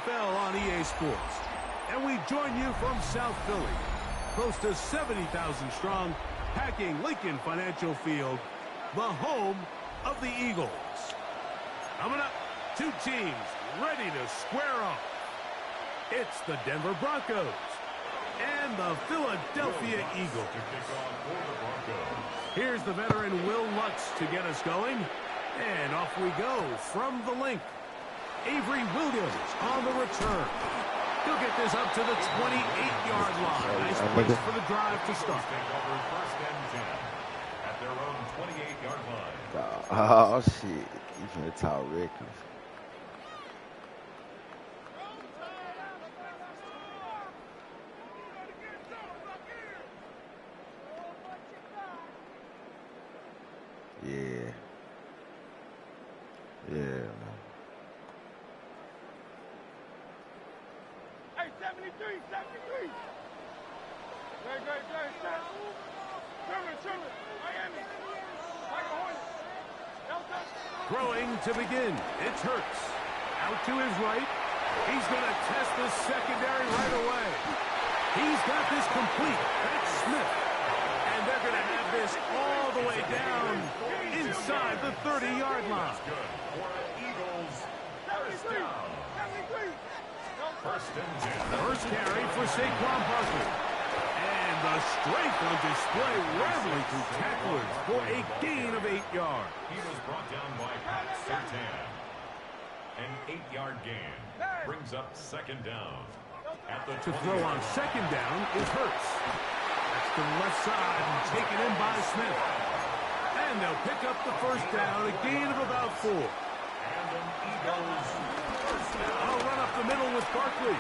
NFL on EA Sports. And we join you from South Philly, close to 70,000 strong, packing Lincoln Financial Field, the home of the Eagles. Coming up, two teams ready to square off. It's the Denver Broncos and the Philadelphia Eagles. Here's the veteran Will Lutz to get us going. And off we go from the link. Avery Williams on the return. He'll get this up to the 28-yard line. Nice place for the drive to start. At their own 28-yard line. Oh, shit. You finna talk reckless. Yeah. Yeah, man. Hey, 73. Great. Trimmer. Miami. Michael Hornet. Delta. Throwing to begin. It's Hurts. Out to his right. He's going to test the secondary right away. He's got this complete. That's Smith. And they're going to have this all the way down inside the 30-yard line. Eagles, first down. First carry for Saquon Barkley. And the strength on display, rambling through tacklers for a gain of 8 yards. He was brought down by Pat Surtain. An 8-yard gain brings up second down. To throw on second down is Hurts. That's to the left side and taken in by Smith. And they'll pick up the first down, a gain of about 4. And an Eagles first down. I'll run up the middle with Barkley.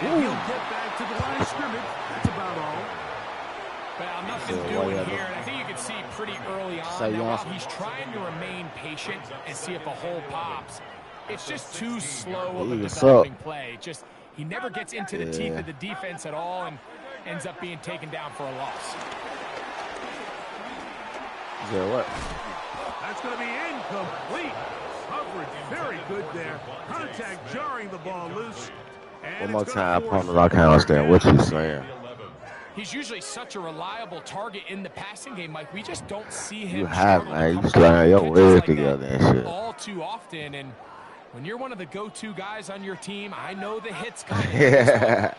And he'll get back to the line of scrimmage. That's about all. Well, nothing doing here, and I think you can see pretty early on that while he's trying to remain patient and see if a hole pops, it's just too slow of a developing play. Just he never gets into the teeth of the defense at all and ends up being taken down for a loss. Yeah, what? That's going to be incomplete. Coverage very good there. Contact jarring the ball loose. One more time, opponent, I can't understand what you're saying. He's usually such a reliable target in the passing game, Mike. We just don't see him. You have, man. You slam your words together and shit. All too often, and when you're one of the go-to guys on your team, I know the hit's coming. Yeah.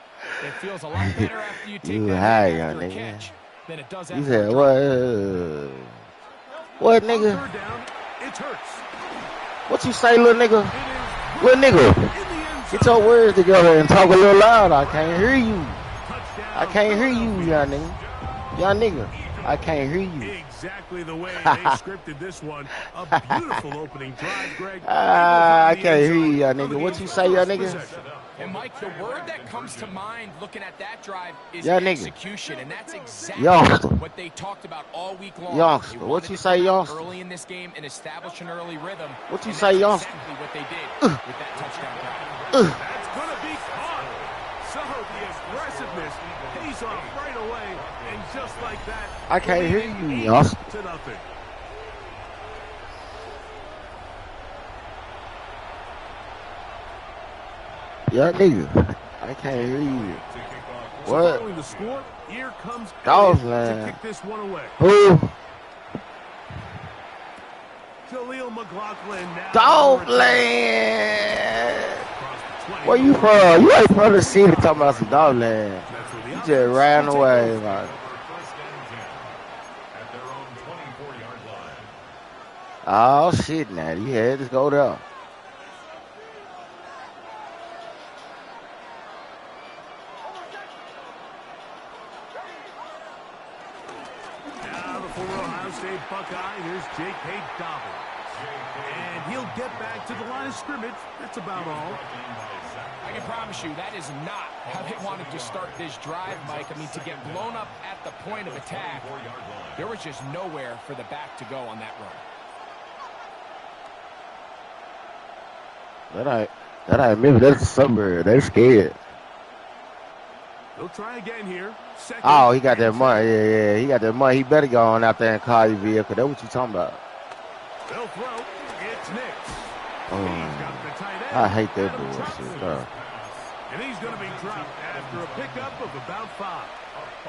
It feels a lot better after you take You that high, after a nigga. catch than it does You after said, a what? What, nigga? Third down, it's Hurts. What you say, little nigga? Little nigga. Get your words together and talk a little loud. I can't hear you. I can't hear you, young nigga. Young nigga, I can't hear you. Exactly the way they scripted this one. A beautiful opening drive, Greg. I can't hear you, young nigga. What you say, young nigga? And, Mike, the word that comes to mind looking at that drive is young nigga. Execution, and that's exactly Youngster. what they talked about all week long. Youngster. What you say, youngster? Early in this game and establish an early rhythm. What you say, youngster? Exactly what they did with that touchdown drive. That's going to be caught. So the aggressiveness pays off right away, and just like that, I can't hear you, youngster. To nothing. Young nigga, I can't hear you. What? Following the score, here comes Dolphin. to kick this one away. Who? Jaleel McLaughlin now. Dolphin. Where you from? You ain't from the city talking about some Dolphin. You just ran away, man. Oh shit! Now you had to go there. Now the former Ohio State Buckeye. Here's J.K. Dobbins. And he'll get back to the line of scrimmage. That's about all. I can promise you that is not how they wanted to start this drive, Mike. I mean, to get blown up at the point of attack, there was just nowhere for the back to go on that run. That I remember. That's a suburb. They scared. They'll try again here. Second Oh, he got that money. Yeah. He got that money. He better go on out there and call your vehicle. That's what you talking about. They'll throw. It's Nix. Oh. He's got the tight I hate that bullshit, bro. And he's going to be dropped after a pickup of about 5.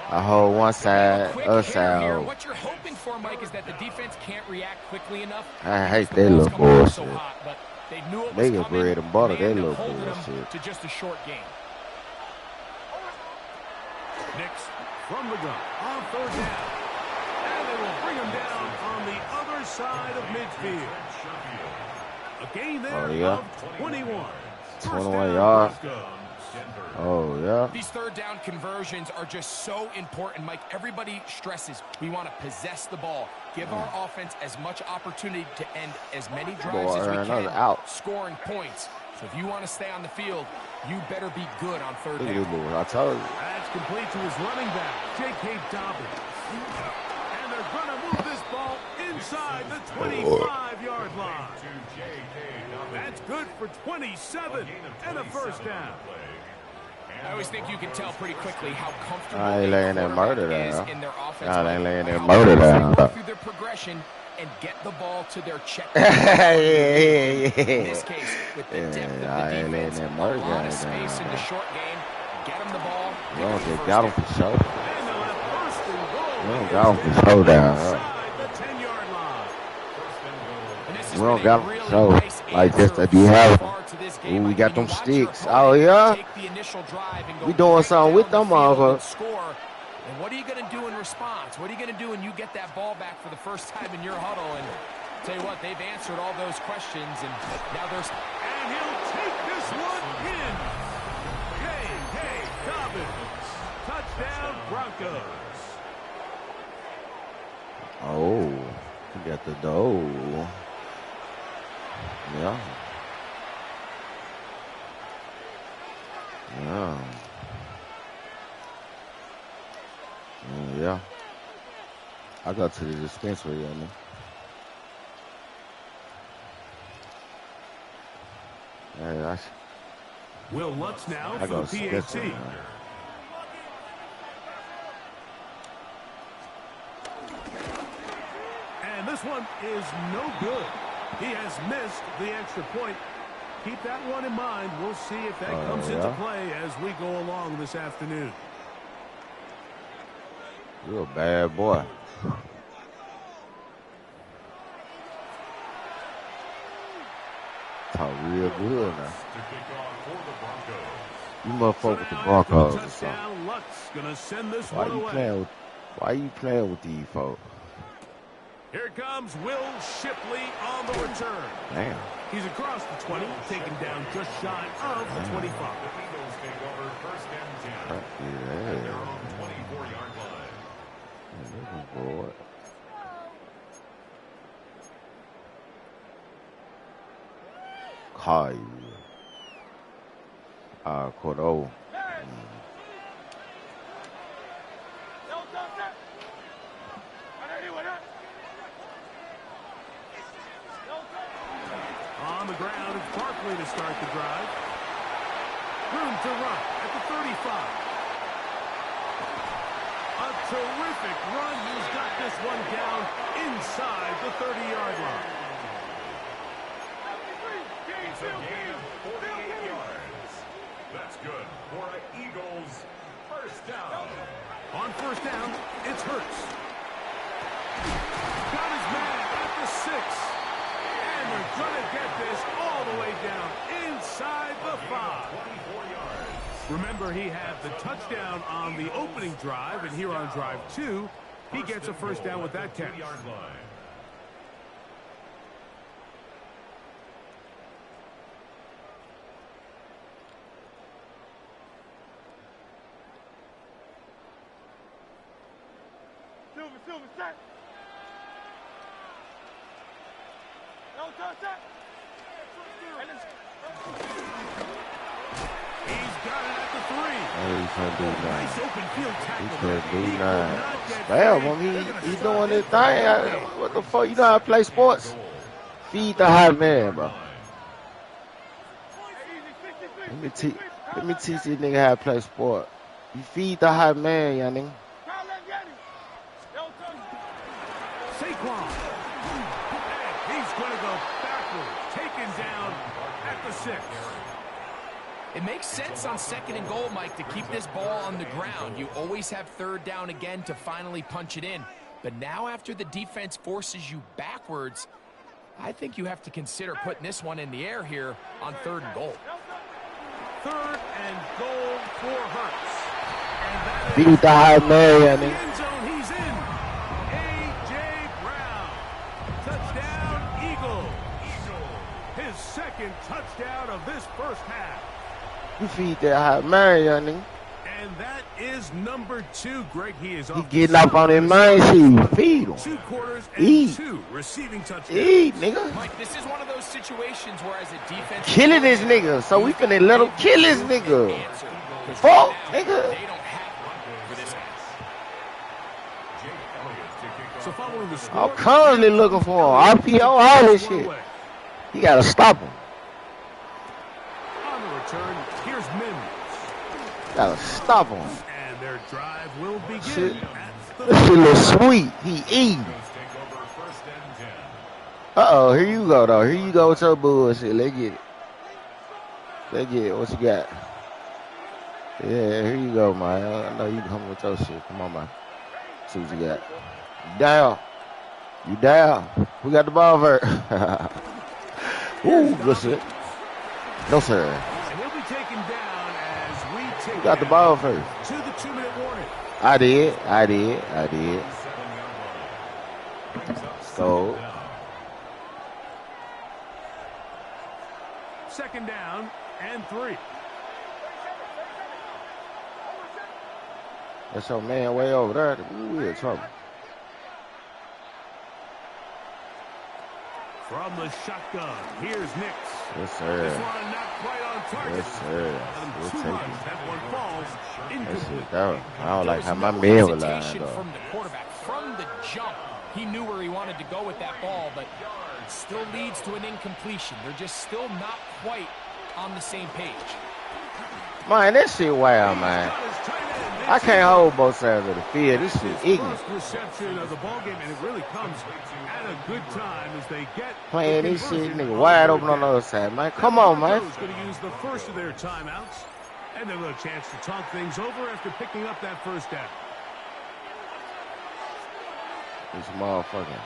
I hold one side, other side. What you're hoping for, Mike, is that the defense can't react quickly enough. I hate that little bullshit. So hot, but they knew it they was get bread and butter, that little bullshit. To just a short game. Knicks from the gun on 3rd down. And they will bring him down on the other side of midfield. A gain there of 21. 21 yards. Oh, yeah. These 3rd down conversions are just so important, Mike. Everybody stresses we want to possess the ball, give our offense as much opportunity to end as many drives as we can, scoring points. So if you want to stay on the field, you better be good on 3rd down. I told you. That's complete to his running back, J.K. Dobbins. And they're going to move this ball inside the 25-yard line. That's good for 27 and a 1st down. I always think you can tell pretty quickly how comfortable I ain't laying that murder down. In their offense. I ain't laying that murder down. Through their progression and get the ball to their check. Yeah. In this case, with the depth of the defense, a lot of space in the short game. Get them the ball. You don't just got them for show. You don't got them for show down. We don't got them for show. Like this that you have. Ooh, we got them sticks. Oh, yeah? We doing something with them, motherfuckers. And what are you going to do in response? What are you going to do when you get that ball back for the first time in your huddle? And tell you what, they've answered all those questions, and now there's... And he'll take this one in. J.K. Dobbins. Touchdown, Broncos. Oh, we got the dough. Yeah. Yeah. Yeah. I go to the dispensary on me. Yeah, Will Lutz now for the PAT. And this one is no good. He has missed the extra point. Keep that one in mind. We'll see if that comes into play as we go along this afternoon. You're a bad boy. Talk real good now. You motherfucker with the Broncos or something. Why you playing with these folks? Here comes Will Shipley on the return. Damn. He's across the 20, taken down just shy of the 25. The Eagles take over 1st and 10. Yeah. They're on 24-yard line. Kai. Cordo. On the ground, it's Barkley to start the drive. Room to run at the 35. A terrific run. He's got this one down inside the 30-yard line. It's a gain of 48 yards. That's good for an Eagles 1st down. On 1st down, it's Hurts. Got his man at the 6. And they're going to get this all the way down inside the 5. 24 yards. Remember, he had the touchdown on the opening drive, and here on drive 2, he gets a 1st down with that catch. 2-yard line. Silver, set. No touch that. He's got it at the 3. Oh, he can't do nothing. Nice open field tackle. He can't do nothing. Damn, he doing this thing. What the fuck? You know how to play sports? Feed the hot man, bro. Let me teach this nigga how to play sport. You feed the hot man, young nigga. Saquon. He's going to go backwards. Taken down at the 6. It makes sense on 2nd and goal, Mike, to keep this ball on the ground. You always have 3rd down again to finally punch it in. But now after the defense forces you backwards, I think you have to consider putting this one in the air here on 3rd and goal. 3rd and goal for Hurts. Beat the high man. The end zone, he's in. A.J. Brown. Touchdown, Eagles. His 2nd touchdown of this first half. You feed that hot man, young nigga. And that is number 2, Greg. He is He getting up on his mind, see, feed him. 2 quarters and 2 receiving touchdowns. Eat, nigga. Mike, this is one of those situations where as a defense... Killing this nigga, so we finna let him kill this nigga. Fuck, nigga. They don't have one for this So following the score, I'm constantly looking for him. RPO, all this shit. You gotta stop him. On the return, here's Mims. Gotta stop him. And their drive will begin. Shit. At the This shit look sweet. He eating. Uh-oh, here you go, though. Here you go with your bullshit. Let's get it. Let's get it. What you got? Yeah, here you go, man. I know you coming with your shit. Come on, man. See what you got. You down. You down. We got the ball first. Ooh, good shit. No, sir. And he'll be taken down as we take You got the ball first. to the 2-minute warning. I did. So, 2nd down and 3. that's your man way over there. Ooh, we in trouble. From the shotgun, here's Nix. Yes, This sir. one not quite on target. Yes, sir. And We'll 2 take runs. it. That one falls That incomplete. shit, that I don't like how my no man was lying, hesitation though. from the quarterback. From the jump, he knew where he wanted to go with that ball, but it still leads to an incompletion. They're just still not quite on the same page. Man, that shit wild, man. I can't hold both sides of the field. This shit ignorant. First reception of the ball game, and it really comes at a good time as they get Playing the this shit, conversion nigga, on wide 3rd open on the down. other side, man. Come on, man. Broncos going to use the first of their timeouts, and they'll have a chance to talk things over after picking up that 1st down. This motherfucker.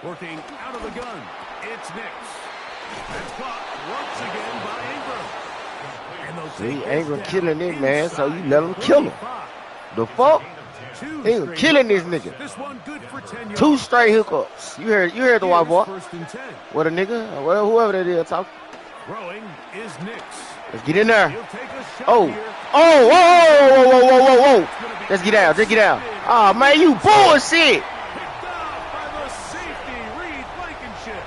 Working out of the gun, it's Nix. That's caught once again by Ingram. And they'll See, take this Ingram down killing this man, so you inside let him kill him. 35. The fuck? 2 Ingram straight killing this hookups. nigga. This one good for 10 yards. 2 straight hookups. You heard the white boy. 1st and 10. What a nigga, well, whoever that is talking. Throwing is Nix. Let's get in there. He'll take a shot Oh, here. oh, whoa, whoa, whoa, whoa, whoa, whoa. Let's get down, just get down. Oh, man, you bullshit. Picked off by the safety, Reed Blankenship.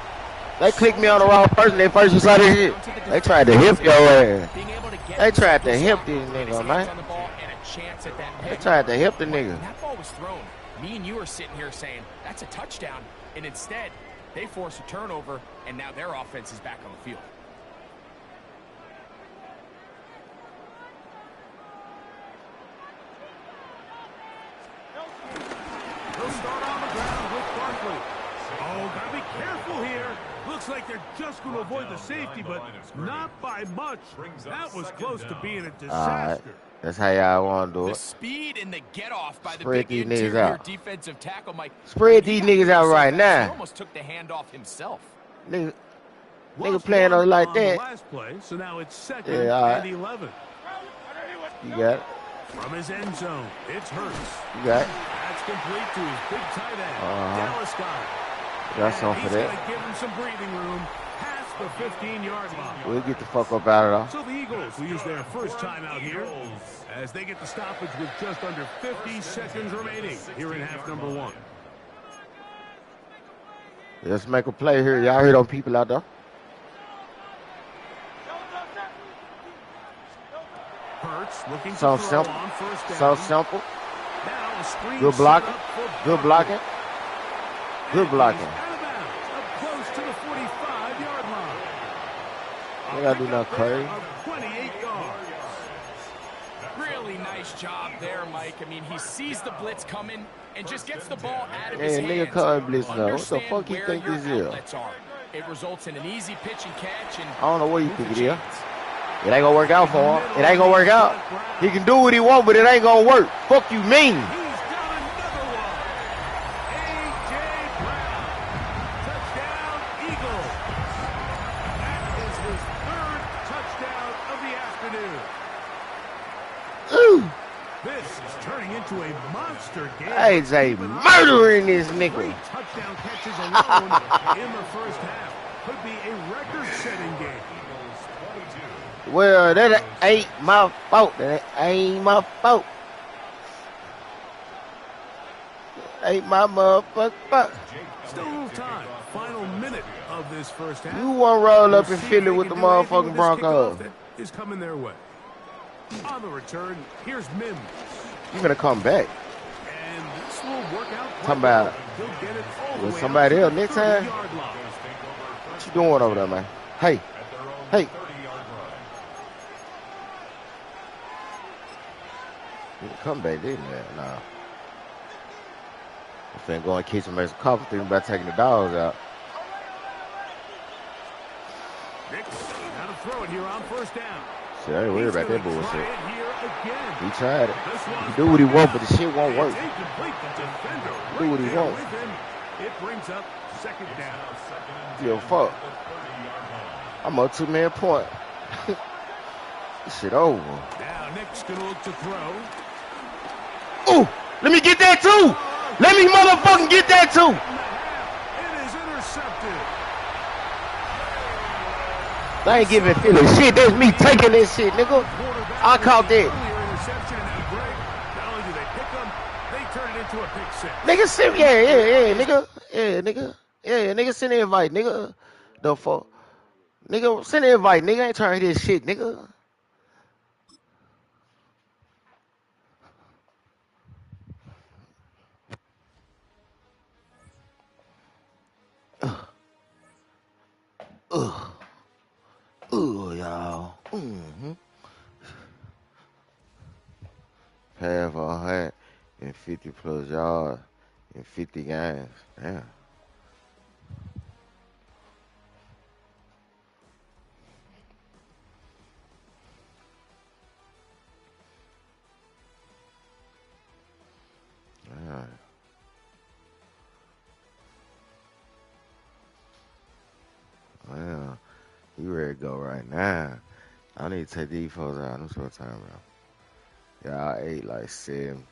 They clicked me on the wrong person. They first saw this shit. They tried to hip your ass. Being able to get They tried to his hip hands this nigga, on man. the ball and a chance at that They pick. tried to hip the When nigga. that ball was thrown, me and you are sitting here saying, that's a touchdown. And instead, they force a turnover, and now their offense is back on the field. They'll start on the ground with Barkley. Oh, gotta be careful here. Looks like they're just going to avoid the safety, but not by much. That was close to being a All right. disaster. That's how y'all want to do The it. speed and the get-off by the Spread big these niggas interior out. defensive tackle, Mike. Spread He these got niggas out so right fast, now. He almost took the handoff himself. Nigga Lost playing one us like on the that. last play, so now it's 2nd Yeah, all right. and 11. You got it. From his end zone, it's Hurts. You got it. That's complete to his big tight end, Uh-huh. Dallas Goedert. Got something He's for that. going to give him some breathing room past the 15-yard line. We'll get the fuck up out of there. So the Eagles will use their first timeout here as they get the stoppage with just under 50 seconds remaining here in half number 1. Let's make a play here. Y'all hear those people out there? Hurts looking to So throw simple. on first down. So simple. Now a screen Good set blocking. up for Good Barkley. blocking. Good And blocking. he's out of bounds, up close to the 45-yard line. They gotta do nothing crazy. Of 28 yards. Really nice job there, Mike. I mean, he sees the blitz coming and just gets the ball out of his hands. Nigga call blitz now. What the fuck you think this is? It results in an easy pitch and catch. And I don't know what you think it is. It ain't gonna work out for him. It ain't gonna work out. He can do what he want, but it ain't gonna work. Fuck you mean? He's got another one. A.J. Brown. Touchdown, Eagles. That is his third touchdown of the afternoon. Ooh. This is turning into a monster game. AJ murdering this nigga. 3 touchdown catches alone in the first half. Could be a record-setting game. Well, that ain't my fault. That ain't my fault. Ain't my motherfucking fault. Still a little time. Final minute of this first half. You want to roll up and fill it with the motherfucking Broncos. Is coming their way. On the return, here's Mims. You gonna come back. And this will work out. Talking about with somebody else next time. What you doing over there, man? Hey. Hey. You can come back, didn't you? Nah. I'm finna go and catch some extra coffee, thinking about taking the dogs out. Nix, now to throw it here on first down. Shit, I ain't worried about that bullshit. He tried it. He do what he want, but the shit won't work. Do what he want. It brings up second down. Yo, fuck. I'm up 2-man point. This shit over. Now Nick's gonna look to throw. Ooh, let me get that too. Let me motherfucking get that too. It is intercepted. I ain't giving Philly shit. That's me taking this shit, nigga. I caught that. Not only do they pick them, they turn it into a pick six. Nigga, send yeah, nigga. Yeah, nigga. Yeah, nigga, send the invite, nigga. The fuck. Nigga, send the invite, nigga. I ain't trying to hear this shit, nigga. Y'all. Half 150 plus yards in 50 games. Damn. Well, you ready to go right now. I need to take these folks out. I'm so tired, bro. Yeah, I ate like 7.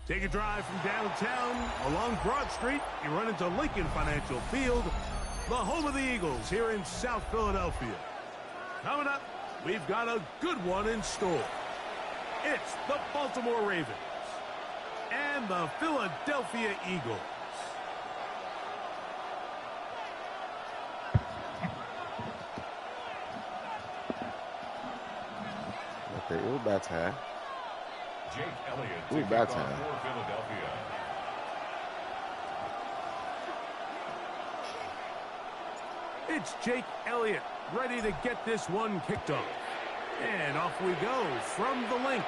Take a drive from downtown along Broad Street. You run into Lincoln Financial Field, the home of the Eagles here in South Philadelphia. Coming up, we've got a good one in store. It's the Baltimore Ravens and the Philadelphia Eagles. Okay, it was about time. Jake Elliott it was about time. For Philadelphia. It's Jake Elliott ready to get this one kicked off. And off we go from the link.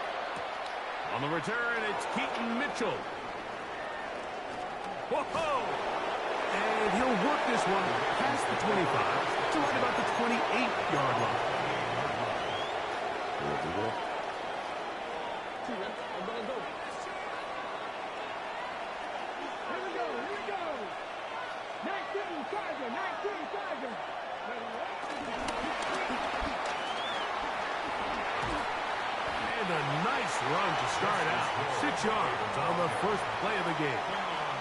On the return, it's Keaton Mitchell. Whoa! And he'll work this one past the 25 to right about the 28-yard line. And a nice run to start out. 6 yards on the first play of the game.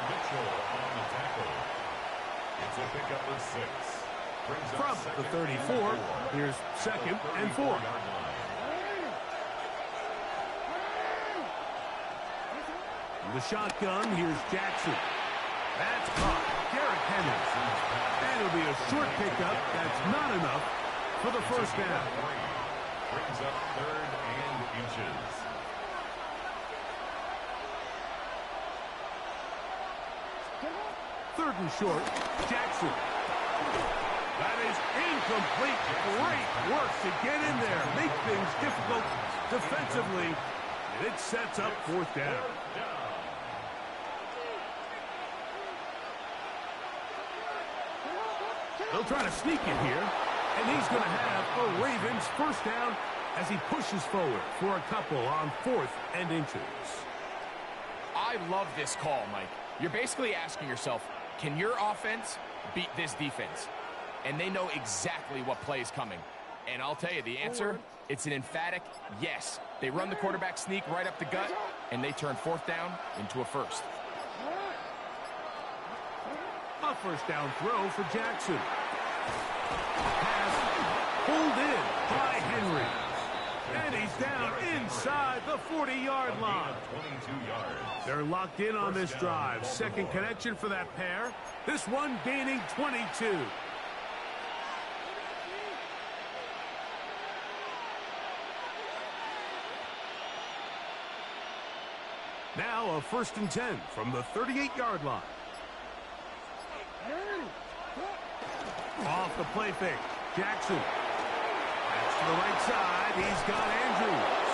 Mitchell on the tackle. It's a pickup of 6. From the 34, here's 2nd and 4. The shotgun, here's Jackson. That's caught. Garrett Henry. And it'll be a short pickup. That's not enough for the first down. Brings up 3rd and inches. Third and short, Jackson. That is incomplete. Great work to get in there. Make things difficult defensively. And it sets up 4th down. He'll try to sneak it here. And he's going to have a Ravens first down as he pushes forward for a couple on 4th and inches. I love this call, Mike. You're basically asking yourself, can your offense beat this defense? And they know exactly what play is coming. And I'll tell you the answer, it's an emphatic yes. They run the quarterback sneak right up the gut, and they turn 4th down into a first. A first down throw for Jackson. Pass pulled in by Henry. And he's down inside the 40-yard line. 22 yards. They're locked in on this drive. 2nd connection for that pair. This one gaining 22. Now a 1st and 10 from the 38-yard line. Off the play fake. Jackson. That's to the right side. He's got Andrews.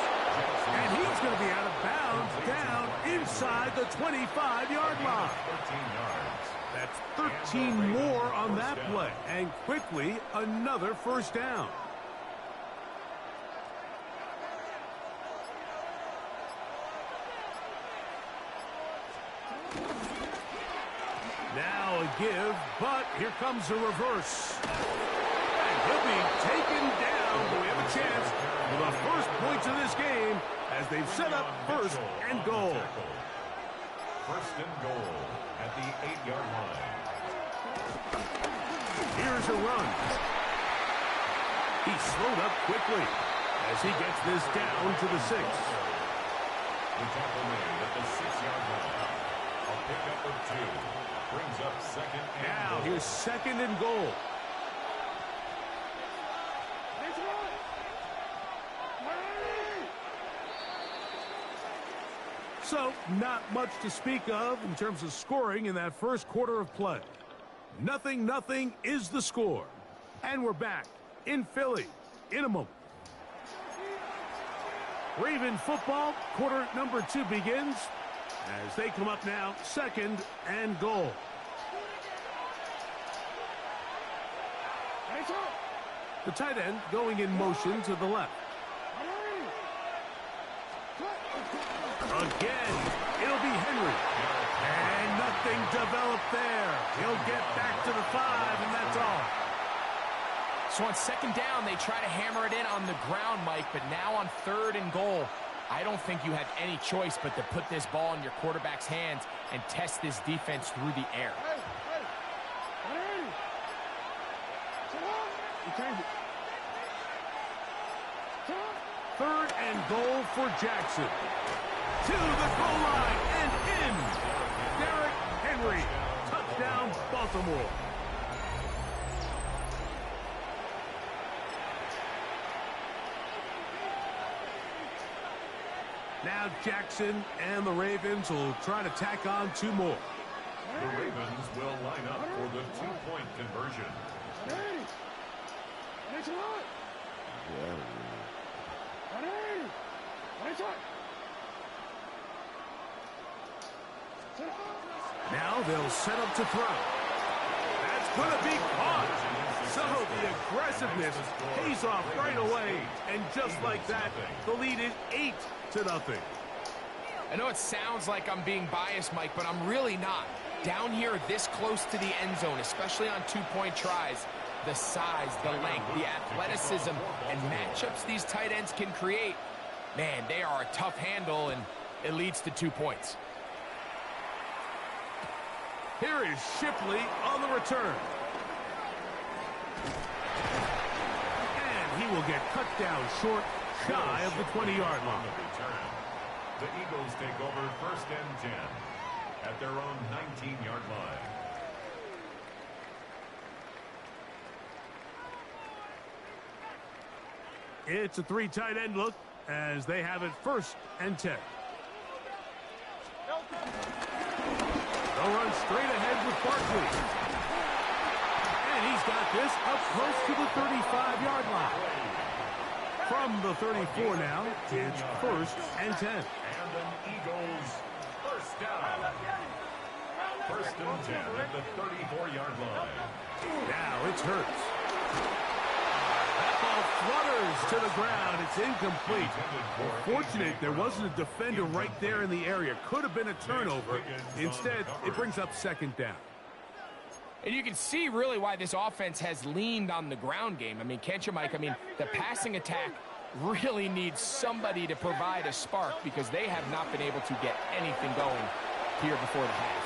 And he's going to be out of bounds down inside the 25-yard line. 13 yards. That's 13 more on that play. And quickly, another first down. Now a give, but here comes a reverse. And he'll be taken down. We have a chance for the first points of this game as they've set up 1st and goal. 1st and goal at the 8-yard line. Here's a run. He slowed up quickly as he gets this down to the 6. The tackle made at the 6-yard line. A pickup of 2. Brings up 2nd and now goal. here's 2nd and goal. So, not much to speak of in terms of scoring in that first quarter of play. 0-0 is the score. And we're back in Philly in a moment. Raven football, quarter number 2 begins as they come up now, 2nd and goal. The tight end going in motion to the left. Again, it'll be Henry. And nothing developed there. He'll get back to the 5, and that's all. So on 2nd down, they try to hammer it in on the ground, Mike, but now on 3rd and goal, I don't think you have any choice but to put this ball in your quarterback's hands and test this defense through the air. Third and goal for Jackson. To the goal line and in. Derrick Henry. Touchdown, Baltimore. Now Jackson and the Ravens will try to tack on 2 more. The Ravens will line up for the 2-point conversion. Now they'll set up to throw. That's going to be caught. So the aggressiveness pays off right away. And just like that, the lead is 8-0. I know it sounds like I'm being biased, Mike, but I'm really not. Down here this close to the end zone, especially on 2-point tries, the size, the length, the athleticism, and matchups these tight ends can create, man, they are a tough handle, and it leads to 2 points. Here is Shipley on the return. And he will get cut down short, shy of the 20-yard line. The Eagles take over 1st and 10 at their own 19-yard line. It's a 3 tight end look as they have it 1st and 10. They'll run straight ahead with Barkley. And he's got this up close to the 35-yard line. From the 34 now, it's 1st and 10. And an Eagles first down. 1st and 10 at the 34-yard line. Now it's Hurts. That ball flutters to the ground. It's incomplete. Fortunate there wasn't a defender right there in the area. Could have been a turnover. Instead, it brings up 2nd down. And you can see really why this offense has leaned on the ground game. I mean, can't you, Mike? I mean, the passing attack really needs somebody to provide a spark because they have not been able to get anything going here before the half.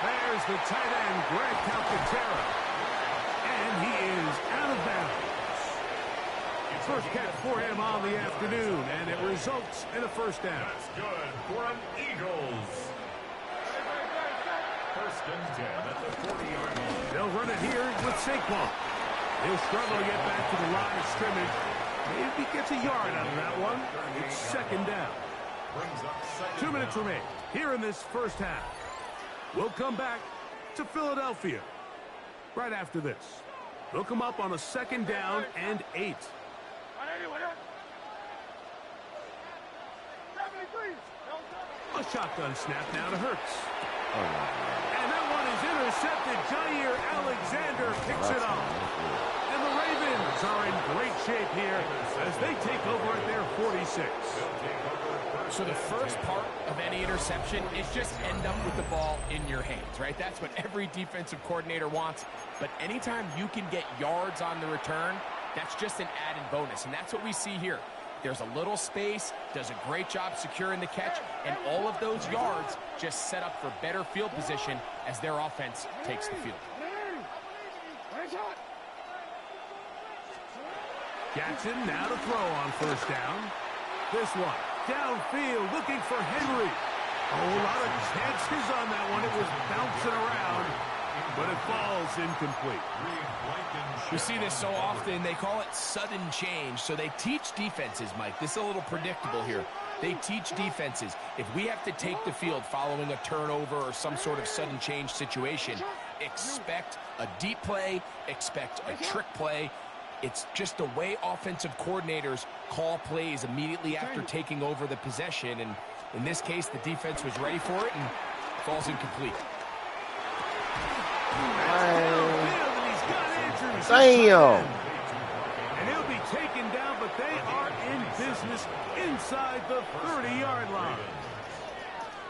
There's the tight end, Greg Calcaterra. And he is out of bounds. First catch for him on the afternoon, and it results in a 1st down. That's good for an Eagles. 1st and 10 at the 40-yard line. They'll run it here with Saquon. He'll struggle to get back to the line of scrimmage. Maybe he gets a yard out of that one. It's 2nd down. 2 minutes remain here in this 1st half. We'll come back to Philadelphia right after this. They'll come up on a 2nd down and 8. A shotgun snap now to Hurts. And that one is intercepted. Jair Alexander picks it up. And the Ravens are in great shape here as they take over at their 46. So the first part of any interception is just end up with the ball in your hands, right? That's what every defensive coordinator wants. But anytime you can get yards on the return, that's just an added bonus. And that's what we see here. There's a little space, does a great job securing the catch, and all of those yards just set up for better field position as their offense takes the field. Jackson now to throw on 1st down. This one, downfield, looking for Henry. A lot of chances on that one. It was bouncing around, but it falls incomplete. We see this so often. They call it sudden change. So they teach defenses, Mike. This is a little predictable here. They teach defenses. If we have to take the field following a turnover or some sort of sudden change situation, expect a deep play, expect a trick play. It's just the way offensive coordinators call plays immediately after taking over the possession. And in this case, the defense was ready for it and falls incomplete. Damn. And he'll be taken down, but they are in business inside the 30-yard line.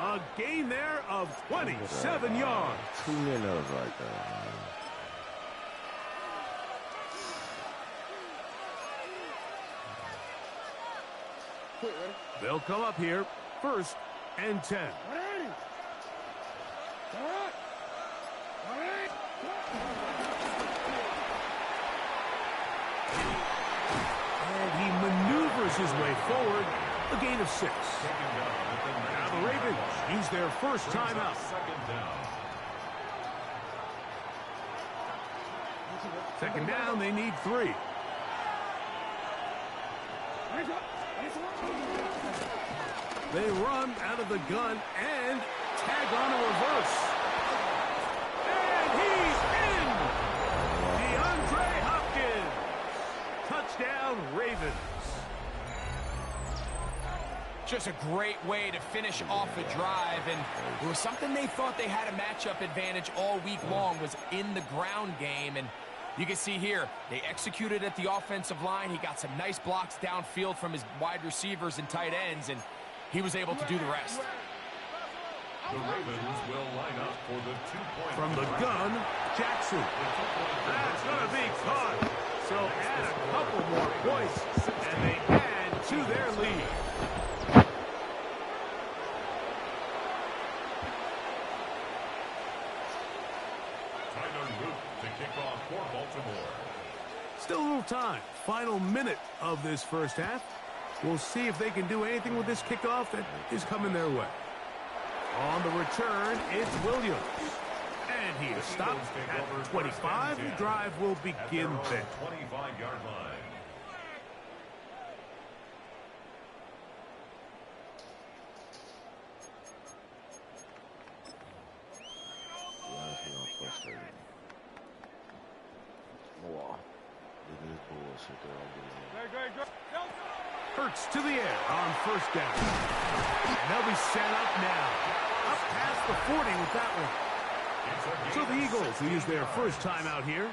A gain there of 27 yards. 2 minutes right there, man. Quick, ready? They'll come up here, 1st and 10. And he maneuvers his way forward, a gain of 6. Now the Ravens use their first timeout. Second down, they need 3. They run out of the gun and tag on a reverse. And he's in! DeAndre Hopkins. Touchdown, Ravens. Just a great way to finish off the drive, and it was something they thought they had a matchup advantage all week long, was in the ground game. And you can see here, they executed at the offensive line. He got some nice blocks downfield from his wide receivers and tight ends, and he was able to do the rest. The Ravens will line up for the 2-point. From the gun, Jackson. That's going to be caught. So add a couple more points, and they add to their lead. To kick off for Baltimore. Still a little time. Final minute of this first half. We'll see if they can do anything with this kickoff that is coming their way. On the return, it's Williams. And he is stopped at 25. The drive will begin there. 25-yard line. Hurts to the air on 1st down. And they'll be set up now. Up past the 40 with that one. So the Eagles will use their first time out here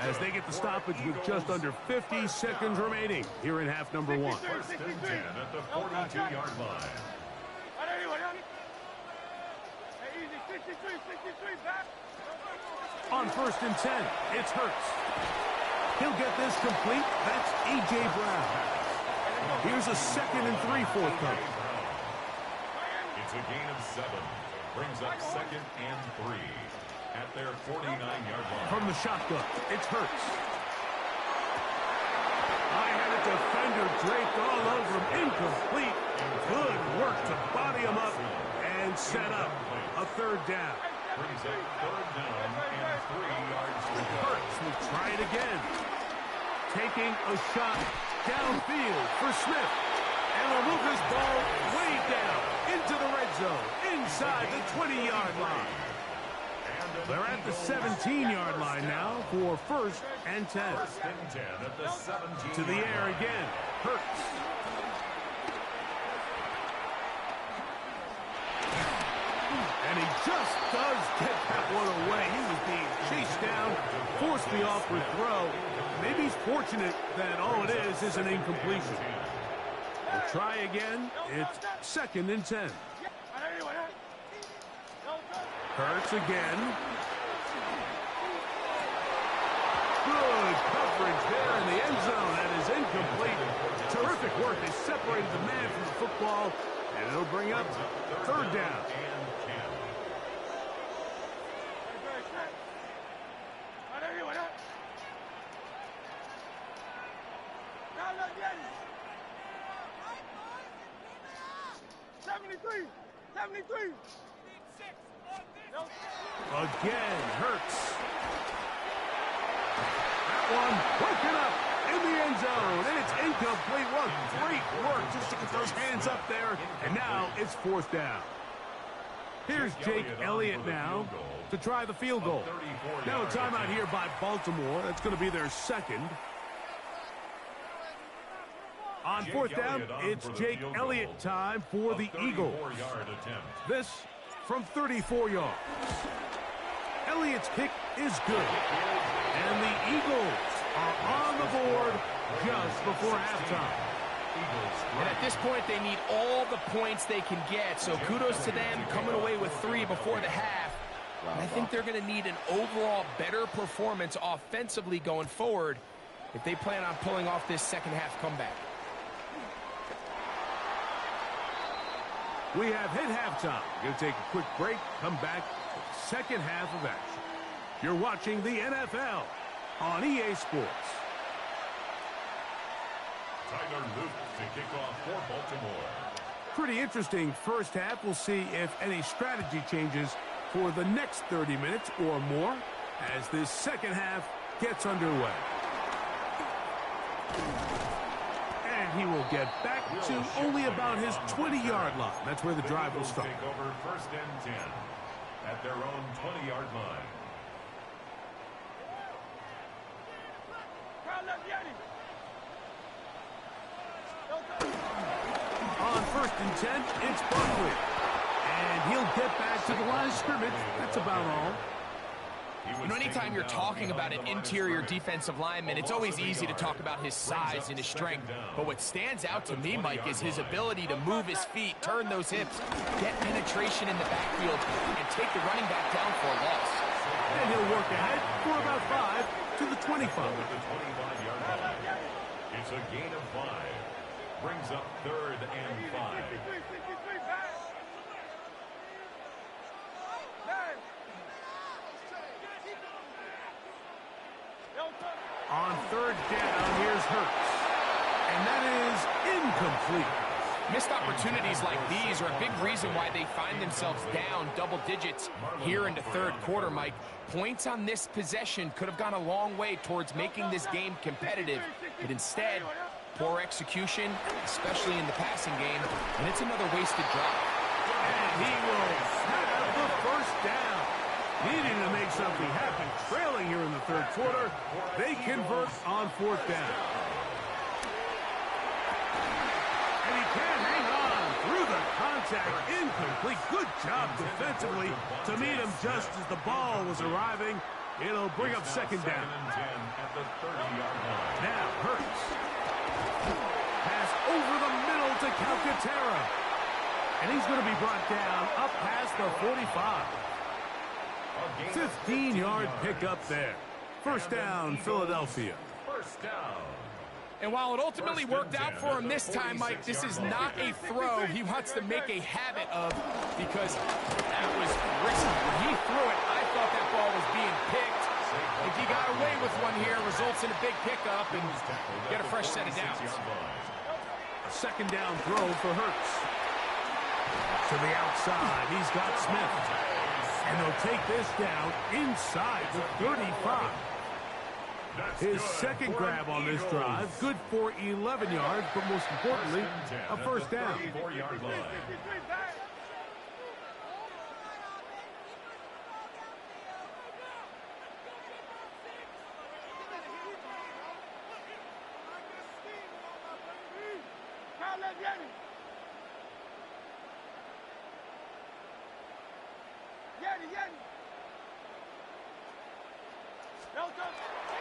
as they get the stoppage with just under 50 seconds remaining here in half number 1. 1st and 10 at the 42-yard line. On 1st and 10, it's Hurts. He'll get this complete. That's A.J. Brown. Here's a 2nd and 3 forthcoming. It's a gain of 7. Brings up 2nd and 3 at their 49-yard line. From the shotgun, it's Hurts. I had a defender draped all over him. Incomplete. Good work to body him up and set up a 3rd down. Brings up 3rd down and 3 yards to go. Hurts will try it again. Taking a shot downfield for Smith. And will move this ball way down into the red zone, inside the 20-yard line. They're at the 17-yard line now for 1st and 10. 1st and 10 at the 17. To the air again. Hurts. And he just does get that one away. He was being chased down, forced the awkward throw. Maybe he's fortunate that all it is an incompletion. We'll try again. It's 2nd and 10. Hurts again. Good coverage there in the end zone. That is incomplete. Terrific work. They separated the man from the football, and it'll bring up 3rd down. Again, Hurts. That one broken up in the end zone. And it's incomplete. What great work just to get those hands up there. And now it's 4th down. Here's Jake Elliott now to try the field goal. Now a timeout here by Baltimore. That's going to be their 2nd. On 4th down, it's Jake Elliott time for the Eagles. This from 34 yards. Elliott's kick is good. And the Eagles are on the board just before halftime. And at this point, they need all the points they can get. So kudos to them coming away with 3 before the half. And I think they're going to need an overall better performance offensively going forward if they plan on pulling off this second half comeback. We have hit halftime. Going to take a quick break, come back for the second half of action. You're watching the NFL on EA Sports. Tyler Luke to kick off for Baltimore. Pretty interesting first half. We'll see if any strategy changes for the next 30 minutes or more as this second half gets underway. And he will get back to only about his 20-yard line. That's where the drive will start. Take over 1st and 10 at their own 20-yard line. On 1st and 10, it's Barkley. And he'll get back to the line of scrimmage. That's about all. You know, anytime you're talking about an interior defensive lineman, it's always easy to talk about his size and his strength. But what stands out to me, Mike, is his ability to move his feet, turn those hips, get penetration in the backfield, and take the running back down for a loss. And he'll work ahead for about 5 to the 25. At the 25-yard line. It's a gain of 5. Brings up 3rd and 5. On 3rd down, here's Hurts. And that is incomplete. Missed opportunities like these are a big reason why they find themselves down double digits here in the 3rd quarter, Mike. Points on this possession could have gone a long way towards making this game competitive. But instead, poor execution, especially in the passing game, and it's another wasted drive. And he will have the 1st down. Needing to make something happen, trailing here in the 3rd quarter. They convert on 4th down. And he can't hang on through the contact. Incomplete. Good job defensively to meet him just as the ball was arriving. It'll bring up 2nd down. At the 30-yard line. Now Hurts. Pass over the middle to Calcaterra. And he's going to be brought down up past the 45. 15-yard pickup there. 1st down, Philadelphia. 1st down. And while it ultimately worked out for him this time, Mike, this is not a throw he wants to make a habit of because that was risky. When he threw it, I thought that ball was being picked. If he got away with one here, results in a big pickup and get a fresh set of downs. A 2nd down throw for Hurts. To the outside, he's got Smith. And they'll take this down inside the 35. His 2nd grab on this drive, good for 11 yards, but most importantly, a 1st down. 34-yard line.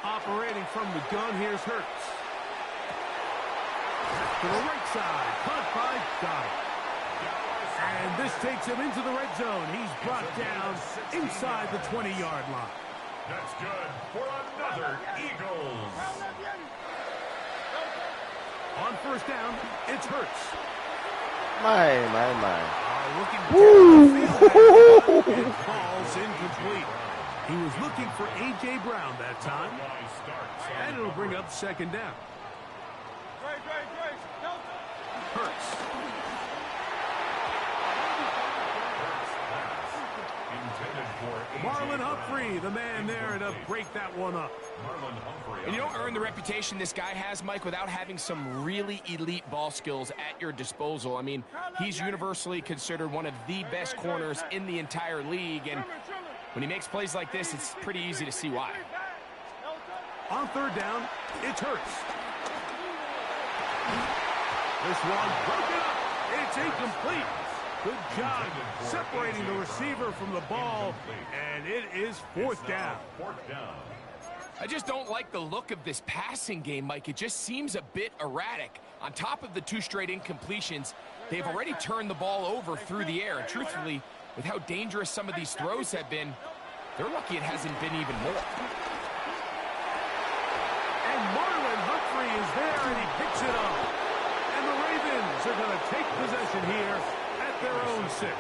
Operating from the gun, here's Hurts. To the right side, caught by Goddard. And this takes him into the red zone. He's brought down inside the 20-yard line. That's good for another Eagles. On 1st down, it's Hurts. My. Looking down the field. It falls incomplete. He was looking for A.J. Brown that time. And it'll bring up 2nd down. Hurts. Marlon Humphrey, the man there to break that one up. And you don't earn the reputation this guy has, Mike, without having some really elite ball skills at your disposal. I mean, he's universally considered one of the best corners in the entire league, and when he makes plays like this, it's pretty easy to see why. On 3rd down, it's Hurts. This one broken up. It's incomplete. Good job separating the receiver from the ball, and it is 4th down. I just don't like the look of this passing game, Mike. It just seems a bit erratic. On top of the 2 straight incompletions, they've already turned the ball over through the air. And truthfully, with how dangerous some of these throws have been, they're lucky it hasn't been even more. And Marlon Humphrey is there, and he picks it up. And the Ravens are going to take possession here at their own 6.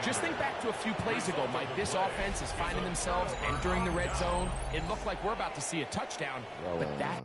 Just think back to a few plays ago, Mike. This offense is finding themselves entering the red zone. It looked like we're about to see a touchdown, but that...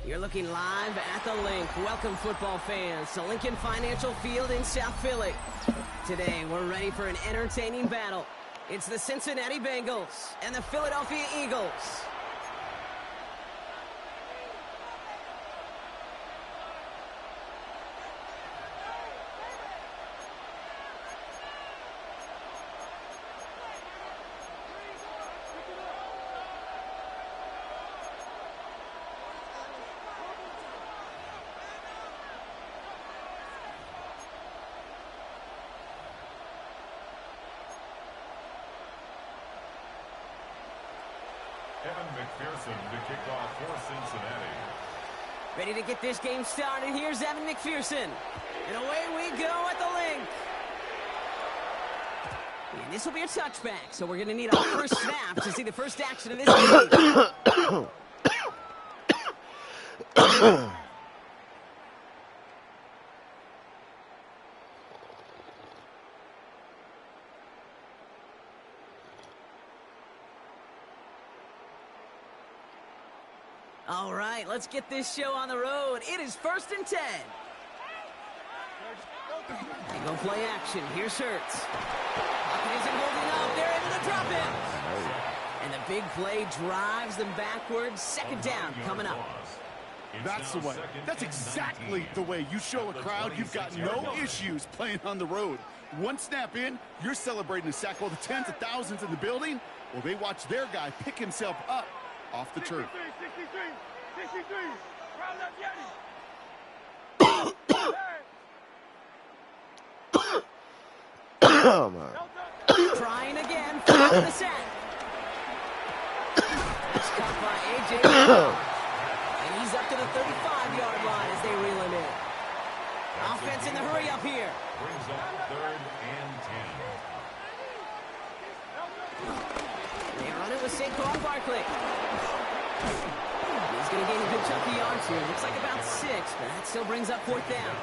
You're looking live at the Link. Welcome, football fans, to Lincoln Financial Field in South Philly. Today, we're ready for an entertaining battle. It's the Cincinnati Bengals and the Philadelphia Eagles. McPherson to kick off for Cincinnati. Ready to get this game started. Here's Evan McPherson. And away we go at the Link. And this will be a touchback, so we're going to need our first snap to see the first action of this game. All right, let's get this show on the road. It is 1st and 10. They go play action. Here's Hurts. Pocket isn't holding up. They're able to drop him. And the big play drives them backwards. 2nd down coming up. That's the way. That's exactly the way you show a crowd you've got no issues playing on the road. One snap in, you're celebrating a sack while the tens of thousands in the building, well, they watch their guy pick himself up off the turf. 63. Round up, Yeti. Oh, man. Trying again for the sack. It's caught by A.J. And he's up to the 35-yard line as they reel him in. Offense in the hurry up here. Brings up 3rd and 10. They run it with Saquon Barkley. He's going to gain a good chunk of yards here. Looks like about 6, but that still brings up 4th down.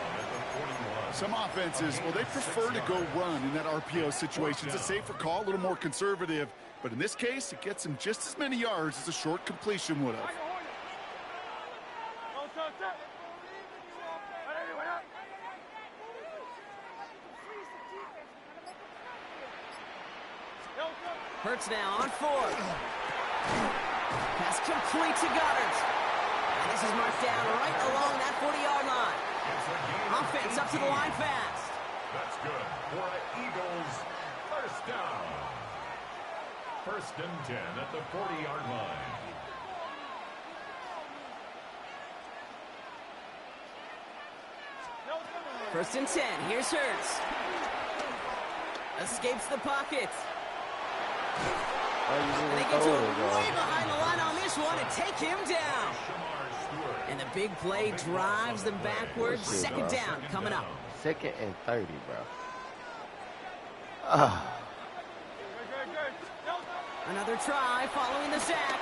Some offenses, well, they prefer to go run in that RPO situation. It's a safer call, a little more conservative. But in this case, it gets him just as many yards as a short completion would have. Hurts now on 4. Pass complete to Goddard. And this is marked down right along that 40-yard line. Offense up to the line fast. That's good for the Eagles. 1st down. 1st and 10 at the 40-yard line. First and 10. Here's Hurts. Escapes the pocket. And they get to him way behind the line on this one and take him down. And the big play drives them backwards. 2nd down coming up. 2nd and 30, bro. Another try following the sack.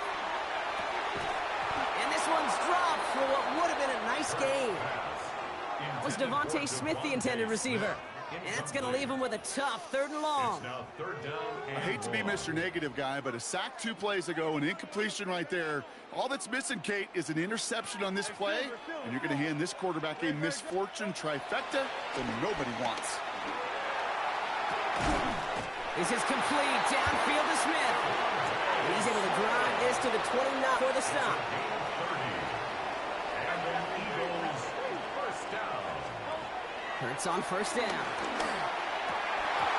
And this one's dropped for what would have been a nice game. Was Devontae Smith the intended receiver? And that's going to leave him with a tough 3rd and long. I hate to be Mr. Negative guy, but a sack 2 plays ago, an incompletion right there. All that's missing, Kate, is an interception on this play, and you're going to hand this quarterback a misfortune trifecta that nobody wants. This is complete. Downfield to Smith. And he's able to drive this to the 29 for the stop. Hurts on 1st down.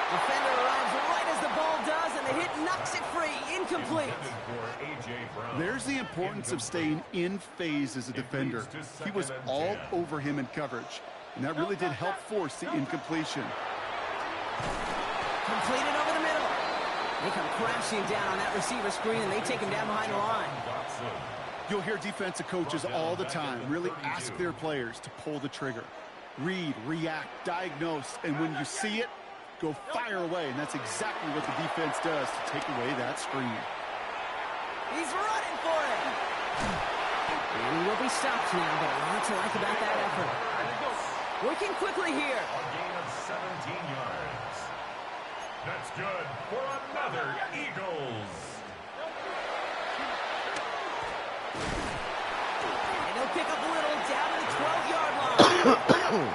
Defender arrives right as the ball does, and the hit knocks it free. Incomplete. There's the importance of staying in phase as a defender. He was all over him in coverage, and that really did help force the incompletion. Completed over the middle. They come crashing down on that receiver screen, and they take him down behind the line. You'll hear defensive coaches all the time really ask their players to pull the trigger. Read, react, diagnose, and when you see it, go fire away. And that's exactly what the defense does to take away that screen. He's running for it. And he will be stopped now, but a lot to like about that effort. Working quickly here. A gain of 17 yards. That's good for another Eagles. And he'll He'll pick up a little down to the 12-yard line.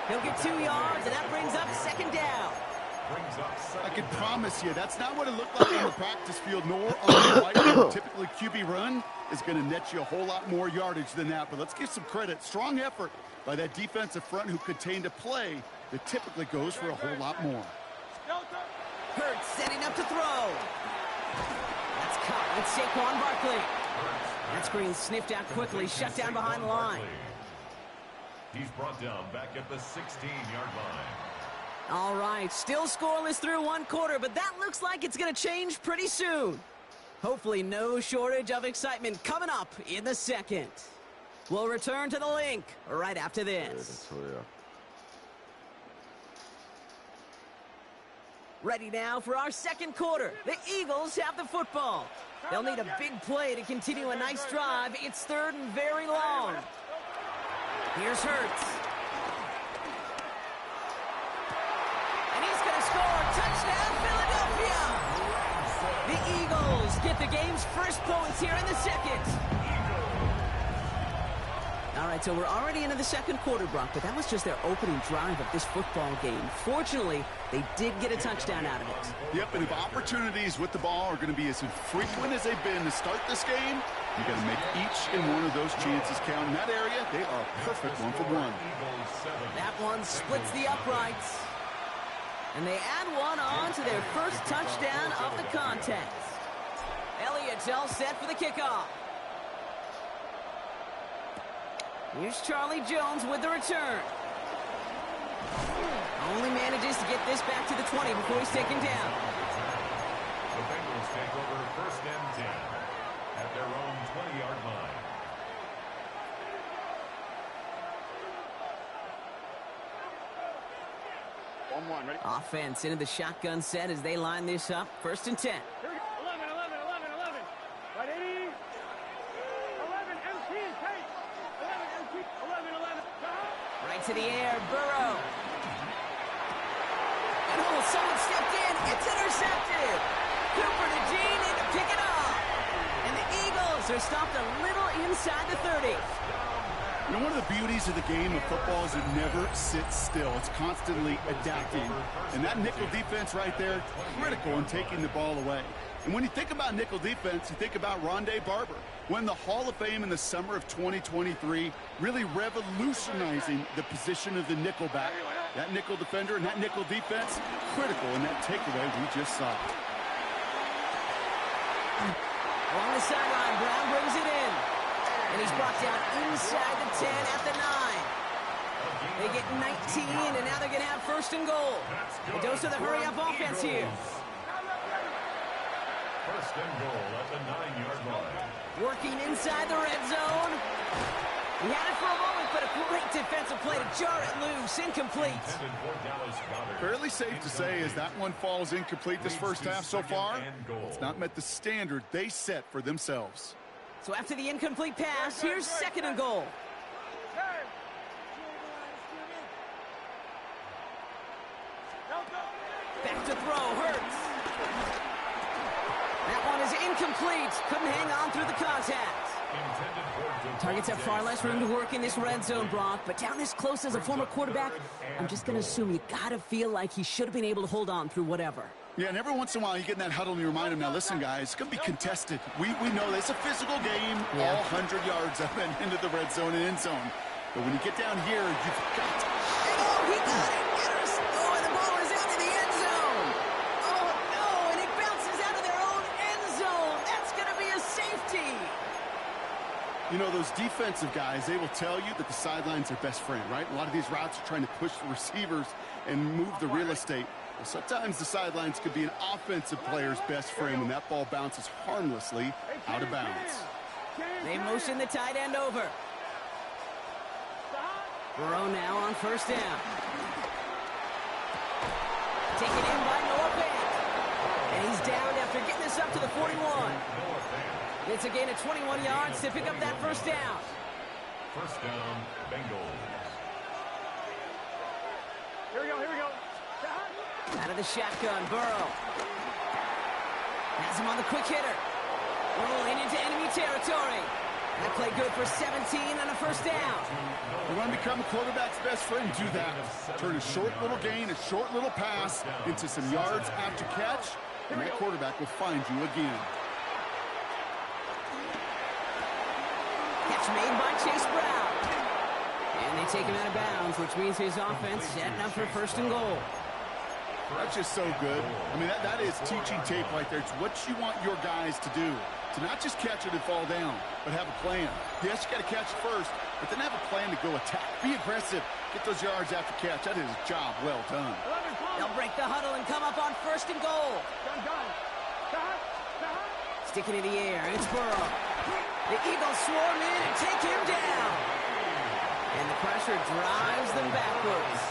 He'll get 2 yards, and that brings up second down. I can promise you, that's not what it looked like on the practice field, nor on the whiteboard. Typically, QB run is going to net you a whole lot more yardage than that. But let's give some credit. Strong effort by that defensive front who contained a play that typically goes for a whole lot more. Hurts setting up to throw. That's caught with Saquon Barkley. That screen sniffed out quickly, shut down behind the line. He's brought down back at the 16-yard line. All right, still scoreless through one quarter, but that looks like it's going to change pretty soon. Hopefully no shortage of excitement coming up in the second. We'll return to the link right after this. Ready now for our second quarter. The Eagles have the football. They'll need a big play to continue a nice drive. It's third and very long. Here's Hurts. And he's going to score. Touchdown, Philadelphia! The Eagles get the game's first points here in the second. All right, so we're already into the second quarter, Brock, but that was just their opening drive of this football game. Fortunately, they did get a touchdown out of it. Yep, and if opportunities with the ball are going to be as infrequent as they've been to start this game, you got to make each and one of those chances count. In that area, they are a perfect 1-for-1. That one splits the uprights. And they add one on to their first touchdown of the contest. Elliott's all set for the kickoff. Here's Charlie Jones with the return. Only manages to get this back to the 20 before he's taken down. The Bengals take over first and 10 at their own 20-yard line. Ready? Offense into the shotgun set as they line this up. First and 10. Here we go. 11. Right, 80. 11, MT, take. 11, MT, 11. Right to the air, Burrow. And someone stepped in. It's intercepted. Cooper to Jean in to pick it up. And the Eagles are stopped a little inside the 30. You know, one of the beauties of the game of football is it never sits still. It's constantly adapting. And that nickel defense right there, critical in taking the ball away. And when you think about nickel defense, you think about Rondé Barber, won the Hall of Fame in the summer of 2023, really revolutionizing the position of the nickel back. That nickel defender and that nickel defense, critical in that takeaway we just saw. Along the sideline, Brown brings it in. And he's brought down inside the 10 at the 9. They get 19, and now they're going to have first and goal. A dose of the hurry-up offense here. First and goal at the 9-yard line. Working inside the red zone. He had it for a moment, but a great defensive play to jar it loose. Incomplete. Fairly safe to say as that one falls incomplete this first half so far, it's not met the standard they set for themselves. So after the incomplete pass, here's second and goal. Back to throw, Hurts. That one is incomplete. Couldn't hang on through the contact. Targets have far less room to work in this red zone, Brock, but down this close as a former quarterback, I'm just going to assume you got to feel like he should have been able to hold on through whatever. Yeah, and every once in a while you get in that huddle and you remind him, now listen, guys, it's going to be contested. We know this. It's a physical game, all 100 yards up and into the red zone and end zone. But when you get down here, you've got to... Oh, he got it! Oh, and the ball is out of the end zone! Oh, no, and it bounces out of their own end zone! That's going to be a safety! You know, those defensive guys, they will tell you that the sideline's their best friend, right? A lot of these routes are trying to push the receivers and move the real estate. Well, sometimes the sidelines could be an offensive player's best friend when that ball bounces harmlessly out of bounds. They motion the tight end over. Burrow now on first down. Taken in by Noah Fant. And he's down after getting this up to the 41. It's a gain of 21 yards to pick up that first down. First down, Bengals. Here we go. Out of the shotgun, Burrow. Has him on the quick hitter. Rolling into enemy territory. That play good for 17 and a first down. You want to become a quarterback's best friend, do that. Turn a short little gain, a short little pass into some yards after catch, and that quarterback will find you again. Catch made by Chase Brown. And they take him out of bounds, which means his offense setting up for first and goal. That's just so good. I mean, that is teaching tape right there. It's what you want your guys to do. To not just catch it and fall down, but have a plan. Yes, you got to catch it first, but then have a plan to go attack. Be aggressive. Get those yards after catch. That is a job well done. They'll break the huddle and come up on first and goal. Sticking in the air, it's Burrow. The Eagles swarm in and take him down. And the pressure drives them backwards.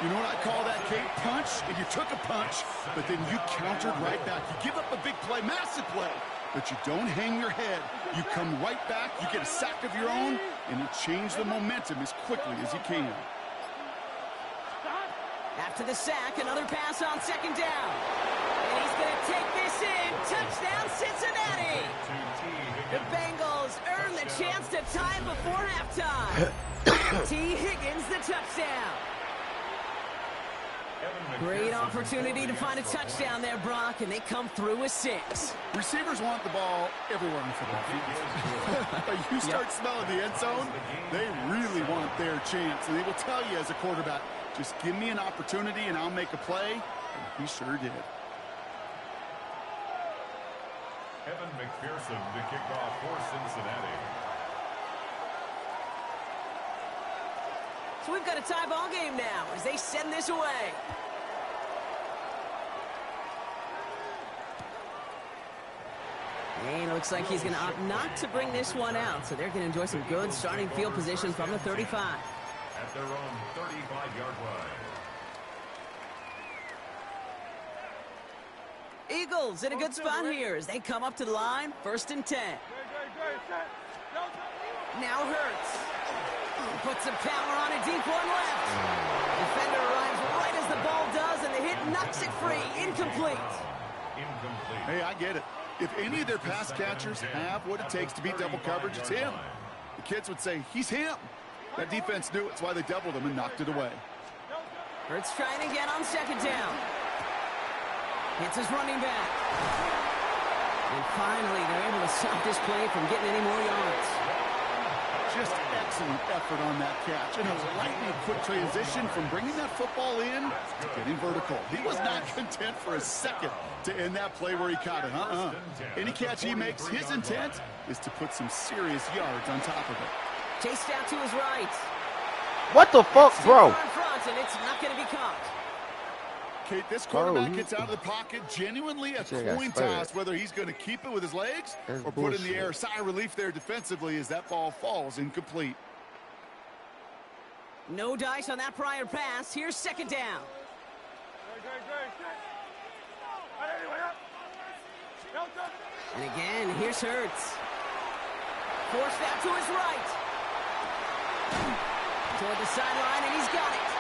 You know what I call that, Kate? Punch, and you took a punch, but then you countered right back. You give up a big play, massive play, but you don't hang your head. You come right back, you get a sack of your own, and you change the momentum as quickly as you can. After the sack, another pass on second down. And he's going to take this in. Touchdown, Cincinnati! The Bengals earn the chance to tie before halftime. T. Higgins, the touchdown. Great opportunity to find a touchdown there, Brock, and they come through with 6. Receivers want the ball everywhere in the football field. But you start smelling the end zone, they really want their chance. And they will tell you as a quarterback, just give me an opportunity and I'll make a play. And he sure did. Evan McPherson to kick off for Cincinnati. So we've got a tie ball game now as they send this away. And it looks like he's going to opt not to bring this one out. So they're going to enjoy some good starting field position from the 35. At their own 35-yard line. Eagles in a good spot here as they come up to the line, 1st and 10. Now Hurts. Puts some power on a deep one left. Defender arrives right as the ball does, and the hit knocks it free. Incomplete. Hey, I get it. If any of their pass catchers have what it takes to beat double coverage, it's him. The kids would say, he's him. That defense knew it's why they doubled him and knocked it away. Hurts trying again on second down. Hits his running back. And finally, they're able to stop this play from getting any more yards. Just excellent effort on that catch. And a lightning quick transition from bringing that football in to getting vertical. He was not content for a second to end that play where he caught it. Any catch he makes, his intent is to put some serious yards on top of it. Chased out to his right. What the fuck, bro? In front, and it's not going to be caught. Kate, this quarterback gets out of the pocket, genuinely a coin toss, whether he's going to keep it with his legs or put it in the air. Sigh of relief there defensively as that ball falls incomplete. No dice on that prior pass. Here's second down. And again, here's Hurts. Forced out to his right. Toward the sideline, and he's got it.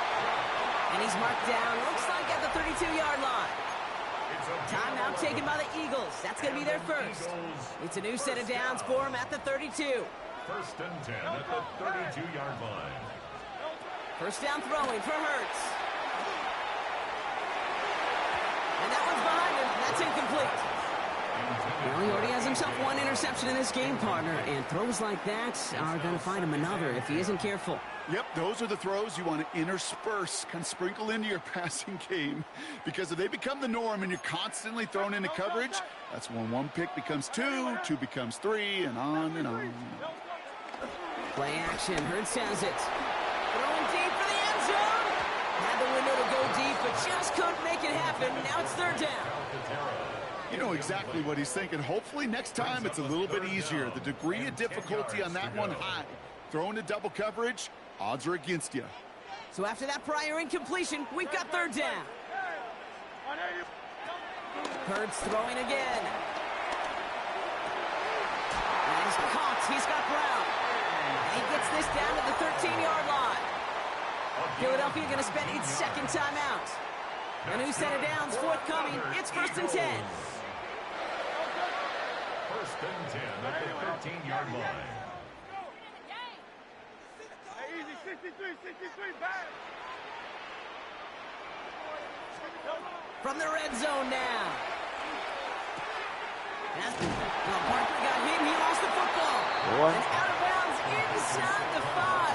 And he's marked down, looks like at the 32-yard line. Timeout taken by the Eagles. That's going to be their first. It's a new set of downs for him at the 32. 1st and 10 at the 32-yard line. First down throwing for Hurts. And that one's behind him. That's incomplete. Well, he already has himself one interception in this game, partner, and throws like that are going to find him another if he isn't careful. Yep, those are the throws you want to intersperse, kind of sprinkle into your passing game, because if they become the norm and you're constantly thrown into coverage, that's when one pick becomes 2, 2 becomes 3, and on and on. Play action, Hurts has it. Throwing deep for the end zone. Had the window to go deep, but just couldn't make it happen. Now it's third down. You know exactly what he's thinking. Hopefully next time it's a little bit easier. The degree of difficulty on that one high. Throwing to double coverage, odds are against you. So after that prior incompletion, we've got third down. Hurts throwing again. And he's caught. He's got Brown. And he gets this down to the 13-yard line. Philadelphia going to spend its second timeout. A new set of downs forthcoming. It's 1st and 10. First and 10 at the 13-yard line. Hey, easy, 63, back. From the red zone now. Parker got hit and he lost the football. What? And out of bounds inside the 5.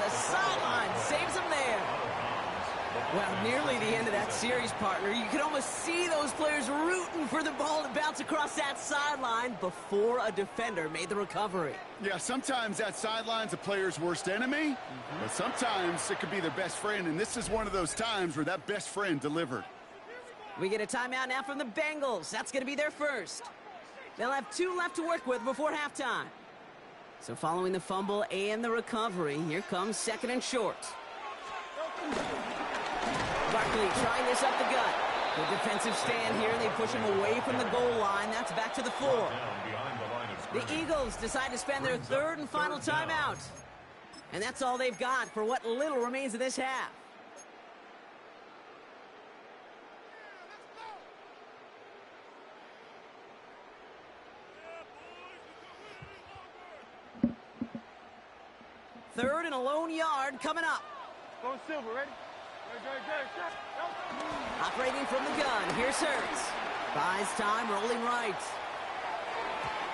The sideline saves him there. Well, nearly the end of that series, partner. You could almost see those players rooting for the ball to bounce across that sideline before a defender made the recovery. Yeah, sometimes that sideline's a player's worst enemy, but sometimes it could be their best friend, and this is one of those times where that best friend delivered. We get a timeout now from the Bengals. That's going to be their first. They'll have 2 left to work with before halftime. So following the fumble and the recovery, here comes 2nd and short. Barkley trying this up the gut. Good defensive stand here. They push him away from the goal line. That's back to the 4. The Eagles decide to spend their 3rd and final timeout. And that's all they've got for what little remains of this half. Third and a lone yard coming up. Going Silver, ready? Operating from the gun, here's Hurts. Buys time, rolling right.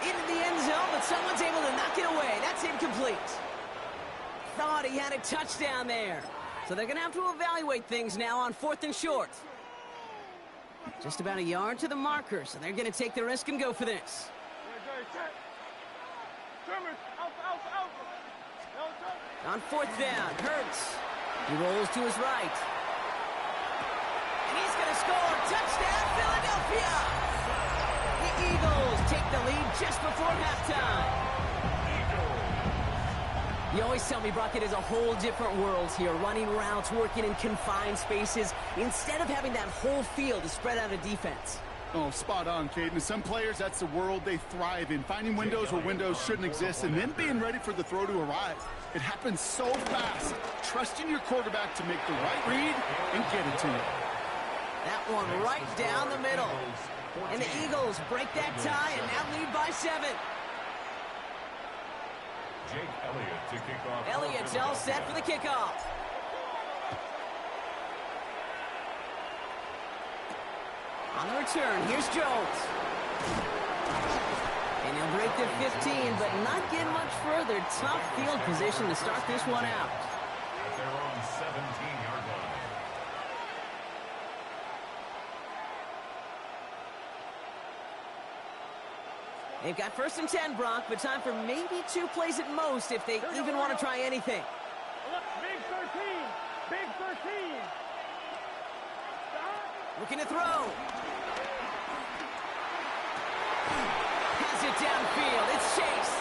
Into the end zone, but someone's able to knock it away. That's incomplete. Thought he had a touchdown there. So they're going to have to evaluate things now on 4th and short. Just about a yard to the marker, so they're going to take the risk and go for this. On 4th down, Hurts. He rolls to his right. And he's going to score. Touchdown, Philadelphia! The Eagles take the lead just before halftime. You always tell me, Brock, it is a whole different world here. Running routes, working in confined spaces, instead of having that whole field to spread out a defense. Oh, spot on, Caden. Some players, that's the world they thrive in. Finding windows where windows shouldn't exist and then being ready for the throw to arrive. It happens so fast. Trusting your quarterback to make the right read and get it to you. That one right down the middle. And the Eagles break that tie and now lead by 7. Jake Elliott to kick off. Elliott's all set for the kickoff. On the return, here's Jones. And he'll break the 15, but not get much further. Tough field position to start this one out. At their own 17-yard line. They've got 1st and 10, Brock, but time for maybe 2 plays at most if they even want to try anything. Big 13. Big 13. Looking to throw. Has it downfield. It's Chase.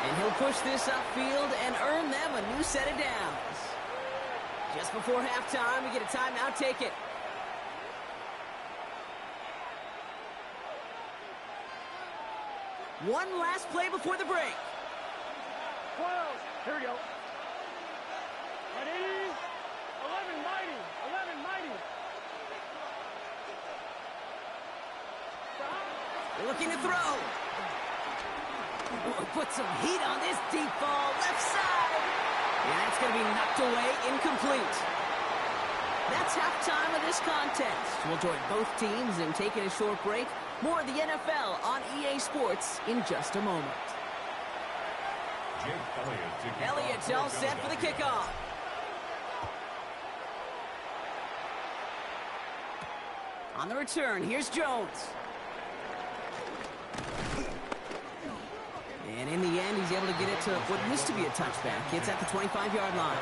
And he'll push this upfield and earn them a new set of downs. Just before halftime, we get a timeout. Take it. One last play before the break. 12. Here we go. Ready? 11 mighty. 11 mighty. They're looking to throw. Put some heat on this deep ball. Left side. And that's going to be knocked away. Incomplete. That's halftime of this contest. We'll join both teams in taking a short break. More of the NFL on EA Sports in just a moment. Jake Elliott to kick Elliott's all set for the kickoff. On the return, here's Jones. And in the end, he's able to get it to what used to be a touchback. It's at the 25-yard line.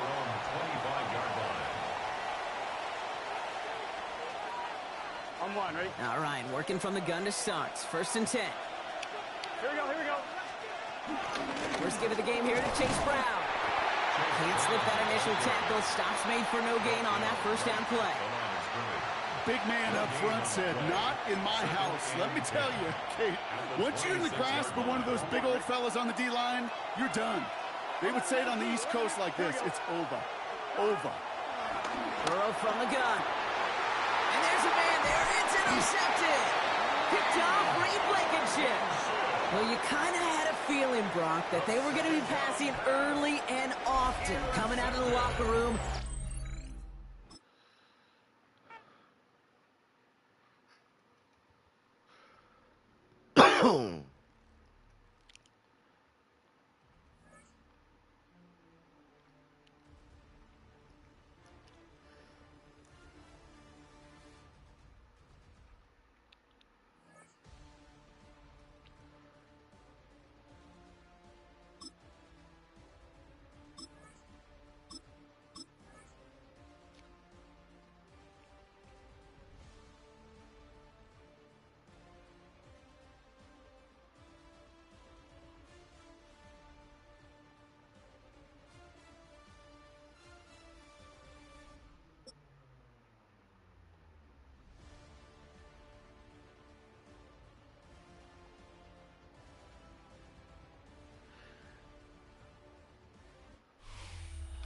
On 1, ready? All right, working from the gun to start. 1st and 10. Here we go, here we go. First give of the game here to Chase Brown. Can't slip that initial tackle. Stops made for no gain on that 1st down play. Big man up front said, not in my house. Let me tell you, Kate, once you're in the grasp of one of those big old fellas on the D-line, you're done. They would say it on the East Coast like this, it's over. Over. Throw from the gun. And there's a man there. It's intercepted. Picked off Reed Blankenship. Well, you kind of had a feeling, Brock, that they were going to be passing early and often, coming out of the locker room.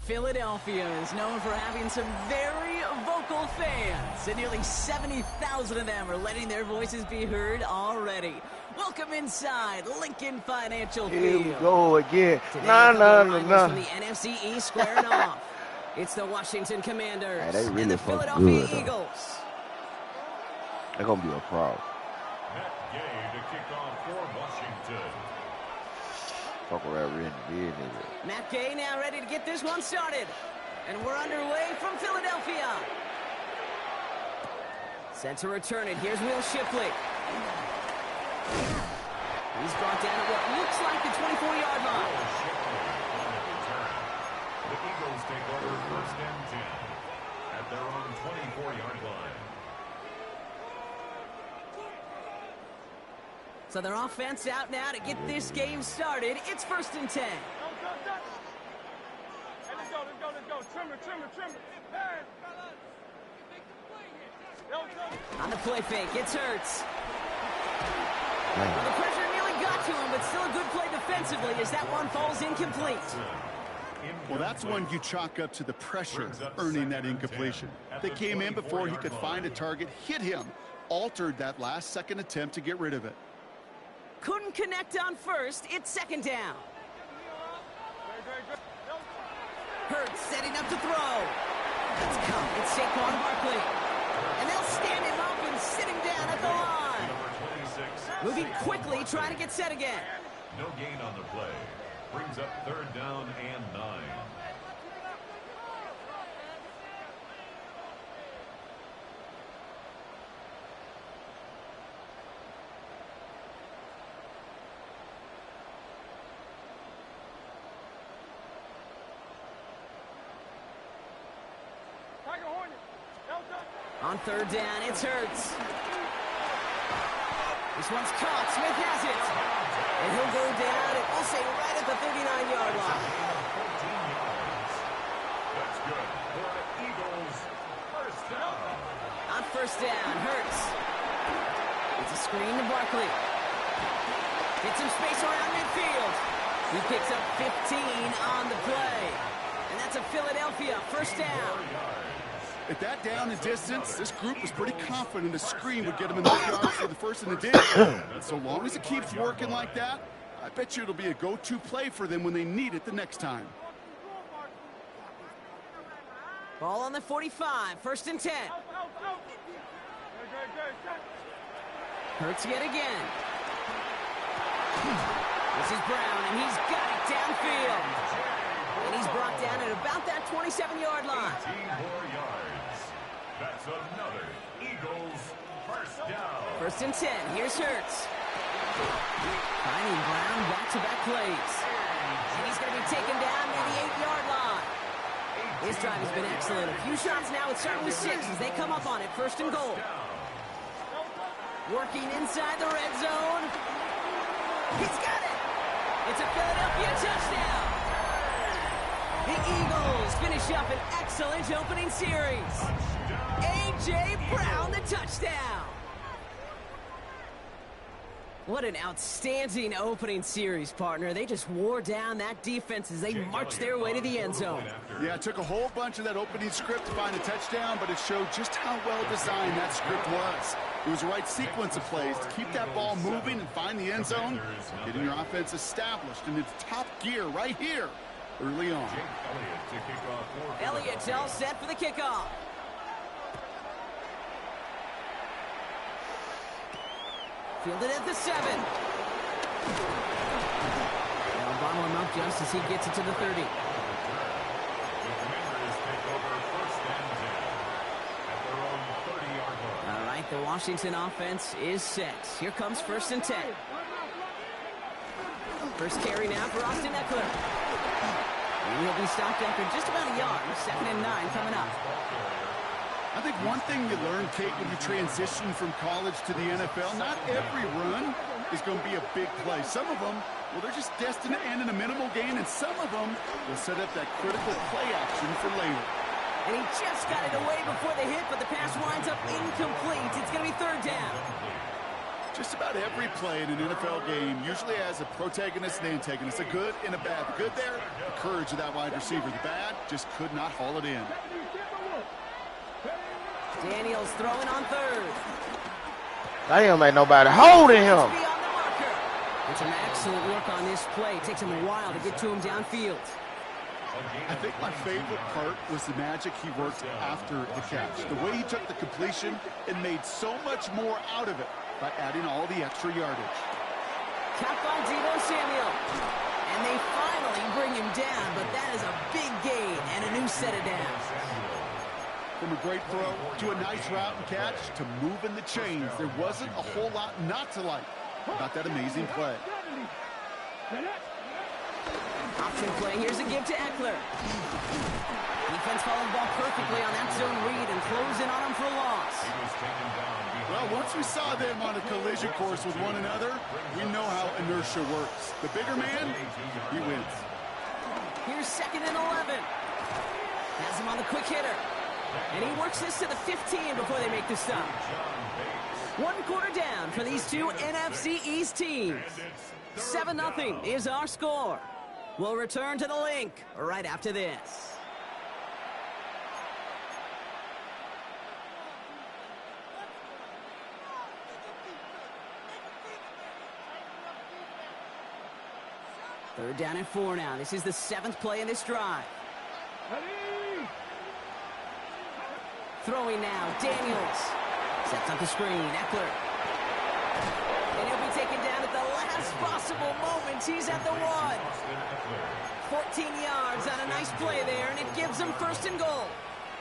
Philadelphia is known for having some very vocal fans, and nearly 70,000 of them are letting their voices be heard already. Welcome inside Lincoln Financial Field. Here we go again. Today, Nah. from the NFC East squaring off. It's the Washington Commanders Hey, they really and the fucking Philadelphia good, Eagles. They're going to be a problem. Matt Gay to kick off for Washington. Fuck around in the beard, nigga. Matt Gay now ready to get this one started. And we're underway from Philadelphia. Set to return it. Here's Will Shipley. He's brought down at what looks like the 24-yard line. The Eagles take over first and 10 at their own 24-yard line. So their offense out now to get this game started. It's first and 10. Hey, let's go. Trim it. Hey, On the play fake, it's Hurts. Well, the pressure nearly got to him, but still a good play defensively as that one falls incomplete. Well, that's one you chalk up to the pressure earning that incompletion. They came in before he could find a target, hit him, altered that last-second attempt to get rid of it. Couldn't connect on first. It's second down. Hurts setting up to throw. It's come. It's Saquon Barkley. And they'll stand him up and sit him down at the line. Moving quickly, trying to get set again. No gain on the play. Brings up third down and 9. On third down, it's Hurts. This one's caught. Smith has it. And he'll go down, and we'll say right at the 39-yard line. 14 yards. That's good for the Eagles. First down. On first down, Hurts. It's a screen to Barkley. Gets some space around midfield. He picks up 15 on the play. And that's a Philadelphia first down. At that down and distance, this group was pretty confident a screen would get them enough yards for the first and the 10. So long as it keeps working like that, I bet you it'll be a go-to play for them when they need it the next time. Ball on the 45, first and 10. Hurts yet again. This is Brown, and he's got it downfield. And he's brought down at about that 27-yard line. 18 more yards. That's another Eagles first down. First and 10. Here's Hurts. Finding Brown back-to-back plays. And he's going to be taken down near the 8-yard line. His drive has been excellent. A few shots now. It's starting with 6 as they come up on it. First and goal. Working inside the red zone. He's got it. It's a Philadelphia touchdown. The Eagles finish up an excellent opening series. A.J. Brown, the touchdown. What an outstanding opening series, partner. They just wore down that defense as they marched their way to the end zone. Yeah, it took a whole bunch of that opening script to find a touchdown, but it showed just how well designed that script was. It was the right sequence of plays to keep that ball moving and find the end zone, getting your offense established in its top gear right here early on. Elliott's all set for the kickoff. Fielded at the 7. They'll bottle him up just as he gets it to the 30. All right, the Washington offense is set. Here comes 1st and 10. First carry now for Austin Eckler. And he'll be stopped after just about a yard. 2nd and 9 coming up. I think one thing you learn, Kate, when you transition from college to the NFL, not every run is going to be a big play. Some of them, well, they're just destined to end in a minimal gain, and some of them will set up that critical play action for later. And he just got it away before the hit, but the pass winds up incomplete. It's going to be 3rd down. Just about every play in an NFL game usually has a protagonist and antagonist, a good and a bad. The good there, the courage of that wide receiver. The bad, just could not haul it in. Daniels throwing on 3rd. Damn, ain't nobody holding him. It's some excellent work on this play. It takes him a while to get to him downfield. I think my favorite part was the magic he worked after the catch. The way he took the completion and made so much more out of it by adding all the extra yardage. Caught by Deebo Samuel. And they finally bring him down, but that is a big gain and a new set of downs. From a great throw to a nice route and catch to moving the chains, there wasn't a whole lot not to like about that amazing play. Option play, here's a give to Eckler. Defense following the ball perfectly on that zone read and closing on him for a loss. Well, once we saw them on a collision course with one another, we know how inertia works. The bigger man, he wins. Here's 2nd and 11. Has him on the quick hitter. And he works this to the 15 before they make the stop. 1 quarter down for these two NFC East teams. 7-0 is our score. We'll return to the link right after this. Third down and 4 now. This is the 7th play in this drive. Throwing now, Daniels. Sets up the screen, Eckler. And he'll be taken down at the last possible moment. He's at the 1. 14 yards on a nice play there, and it gives him 1st and goal.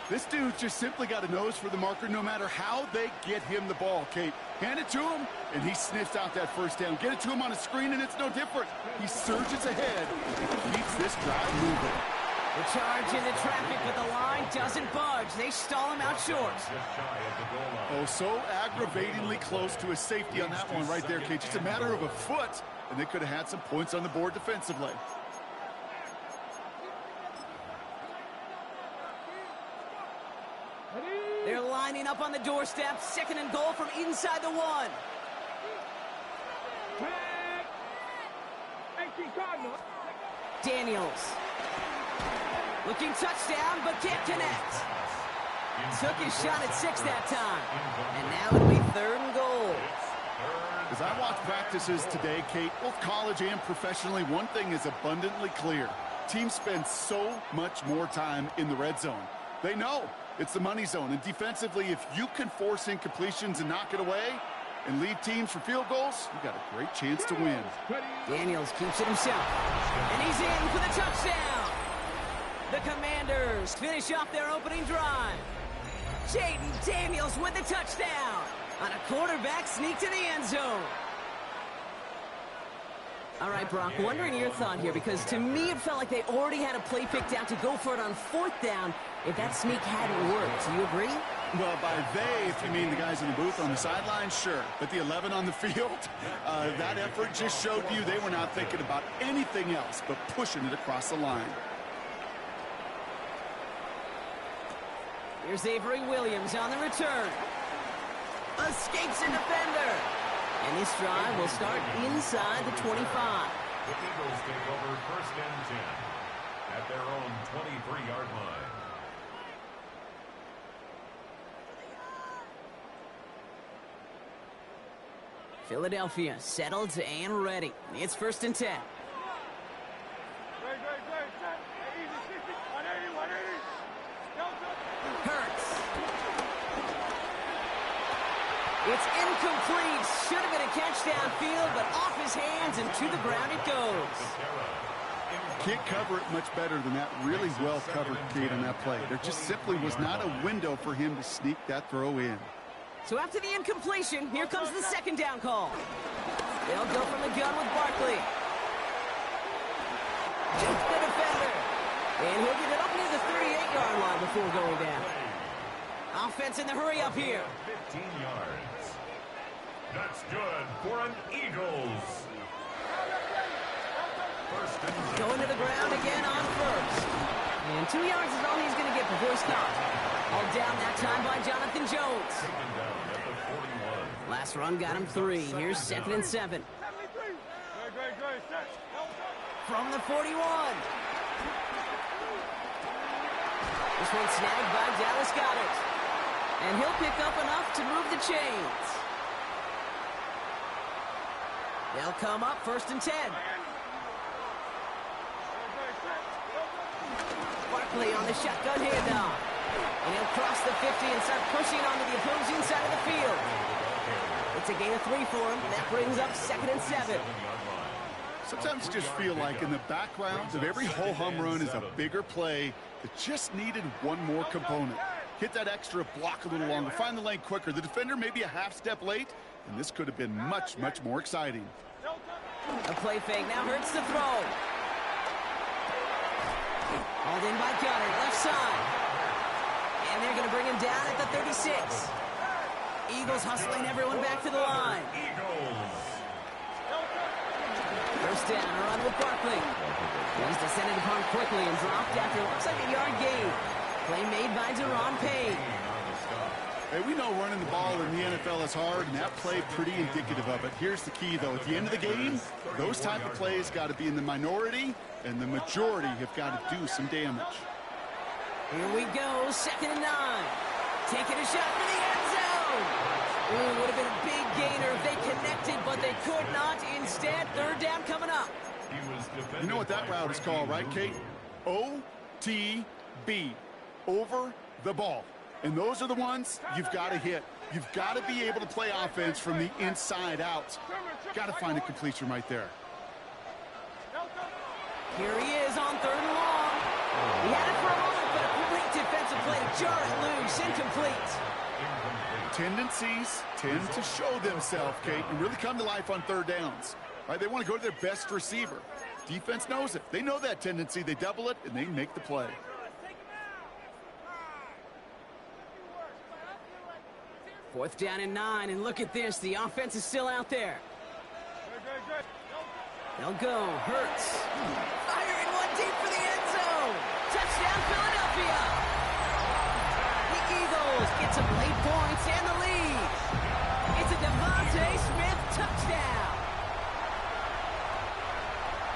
This dude just simply got a nose for the marker no matter how they get him the ball, Kate. Hand it to him, and he sniffs out that 1st down. Get it to him on a screen, and it's no different. He surges ahead and keeps this drive moving. The charge into traffic, but the line doesn't budge. They stall him out short. Oh, so aggravatingly close to a safety on that one right there, Kate. Just a matter of a foot, and they could have had some points on the board defensively. They're lining up on the doorstep. 2nd and goal from inside the 1. Daniels. Looking touchdown, but can't connect. Took his shot at 6 that time. And now it'll be 3rd and goal. As I watch practices today, Kate, both college and professionally, one thing is abundantly clear. Teams spend so much more time in the red zone. They know it's the money zone. And defensively, if you can force incompletions and knock it away and lead teams for field goals, you got a great chance to win. Daniels keeps it himself. And he's in for the touchdown. The Commanders finish off their opening drive. Jaden Daniels with the touchdown on a quarterback sneak to the end zone. All right, Brock, wondering your thought here, because to me it felt like they already had a play picked out to go for it on 4th down if that sneak hadn't worked. Do you agree? Well, by they, if you mean the guys in the booth on the sideline, sure. But the 11 on the field, that effort just showed you they were not thinking about anything else but pushing it across the line. Here's Avery Williams on the return. Escapes a defender. And this drive will start inside the 25. The Eagles take over 1st and 10 at their own 23-yard line. Philadelphia settled and ready. It's 1st and 10. Hurts. It's incomplete. Should have been a catch downfield, but off his hands and to the ground it goes. Can't cover it much better than that. Really well covered, Kate, on that play. There just simply was not a window for him to sneak that throw in. So after the incompletion, here comes the 2nd down call. They'll go from the gun with Barkley. Jukes the defender. And he'll get it up near the 38-yard line before going down. Offense in the hurry up here. 15 yards. That's good for an Eagles. Going to the ground again on 1st. And 2 yards is all he's going to get before he's caught. All down that time by Jonathan Jones. Last run got him 3. Here's 2nd and 7. From the 41. This one snagged by Dallas Goedert. And he'll pick up enough to move the chains. They'll come up 1st and 10. Barkley on the shotgun handoff. And he'll cross the 50 and start pushing onto the opposing side of the field. It's a gain of 3 for him. That brings up 2nd and 7. Sometimes you just feel like in the background of every ho-hum run is a bigger play that just needed one more component. Hit that extra block a little longer, find the lane quicker. The defender may be a half step late, and this could have been much, much more exciting. A play fake now hurts the throw. Hauled in by Goedert, left side. And they're going to bring him down at the 36. Eagles hustling everyone back to the line. First down, a run with Barkley. He's descended upon quickly and dropped after looks like a yard gain. Play made by Deron Payne. Hey, we know running the ball in the NFL is hard, and that play pretty indicative of it. Here's the key, though. At the end of the game, those type of plays got to be in the minority, and the majority have got to do some damage. Here we go, 2nd and 9. Taking a shot for the end zone. Ooh, would have been a big gainer if they connected, but they could not. Instead, 3rd down coming up. You know what that route is called, right, Kate? OTB, over the ball. And those are the ones you've got to hit. You've got to be able to play offense from the inside out. Got to find a completion right there. Here he is on 3rd and long. He had it for a moment, but a great defensive play to jar it loose. Incomplete. Tendencies tend to show themselves, Kate, and really come to life on 3rd downs. Right? They want to go to their best receiver. Defense knows it. They know that tendency. They double it, and they make the play. 4th down and 9, and look at this. The offense is still out there. They'll go. Hurts. Firing one deep for the end zone. Touchdown, Philadelphia. The Eagles get some late points and the lead. It's a Devontae Smith touchdown.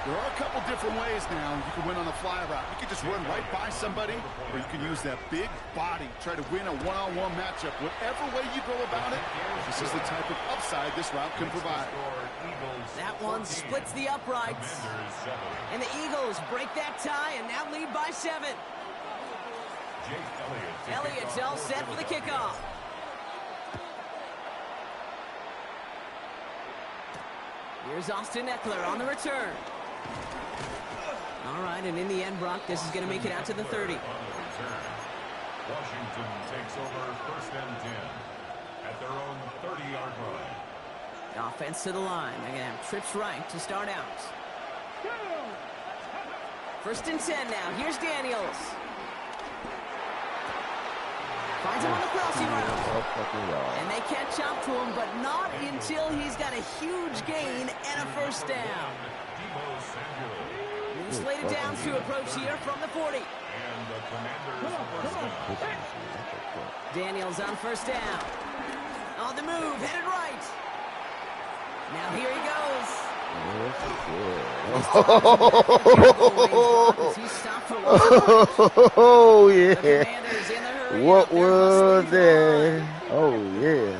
There are a couple different ways now you can win on a fly route. You can just run right by somebody, or you can use that big body, try to win a one-on-one matchup. Whatever way you go about it, this is the type of upside this route can provide. That one splits the uprights. And the Eagles break that tie and now lead by 7. Elliott's all set for the kickoff. Here's Austin Eckler on the return. All right, and in the end, Brock, this is going to make it out to the 30. Washington takes over 1st and 10 at their own 30-yard line. Offense to the line. They're going to have trips right to start out. 1st and 10 now. Here's Daniels. Finds him on the crossing route. And they catch up to him, but not until he's got a huge gain and a 1st down. He's slated down to approach here from the 40. Daniels on 1st down. On the move, headed right. Now here he goes. Oh, yeah. What was that? Oh, yeah.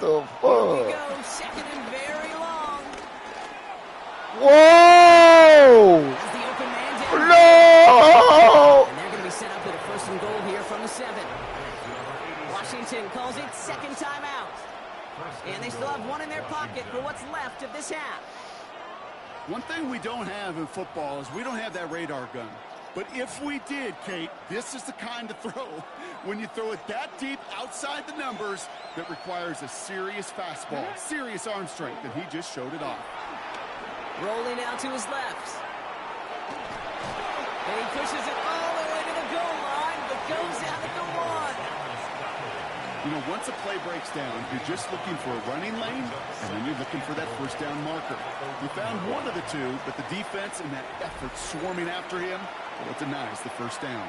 the Here we fuck? go, second and very long. Whoa! As the open man down. No! And they're going to be set up with a first and goal here from the 7. Washington calls it second timeout. And they still have one in their pocket for what's left of this half. One thing we don't have in football is we don't have that radar gun. But if we did, Kate, this is the kind of throw, when you throw it that deep outside the numbers, that requires a serious fastball, serious arm strength, and he just showed it off. Rolling out to his left. And he pushes it all the way to the goal line, but goes out at the 1. You know, once a play breaks down, you're just looking for a running lane, and then you're looking for that first down marker. You found one of the two, but the defense and that effort swarming after him, well, it denies the first down.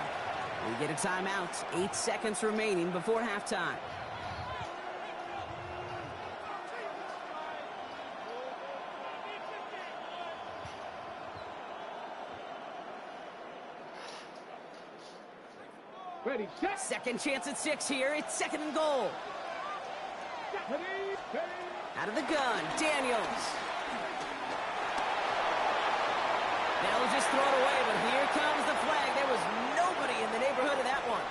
We get a timeout. 8 seconds remaining before halftime. Ready, set. Second chance at 6 here. It's second and goal. Ready, ready. Out of the gun, Daniels. They'll just throw it away, but here comes the flag. There was nobody in the neighborhood of that one.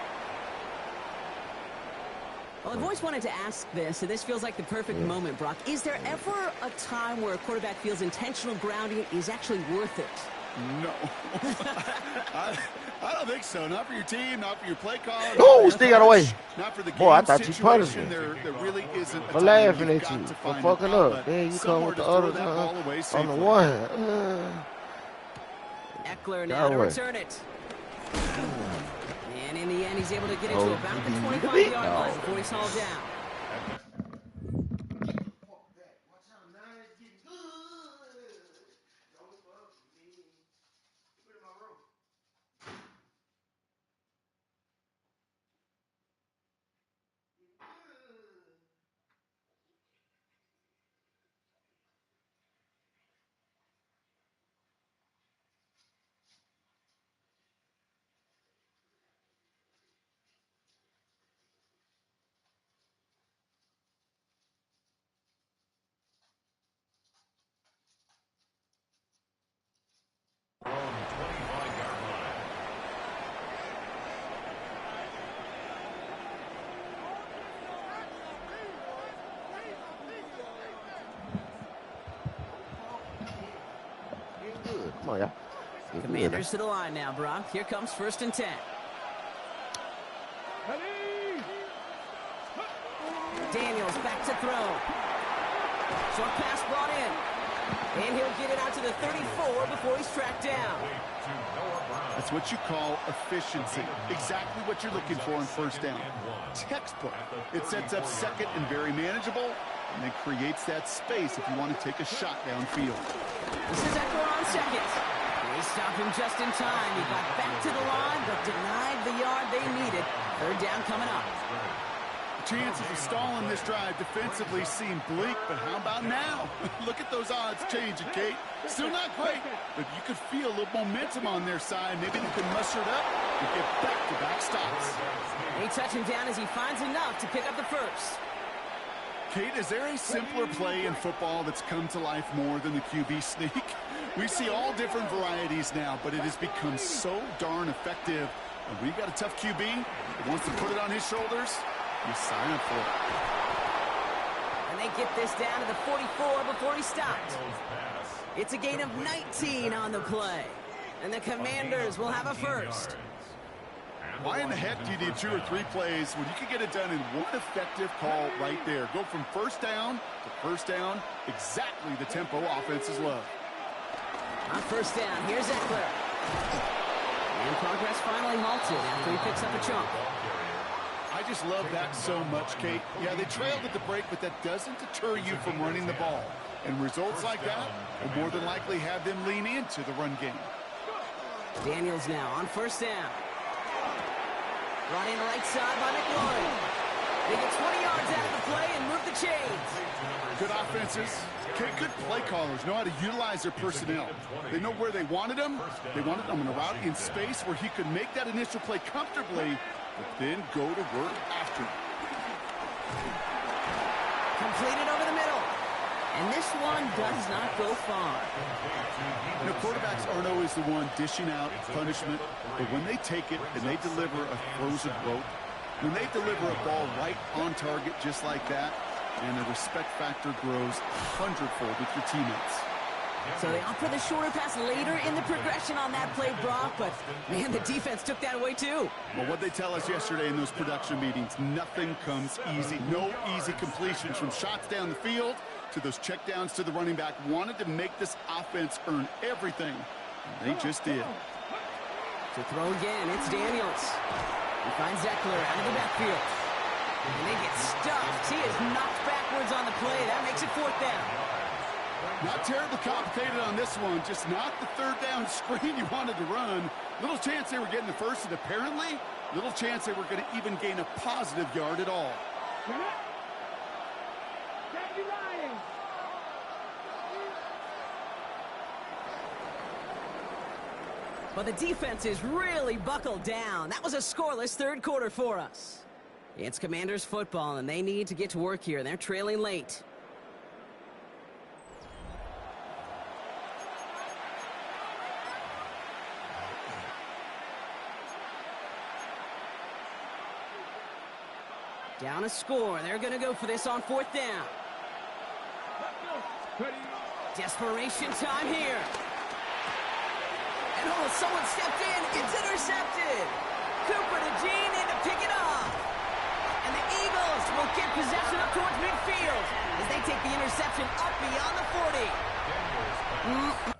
Well, I've always wanted to ask this, and this feels like the perfect moment, Brock. Is there ever a time where a quarterback feels intentional grounding is actually worth it? No. I don't think so. Not for your team, not for your play call. Oh, still got away. Not for the Boy, I game thought you punished me. situation. There really isn't a For time laughing you've at got you, to for find fucking an up. outlet, Then you come somewhere with the to throw other that ball away on the safely. one. Eckler now to away. return it. And in the end, he's able to get it to Oh, about the you 25-yard no. line before he's hauled down. From 25-yard line. Good. Come on, y'all. Get Commanders to the line now, Brock. Here comes first and 10. Ready. Daniels back to throw. Short pass brought in. And he'll get it out to the 34 before he's tracked down. That's what you call efficiency. Exactly what you're looking for on first down. Textbook. It sets up second and very manageable, and then creates that space if you want to take a shot downfield. This is Eckler on second. They stop him just in time. He got back to the line, but denied the yard they needed. Third down coming up. Chances of stalling this drive defensively seem bleak, but how about now? Look at those odds changing, Kate. Still not great, but you could feel a little momentum on their side. Maybe they can muster it up and get back-to-back stops. They touch him down as he finds enough to pick up the first. Kate, is there a simpler play in football that's come to life more than the QB sneak? We see all different varieties now, but it has become so darn effective. And we've got a tough QB that wants to put it on his shoulders. You sign up for it. And they get this down to the 44 before he stopped. It's a gain of 19 on the play. And the Commanders will have a first. Why in the heck do you need 2 or 3 plays when you can get it done in one effective call right there? Go from first down to first down, exactly the tempo offenses love. On first down, here's Eckler. And progress finally halted after he picks up a chunk. I just love that so much, Kate. Yeah, they trailed at the break, but that doesn't deter you from running the ball. And results like that will more than likely have them lean into the run game. Daniels now on first down. Brought in right side by McLaurin. They get 20 yards out of the play and move the chains. Good offenses. Okay, good play callers know how to utilize their personnel. They know where they wanted them. They wanted them in a route in space where he could make that initial play comfortably, but then go to work after. Completed over the middle. And this one does not go far. You know, quarterbacks aren't always the one dishing out punishment, but when they take it and they deliver a frozen rope, when they deliver a ball right on target just like that, and the respect factor grows hundredfold with your teammates. So they opt for the shorter pass later in the progression on that play, Brock, but, man, the defense took that away too. Well, what they tell us yesterday in those production meetings, nothing comes easy. No easy completions from shots down the field to those checkdowns to the running back. Wanted to make this offense earn everything. And they just did. To throw again, it's Daniels. He finds Eckler out of the backfield. And they get stuffed. He is knocked backwards on the play. That makes it 4th down. Not terribly complicated on this one. Just not the 3rd down screen you wanted to run. Little chance they were getting the first, and apparently little chance they were going to even gain a positive yard at all. But the defense is really buckled down. That was a scoreless 3rd quarter for us. It's Commanders football, and they need to get to work here. They're trailing late. Down a score. They're going to go for this on 4th down. Desperation time here. And oh, someone stepped in. It's intercepted. Cooper to Gene in to pick it off. And the Eagles will get possession up towards midfield as they take the interception up beyond the 40.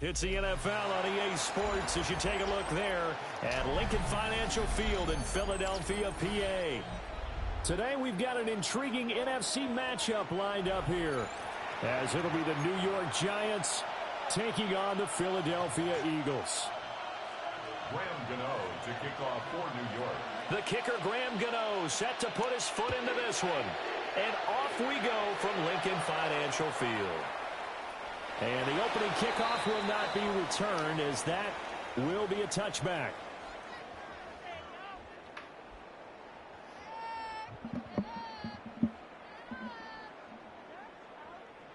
It's the NFL on EA Sports as you take a look there at Lincoln Financial Field in Philadelphia, PA. Today we've got an intriguing NFC matchup lined up here, as it'll be the New York Giants taking on the Philadelphia Eagles. Graham Gano to kick off for New York. The kicker, Graham Gano, set to put his foot into this one. And off we go from Lincoln Financial Field. And the opening kickoff will not be returned, as that will be a touchback.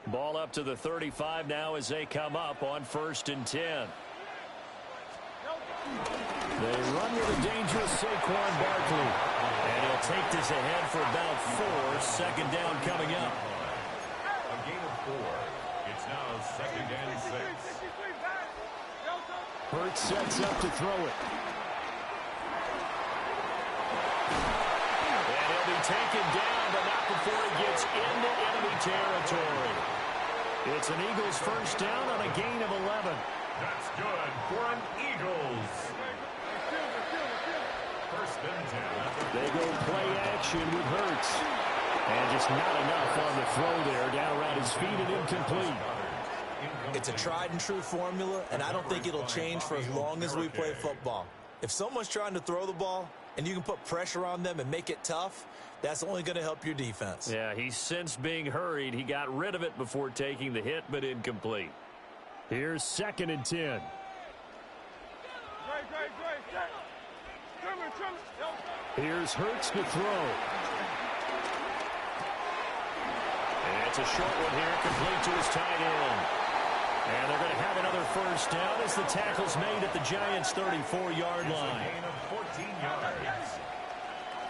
Ball up to the 35 now as they come up on 1st and 10. They run with a dangerous Saquon Barkley. And he'll take this ahead for about 4. 2nd down coming up. A gain of 4. It's now 2nd and 6. Hurts sets up to throw it. And he'll be taken down, but not before he gets into enemy territory. It's an Eagles 1st down on a gain of 11. That's good for an Eagles. 1st and 10. They go play action with Hurts. And just not enough on the throw there, down around his feet and incomplete. It's a tried and true formula, and I don't think it'll change for as long as we play football. If someone's trying to throw the ball and you can put pressure on them and make it tough, that's only going to help your defense. Yeah, he's since being hurried. He got rid of it before taking the hit, but incomplete. Here's 2nd and 10. Here's Hurts to throw. And it's a short one here, complete to his tight end. And they're going to have another first down as the tackle's made at the Giants' 34-yard line. Gain of 14 yards.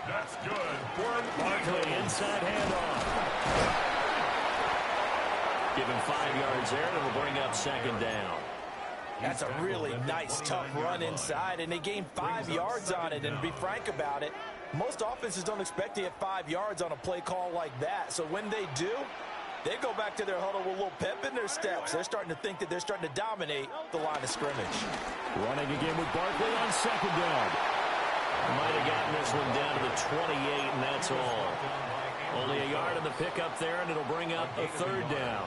That's good for Barkley, inside handoff. Give him 5 yards there, and it'll bring up 2nd down. That's a really nice, tough run inside, and they gained 5 yards on it. And to be frank about it, most offenses don't expect to get 5 yards on a play call like that. So when they do, they go back to their huddle with a little pep in their steps. They're starting to think that they're starting to dominate the line of scrimmage. Running again with Barkley on 2nd down. Might have gotten this one down to the 28, and that's all. Only a yard in the pickup there, and it'll bring up a 3rd down.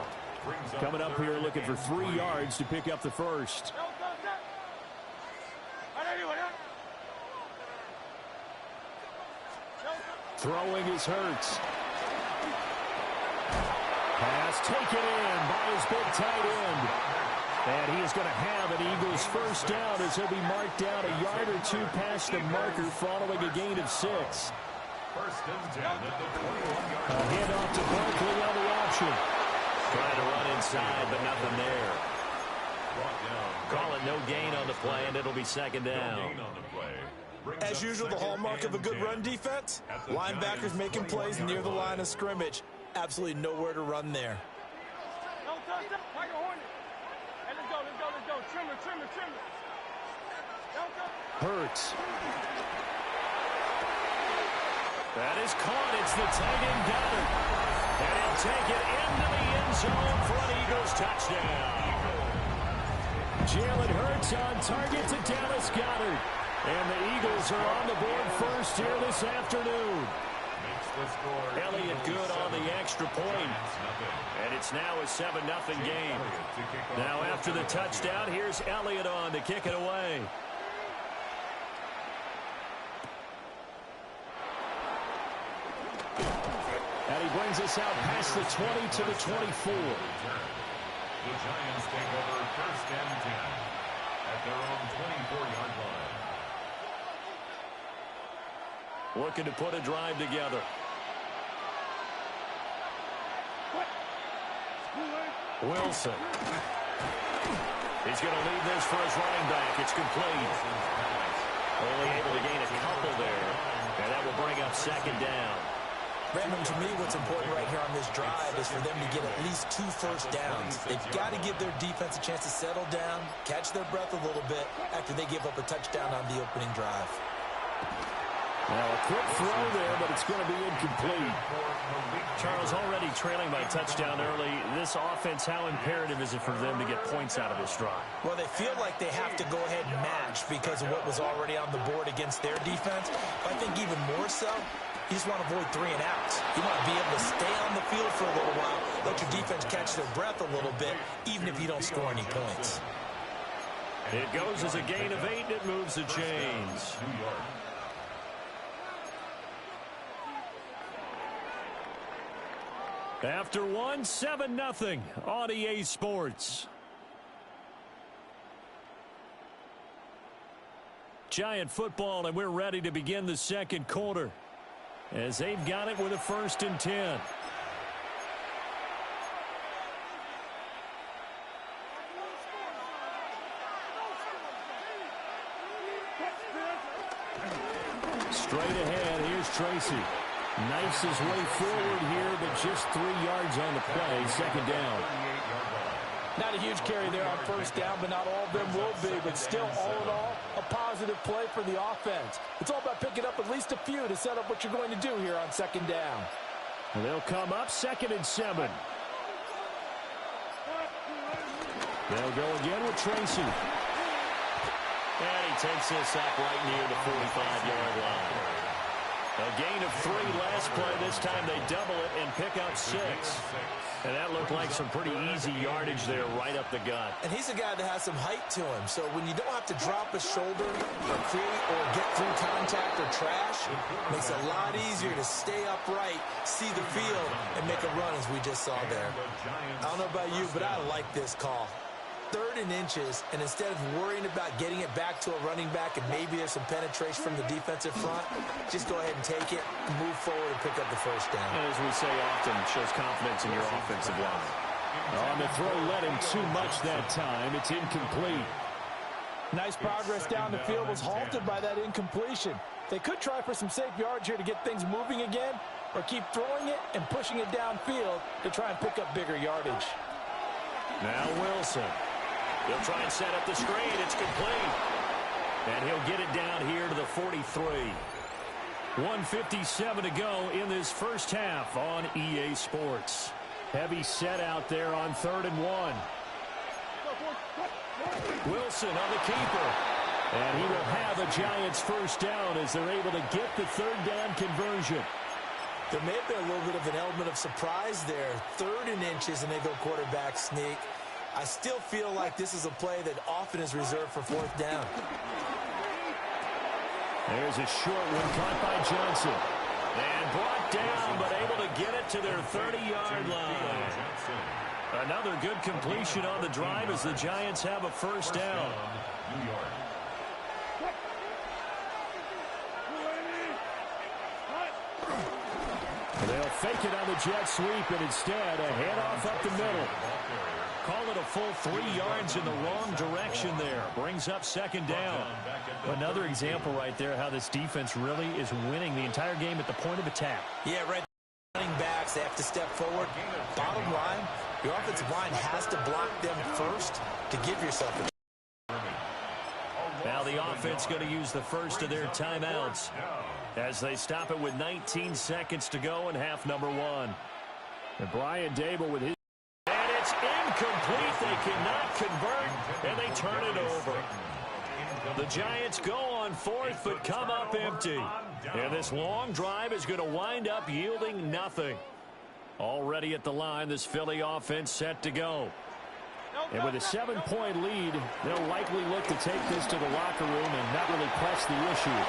Coming up here looking for 3 yards to pick up the first. Throwing is Hurts. Pass taken in by his big tight end. And he is going to have an Eagles first down as he'll be marked down a yard or 2 past the marker following a gain of 6. First and 10 at the 21-yard line. A handoff to Barkley on the option. Trying to run inside, but nothing there. Call it no gain on the play, and it'll be 2nd down. As usual, the hallmark of a good run defense, linebackers making plays near the line of scrimmage. Absolutely nowhere to run there. Hurts. That is caught. It's the tight end Goddard. And he'll take it into the end zone for an Eagles touchdown. Jalen Hurts on target to Dallas Goddard. And the Eagles are on the board first here this afternoon. Elliott good on the extra point. And it's now a 7-0 game. Now after the touchdown, here's Elliott on to kick it away. And he brings us out past the 20 to the 24. The Giants take over 1st and 10 at their own 24-yard line. Looking to put a drive together. Wilson. He's going to lead this for his running back. It's complete. Only able to gain a couple there. And that will bring up 2nd down. Brandon, to me, what's important right here on this drive is for them to get at least 2 first downs. They've got to give their defense a chance to settle down, catch their breath a little bit after they give up a touchdown on the opening drive. Now a quick throw there, but it's going to be incomplete. Charles, already trailing by touchdown early. This offense, how imperative is it for them to get points out of this drive? Well, they feel like they have to go ahead and match because of what was already on the board against their defense. But I think even more so, you just want to avoid 3 and outs. You want to be able to stay on the field for a little while, let your defense catch their breath a little bit, even if you don't score any points. It goes as a gain of 8, and it moves the chains. After 1, 7-0 on EA Sports. Giant football, and we're ready to begin the 2nd quarter as they've got it with a 1st and 10. Straight ahead, here's Tracy. Knifes his way forward here, but just 3 yards on the play. 2nd down. Not a huge carry there on 1st down, but not all of them will be. But still, all in all, a positive play for the offense. It's all about picking up at least a few to set up what you're going to do here on 2nd down. They'll come up 2nd and 7. They'll go again with Tracy. And he takes this up right near the 45-yard line. A gain of 3 last play. This time they double it and pick up 6. And that looked like some pretty easy yardage there right up the gut. And he's a guy that has some height to him. So when you don't have to drop a shoulder or create or get through contact or trash, it makes it a lot easier to stay upright, see the field, and make a run as we just saw there. I don't know about you, but I like this call. 3rd and inches, and instead of worrying about getting it back to a running back and maybe there's some penetration from the defensive front, just go ahead and take it, move forward, and pick up the first down. And as we say often, it shows confidence in your offensive line. On the throw, led him too much that time. It's incomplete. Nice progress down the field was halted by that incompletion. They could try for some safe yards here to get things moving again, or keep throwing it and pushing it downfield to try and pick up bigger yardage. Now Wilson. He'll try and set up the screen. It's complete. And he'll get it down here to the 43. 1:57 to go in this first half on EA Sports. Heavy set out there on 3rd and 1. Wilson on the keeper. And he will have a Giants first down as they're able to get the 3rd down conversion. There may have been a little bit of an element of surprise there. 3rd and inches, and they go quarterback sneak. I still feel like this is a play that often is reserved for 4th down. There's a short one caught by Johnson. And brought down, but able to get it to their 30-yard line. Another good completion on the drive as the Giants have a first down. They'll fake it on the jet sweep, and instead a handoff up the middle. Call it a full 3 yards in the wrong direction there. Brings up 2nd down. Another example right there how this defense really is winning the entire game at the point of attack. Yeah, right. Running backs, they have to step forward. Bottom line, your offensive line has to block them first to give yourself a... Now the offense going to use the first of their timeouts as they stop it with 19 seconds to go in half number 1. And Brian Dable with his... And it's incomplete. They cannot convert, and they turn it over. The Giants go on 4th, but come up empty. And this long drive is going to wind up yielding nothing. Already at the line, this Philly offense set to go. And with a 7-point lead, they'll likely look to take this to the locker room and not really press the issue.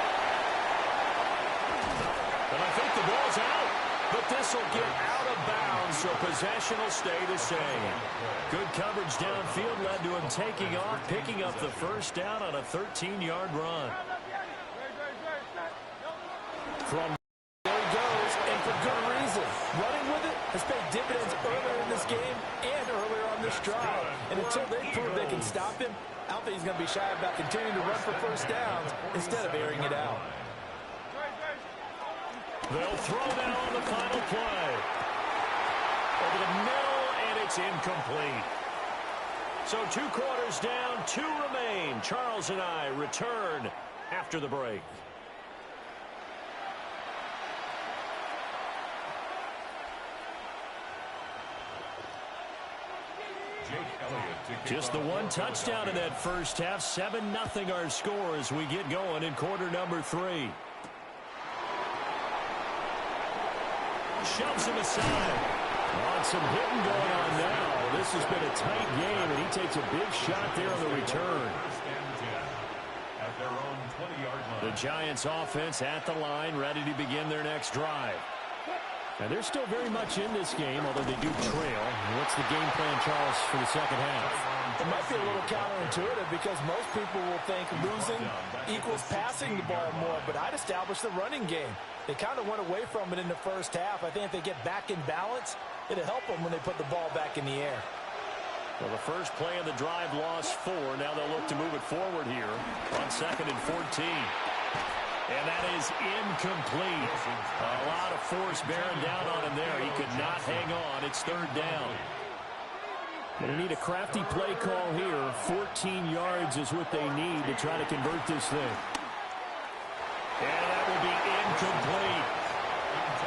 And I think the ball's out. But this will get out of bounds, so possession will stay the same. Good coverage downfield led to him taking off, picking up the first down on a 13-yard run. From there he goes, and for good reason. Running with it has paid dividends earlier in this game and earlier on this drive. And until they prove they can stop him, I don't think he's going to be shy about continuing to run for first downs instead of airing it out. They'll throw now on the final play. Over the middle, and it's incomplete. So 2 quarters down, 2 remain. Charles and I return after the break. Just the 1 touchdown in that first half. 7-0 our score as we get going in quarter number 3. Shoves him aside. Some hitting going on now. This has been a tight game, and he takes a big shot there on the return. The Giants offense at the line, ready to begin their next drive. And they're still very much in this game, although they do trail. What's the game plan, Charles, for the second half? It might be a little counterintuitive because most people will think losing equals passing the ball more, but I'd establish the running game. They kind of went away from it in the first half. I think if they get back in balance, it'll help them when they put the ball back in the air. Well, the first play of the drive lost 4. Now they'll look to move it forward here on 2nd and 14. And that is incomplete. A lot of force bearing down on him there. He could not hang on. It's 3rd down. Going to need a crafty play call here. 14 yards is what they need to try to convert this thing. And that will be incomplete.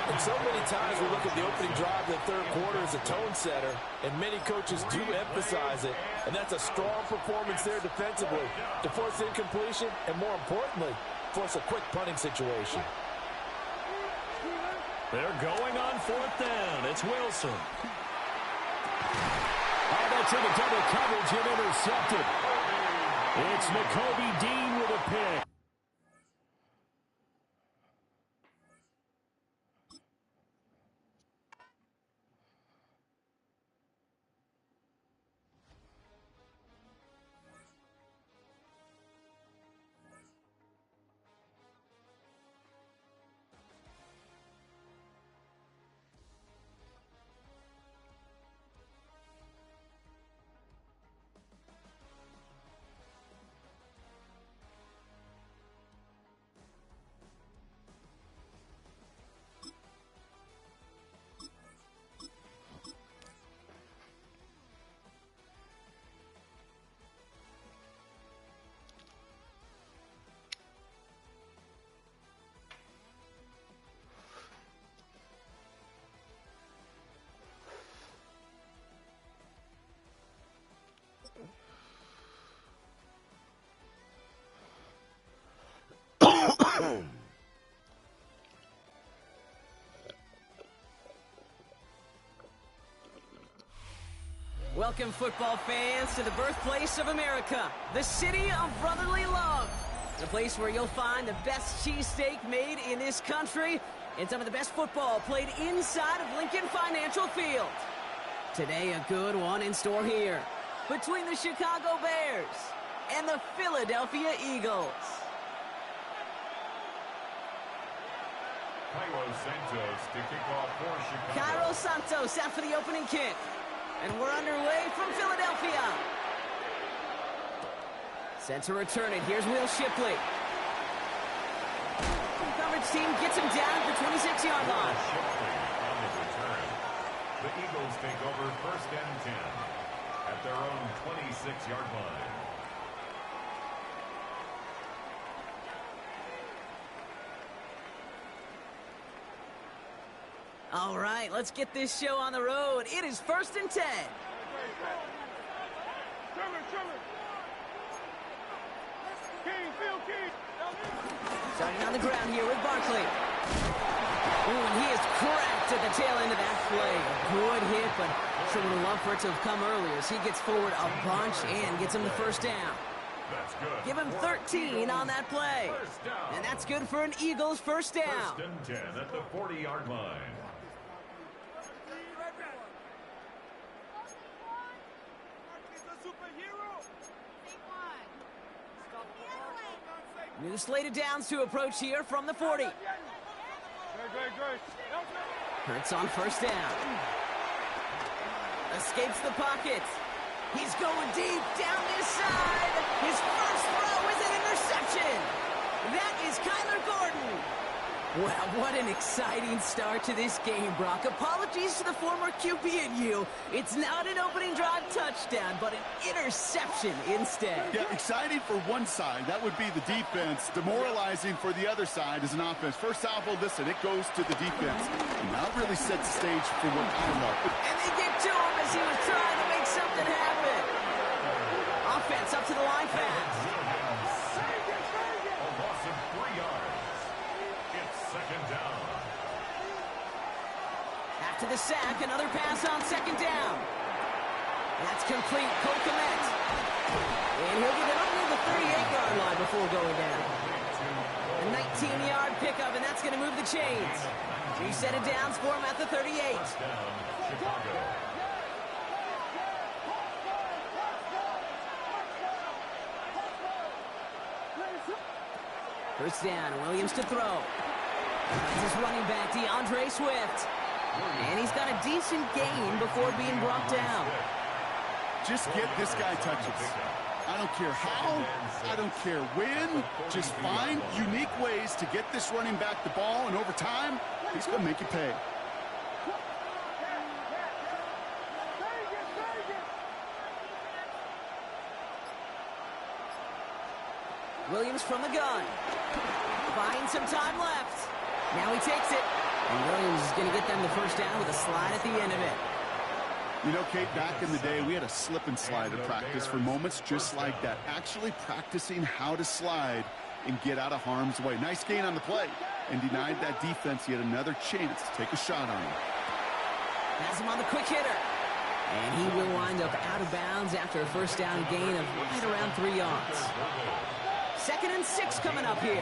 And so many times we look at the opening drive of the third quarter as a tone setter, and many coaches do emphasize it. And that's a strong performance there defensively to force incompletion and, more importantly, force a quick punting situation. They're going on 4th down. It's Wilson. Oh, that's into double coverage and intercepted. It's Nakobe Dean with a pick. Welcome, football fans, to the birthplace of America, the city of brotherly love. The place where you'll find the best cheesesteak made in this country and some of the best football played inside of Lincoln Financial Field. Today, a good one in store here between the Chicago Bears and the Philadelphia Eagles. Cairo Santos out for the opening kick. And we're underway from Philadelphia. Set to return it. Here's Will Shipley. Coverage team gets him down at the 26-yard line. The Eagles take over 1st and 10 at their own 26-yard line. All right, let's get this show on the road. It is 1st and 10. Starting on the ground here with Barkley. Ooh, and he is cracked at the tail end of that play. A good hit, but sure would have loved for it to have come earlier as he gets forward a bunch and gets him the 1st down. Give him 13 on that play. And that's good for an Eagles 1st down. 1st and 10 at the 40-yard line. New slated downs to approach here from the 40. Hurts on 1st down. Escapes the pocket. He's going deep down this side. His first throw is an interception. That is Kyler Gordon. Well, what an exciting start to this game, Brock. Apologies to the former QB and you. It's not an opening drive touchdown, but an interception instead. Yeah, exciting for one side. That would be the defense. Demoralizing for the other side as an offense. First salvo, listen, it goes to the defense. And that really sets the stage for what I love. And they get to him as he was trying to make something happen. Offense up to the line fast. A loss of 3 yards. It's 2nd down. After the sack, another pass on 2nd down. That's complete. Cole Kmet. And he'll get it up near the 38-yard line before going down. A 19-yard pickup, and that's going to move the chains. Reset it downs for him at the 38. Chicago. First down, Williams to throw. That's his running back, DeAndre Swift. And he's got a decent gain before being brought down. Just get this guy touches. I don't care how, I don't care when. Just find unique ways to get this running back the ball, and over time, he's going to make you pay. Williams from the gun. Finds some time left. Now he takes it. And Williams is going to get them the 1st down with a slide at the end of it. You know, Kate, back in the day, we had a slip and slide at practice for moments just like that. Actually practicing how to slide and get out of harm's way. Nice gain on the play, and denied that defense yet another chance to take a shot on him. Has him on the quick hitter. And he will wind up out of bounds after a first down gain of right around 3 yards. 2nd and 6 coming up here.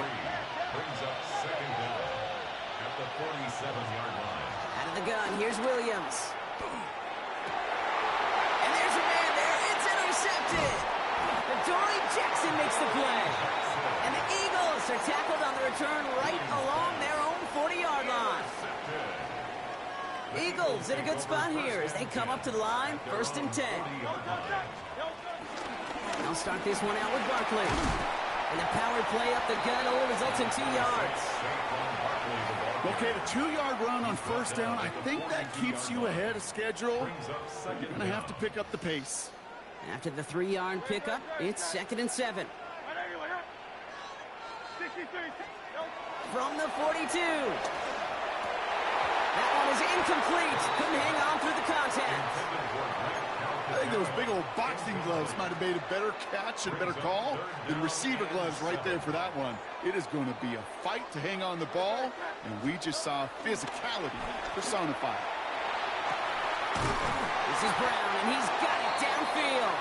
Brings up second down at the 47-yard line. Out of the gun, here's Williams. And there's a man there. It's intercepted. Dory Jackson makes the play. And the Eagles are tackled on the return right along their own 40-yard line. Eagles in a good spot here as they come up to the line. 1st and 10. They'll start this one out with Barkley. And the power play up the gun only results in 2 yards. Okay, the 2-yard run on first down, I think that keeps you ahead of schedule. You're going to have to pick up the pace. After the 3-yard pickup, it's 2nd and 7. From the 42. That one is incomplete. Couldn't hang on through the contact. I think those big old boxing gloves might have made a better catch and a better call than receiver gloves right there for that one. It is going to be a fight to hang on the ball, and we just saw physicality personified. This is Brown, and he's got it downfield.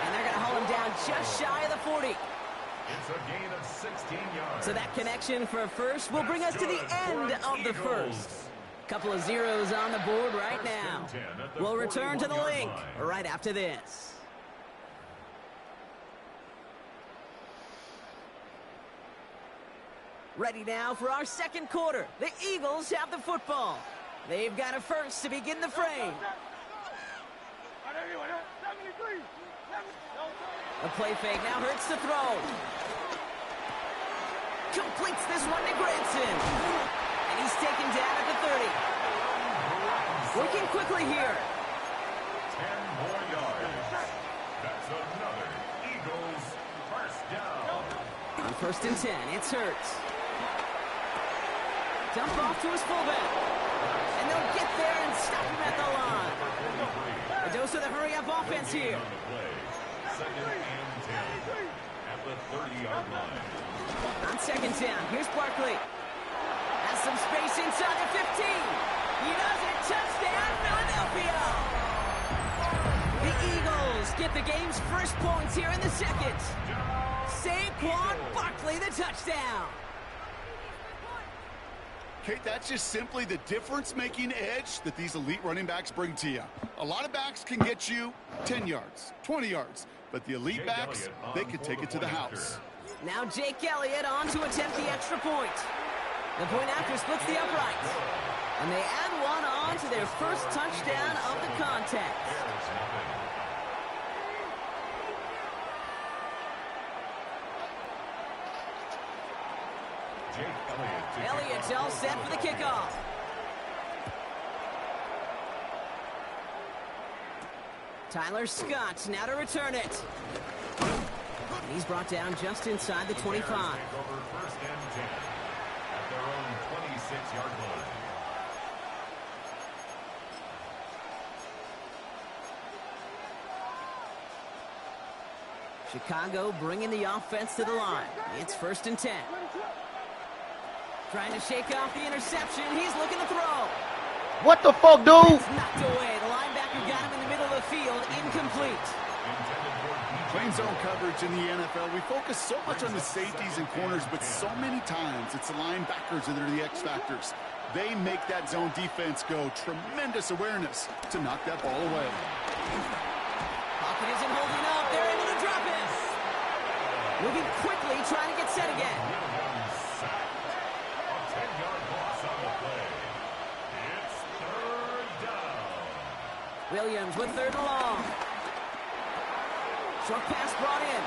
And they're going to haul him down just shy of the 40. It's a gain of 16 yards. So that connection for a first will bring us to the end of the first. Couple of zeros on the board right now. We'll return to the link right after this. Ready now for our second quarter. The Eagles have the football. They've got a first to begin the frame. The play fake now hurts the throw. Completes this one to Granson. And he's taken down at the 30. Working quickly here. 10 more yards. That's another Eagles first down. On 1st and 10, it's Hurts. Dump off to his fullback. And they'll get there and stop him at the line. A dose of the hurry-up offense here. 2nd and 10 at the 30-yard line. On 2nd down, here's Barkley. Has some space inside the 15. He does it. Touchdown, Philadelphia. The Eagles get the game's first points here in the second. Saquon Barkley, the touchdown. Kate, that's just simply the difference-making edge that these elite running backs bring to you. A lot of backs can get you 10 yards, 20 yards, but the elite backs, they can take it to the house. Now Jake Elliott on to attempt the extra point. The point after splits the uprights. And they add one on to their first touchdown of the contest. Elliott's all set for the kickoff. Tyler Scott now to return it. He's brought down just inside the 25. 1st and 10 at their own 26-yard line. Chicago bringing the offense to the line. It's 1st and 10. Trying to shake off the interception. He's looking to throw. What the fuck, dude? It's knocked away. The linebacker got him in the middle of the field. Incomplete. Playing zone coverage in the NFL, we focus so much on the safeties and corners, but so many times it's the linebackers that are the X factors. They make that zone defense go. Tremendous awareness to knock that ball away. Pocket isn't holding up. They're able to drop it. Moving quickly, trying to get set again. A 10-yard loss on the play. It's 3rd down. Williams with 3rd and long. Short pass brought in.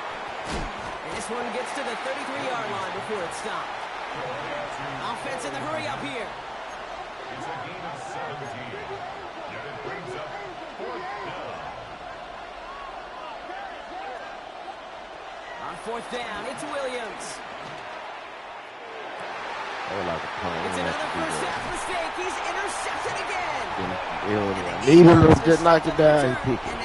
And this one gets to the 33-yard line before it's stopped. Offense in the hurry up here. It's a gain of 17. And it brings up 4th down. On 4th down, it's Williams. It's another first half mistake. He's intercepted again. Needle just knocked it down. He picked it.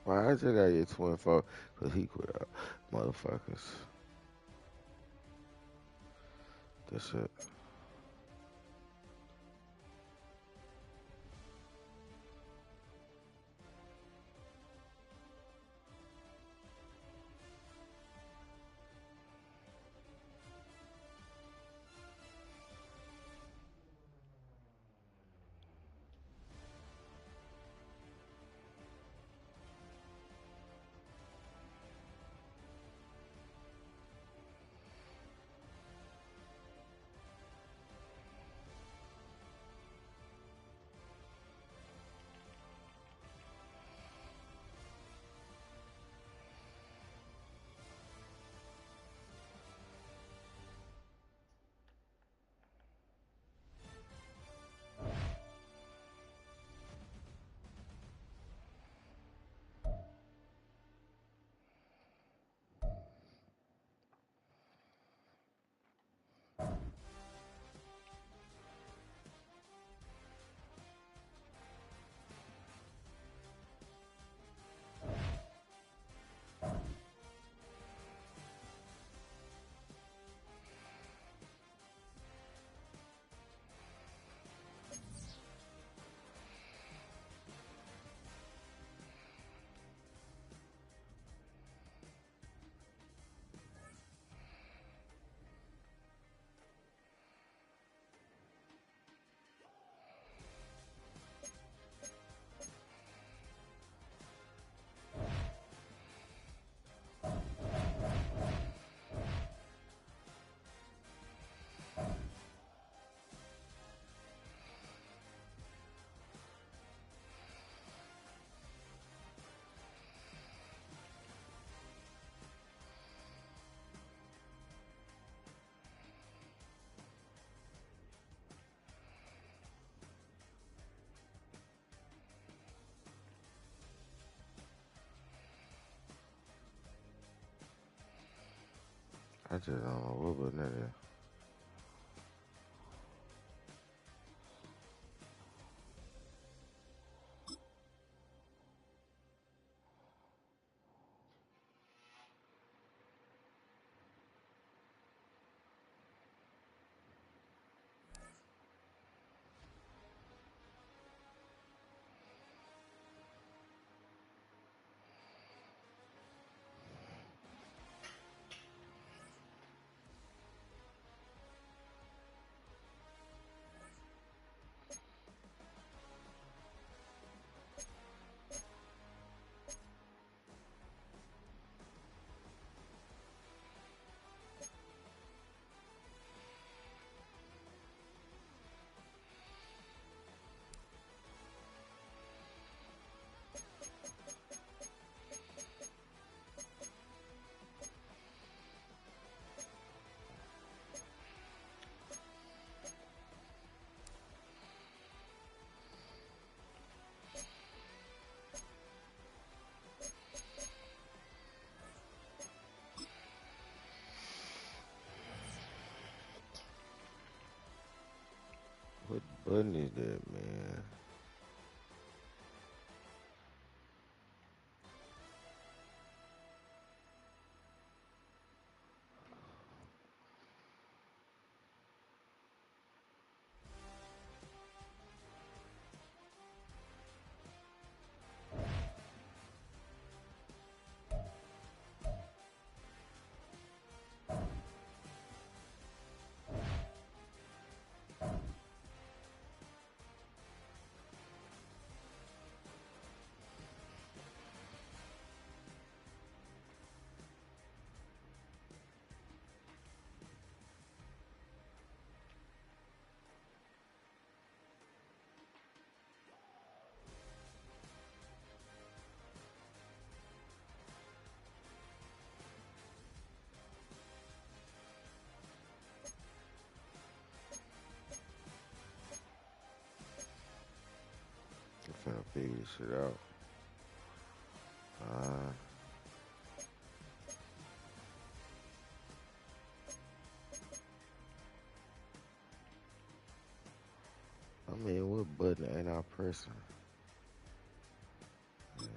Why I just got you 24? Because he quit out. Motherfuckers. That's it. I just don't know what button that is. What button is that, man? I'm finna figure this shit out. I mean, what button ain't I pressing? Yeah,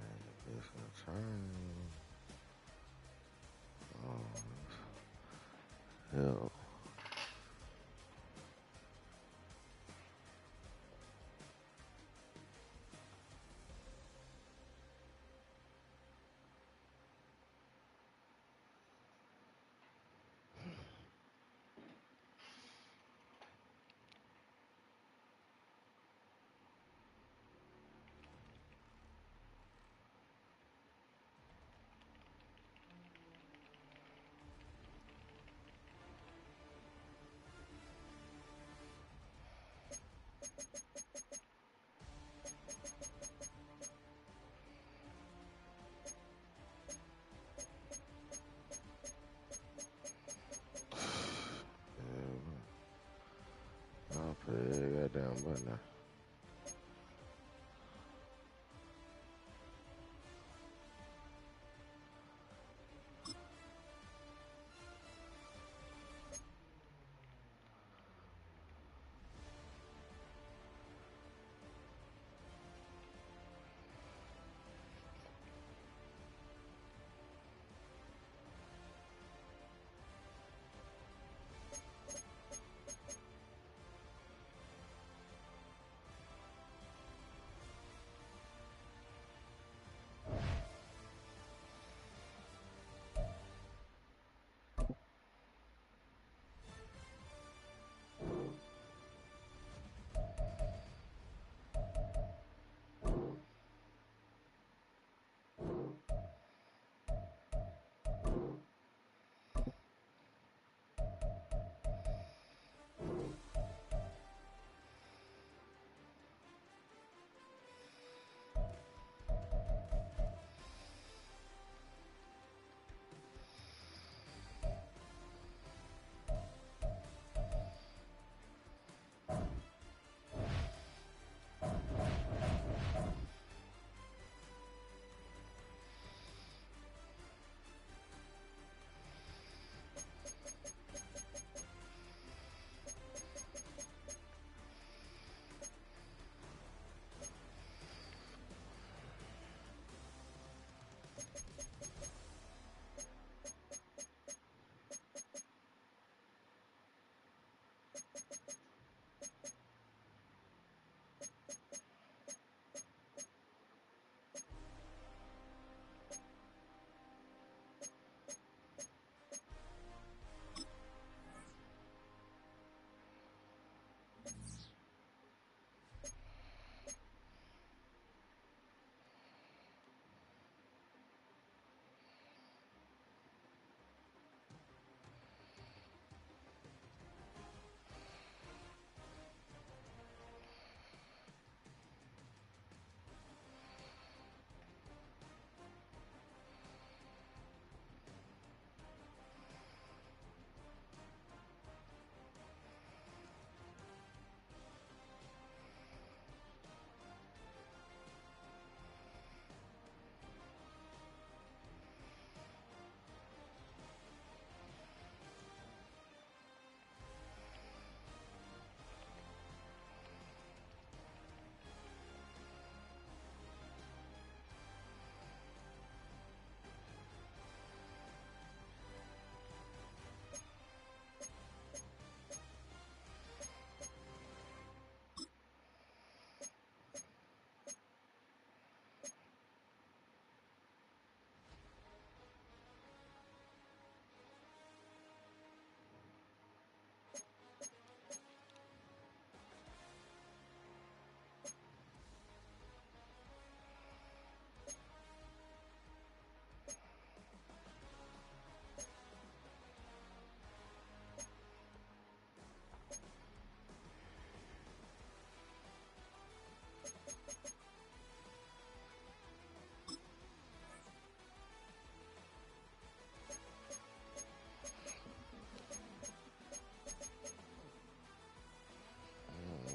Hell. I'll put that goddamn button now.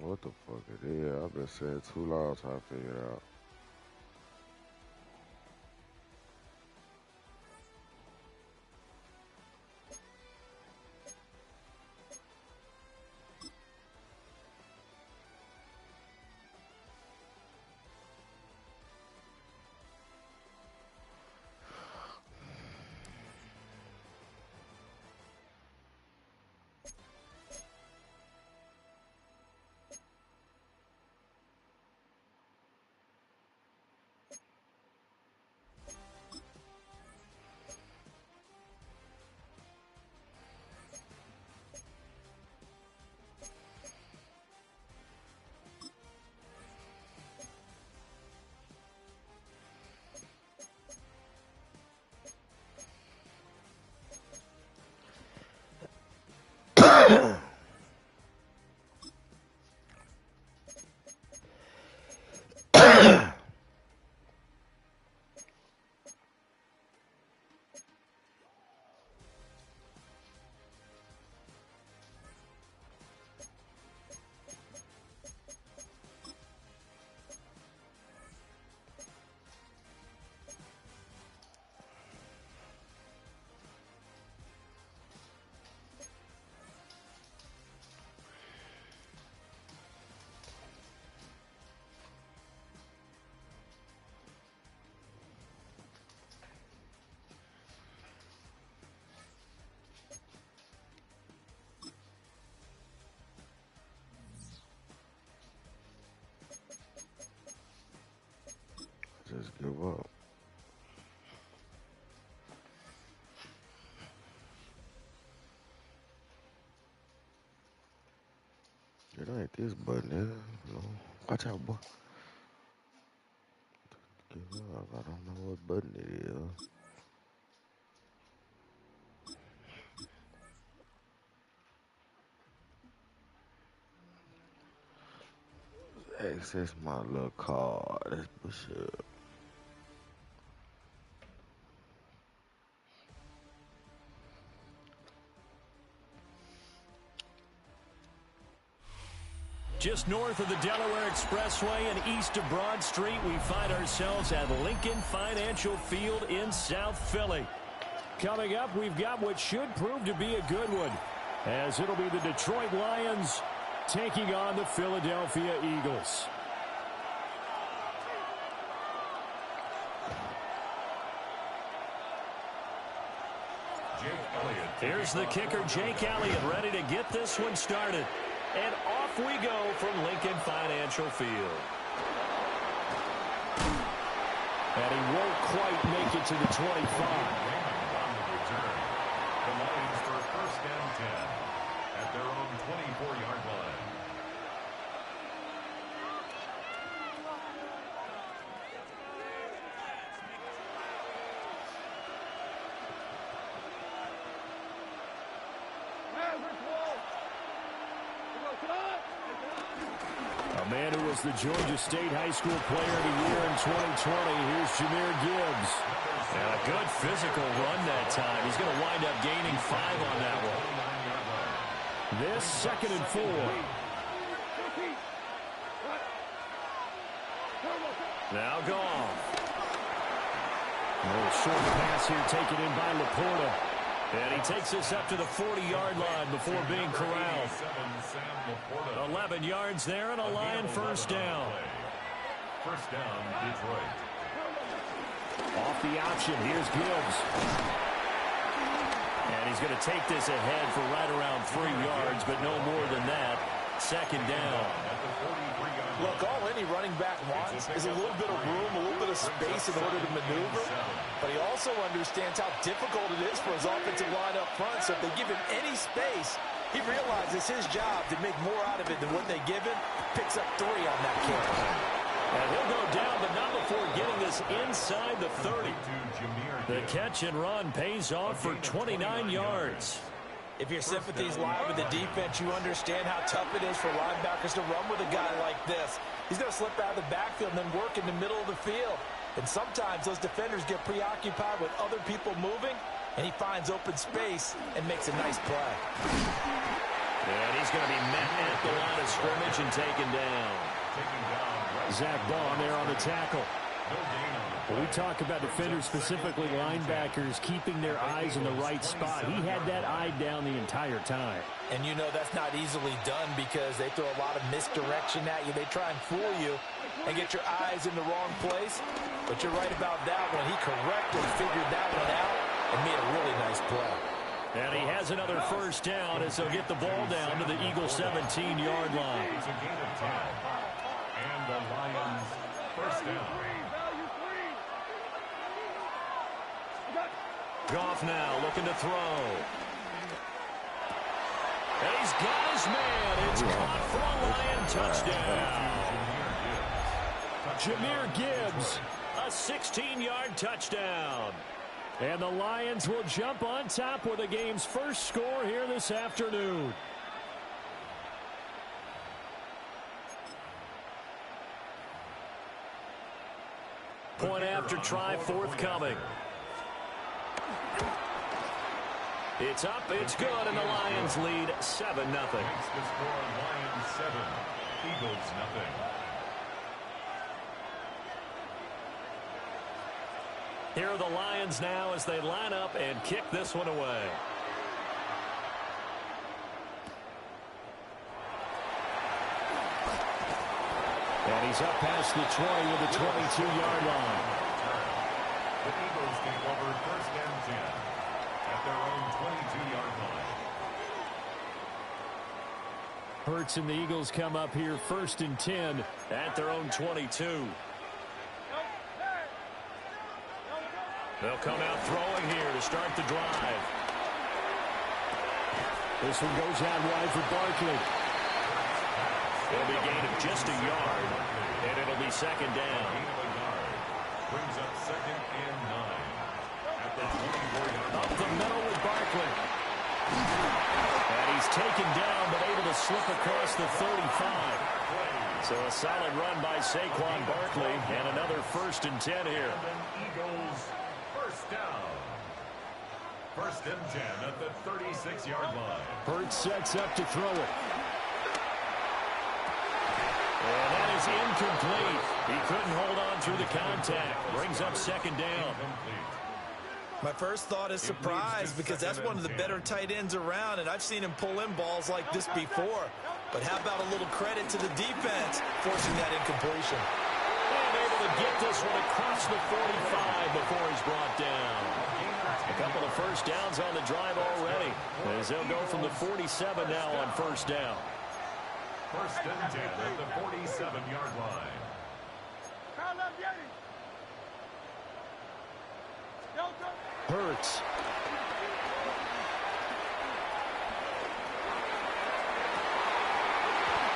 What the fuck it is? I've been saying too long till I figure it out. Ain't this button here. No. Watch out, boy. I don't know what button it is. Access my little card. That's bullshit. Just north of the Delaware Expressway and east of Broad Street, we find ourselves at Lincoln Financial Field in South Philly. Coming up, we've got what should prove to be a good one, as it'll be the Detroit Lions taking on the Philadelphia Eagles. Here's the kicker, Jake Elliott, ready to get this one started. And off we go from Lincoln Financial Field. And he won't quite make it to the 25. The Lions for first down 10 at their own 24-yard line. A man who was the Georgia State High School Player of the Year in 2020. Here's Jahmyr Gibbs. And a good physical run that time. He's going to wind up gaining 5 on that one. This 2nd and 4. Now Goff. A little short pass here taken in by Laporta. And he takes us up to the 40-yard line before being corralled. 11 yards there and a Lion first down. First down, Detroit. Off the option, here's Gibbs. And he's going to take this ahead for right around 3 yards, but no more than that. 2nd down. Look, all any running back wants is a little bit of room, a little bit of space in order to maneuver. But he also understands how difficult it is for his offensive line up front. So if they give him any space, he realizes his job to make more out of it than what they give him. Picks up 3 on that carry. And he'll go down, but not before getting this inside the 30. The catch and run pays off for 29 yards. If your sympathies lie with the defense, you understand how tough it is for linebackers to run with a guy like this. He's going to slip out of the backfield and then work in the middle of the field. And sometimes those defenders get preoccupied with other people moving, and he finds open space and makes a nice play. And he's going to be met at the line of scrimmage and taken down. Zach Baum there on the tackle. When we talk about defenders, specifically linebackers, keeping their eyes in the right spot, he had that eye down the entire time. And you know that's not easily done because they throw a lot of misdirection at you. They try and fool you and get your eyes in the wrong place. But you're right about that one. He correctly figured that one out and made a really nice play. And he has another first down as they'll get the ball down to the Eagles' 17-yard line. It's a gain of 10. And the Lions first down. Goff now looking to throw. And he's got his man. It's caught for a Lion touchdown. Jahmyr Gibbs, a 16-yard touchdown. And the Lions will jump on top with the game's first score here this afternoon. Point after try forthcoming. It's up, it's good, and the Lions lead 7-0. The score, Lions 7, Eagles 0. Here are the Lions now as they line up and kick this one away. And he's up past the 20 with the 22-yard line. The Eagles take over first and 10 at their own 22-yard line. Hurts and the Eagles come up here first and 10 at their own 22. They'll come out throwing here to start the drive. This one goes out wide for Barkley. It'll be a gain of just a yard, and it'll be second down. Brings up 2nd and 9. At the 24-yard line. Up the middle with Barkley. And he's taken down, but able to slip across the 35. So a solid run by Saquon Barkley, and another 1st and 10 here. Eagles first down. 1st and 10 at the 36-yard line. Hurts sets up to throw it. And that is incomplete. He couldn't hold on through the contact. Brings up 2nd down. My first thought is surprise, because that's one of the better tight ends around, and I've seen him pull in balls like this before. But how about a little credit to the defense forcing that incompletion? And able to get this one across the 45 before he's brought down. A couple of 1st downs on the drive already, as they'll go from the 47 now on 1st down. 1st and 10 at the 47-yard line. Hurts.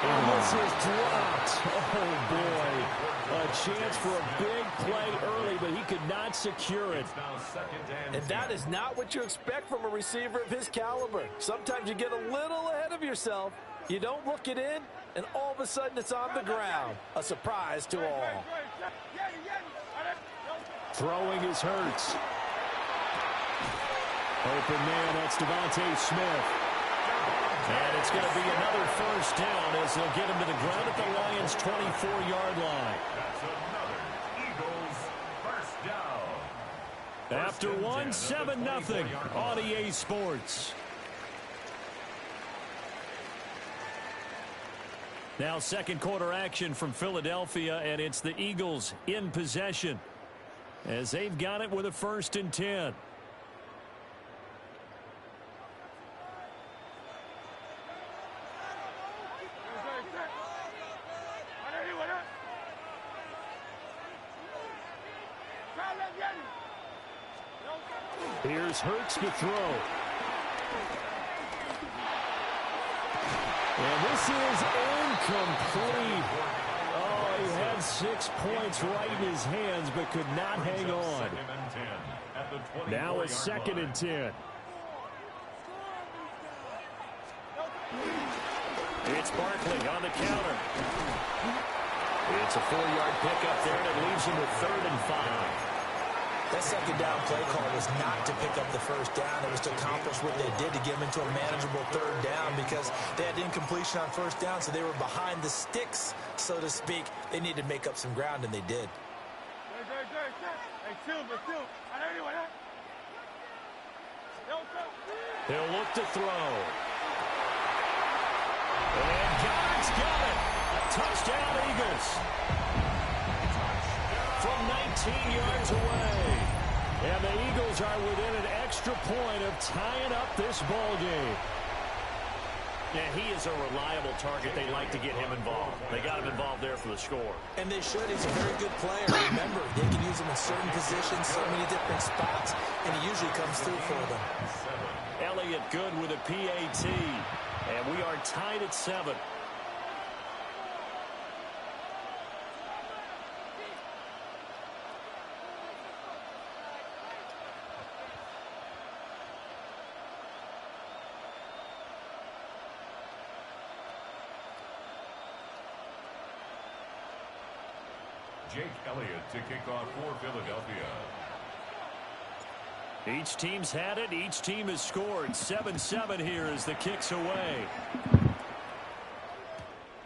And this is dropped. Oh, boy. A chance for a big play early, but he could not secure it. And that is not what you expect from a receiver of his caliber. Sometimes you get a little ahead of yourself. You don't look it in, and all of a sudden it's on the ground. A surprise to all. Throwing is Hurts. Open man, that's Devontae Smith. And it's going to be another 1st down as they'll get him to the ground at the Lions' 24-yard line. That's another Eagles first down. After one, 7-0 on EA Sports. Now 2nd quarter action from Philadelphia, and it's the Eagles in possession as they've got it with a 1st and 10. Here's Hurts to throw. And this is incomplete. Oh, he had 6 points right in his hands, but could not hang on. Now it's 2nd and 10. It's Barkley on the counter. It's a 4-yard pickup there, and it leaves him with 3rd and 5. That 2nd down play call was not to pick up the 1st down. It was to accomplish what they did to get them into a manageable 3rd down, because they had incompletion on 1st down, so they were behind the sticks, so to speak. They needed to make up some ground, and they did. He'll look to throw. And God's got it. Touchdown, Eagles. From 19 yards away. And the Eagles are within an extra point of tying up this ball game. Yeah, he is a reliable target. They like to get him involved. They got him involved there for the score. And they should. He's a very good player. Remember, they can use him in certain positions, so many different spots, and he usually comes through for them. Elliott good with a PAT. And we are tied at 7. Jake Elliott to kick off for Philadelphia. Each team's had it. Each team has scored. 7-7 here as the kick's away.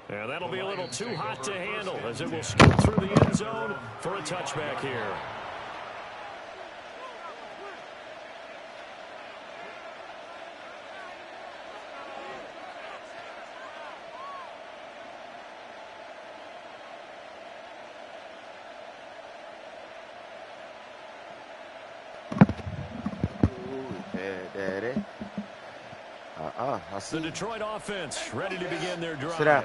And that'll be a little too hot to handle as it will scoot through the end zone for a touchback here. The Detroit offense ready to begin their drive. Sit down.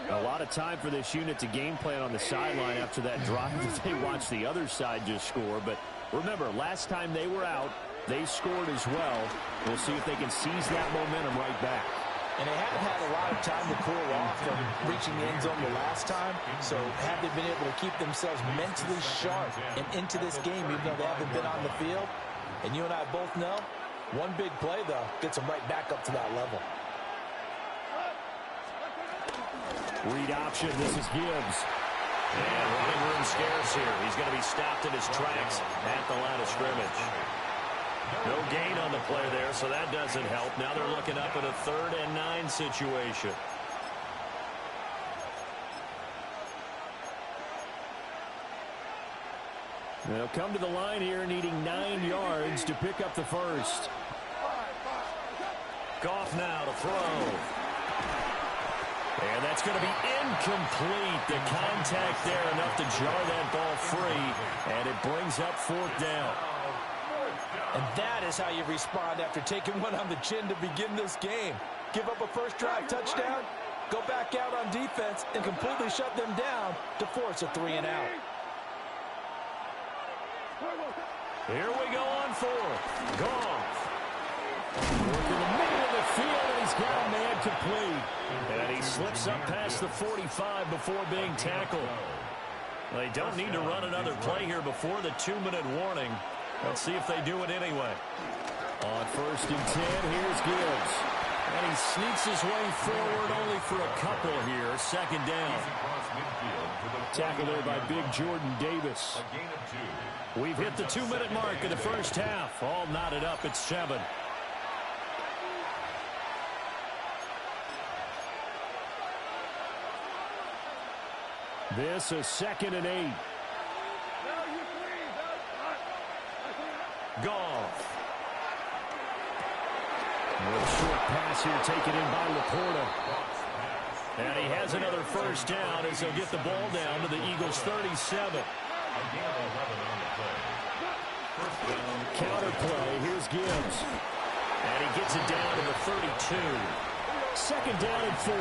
A lot of time for this unit to game plan on the sideline after that drive. They watched the other side just score. But remember, last time they were out, they scored as well. We'll see if they can seize that momentum right back. And they haven't had a lot of time to cool off from reaching the end zone the last time. So have they been able to keep themselves mentally sharp and into this game, even though they haven't been on the field? And you and I both know, one big play, though, gets them right back up to that level. Read option. This is Gibbs. And running room scarce here. He's going to be stopped in his tracks at the line of scrimmage. No gain on the play there, so that doesn't help. Now they're looking up at a 3rd and 9 situation. They'll come to the line here needing 9 yards to pick up the first. Goff now to throw. And that's going to be incomplete. The contact there enough to jar that ball free. And it brings up 4th down. And that is how you respond after taking one on the chin to begin this game. Give up a first drive touchdown, go back out on defense, and completely shut them down to force a 3-and-out. Here we go on 4th. Goff. Working the middle of the field, and he's got a man complete. And he slips up past the 45 before being tackled. They don't need to run another play here before the 2-minute warning. Let's see if they do it anyway. On 1st and 10, here's Gibbs. And he sneaks his way forward only for a couple here. 2nd down. Tackled there by big Jordan Davis. We've hit the 2-minute mark of the first half. All knotted up at 7. This is 2nd and 8. Goff. With a short pass here taken in by Laporta. And he has another first down as he'll get the ball down to the Eagles' 37. Counter play. Here's Gibbs. And he gets it down to the 32. 2nd down and 4. A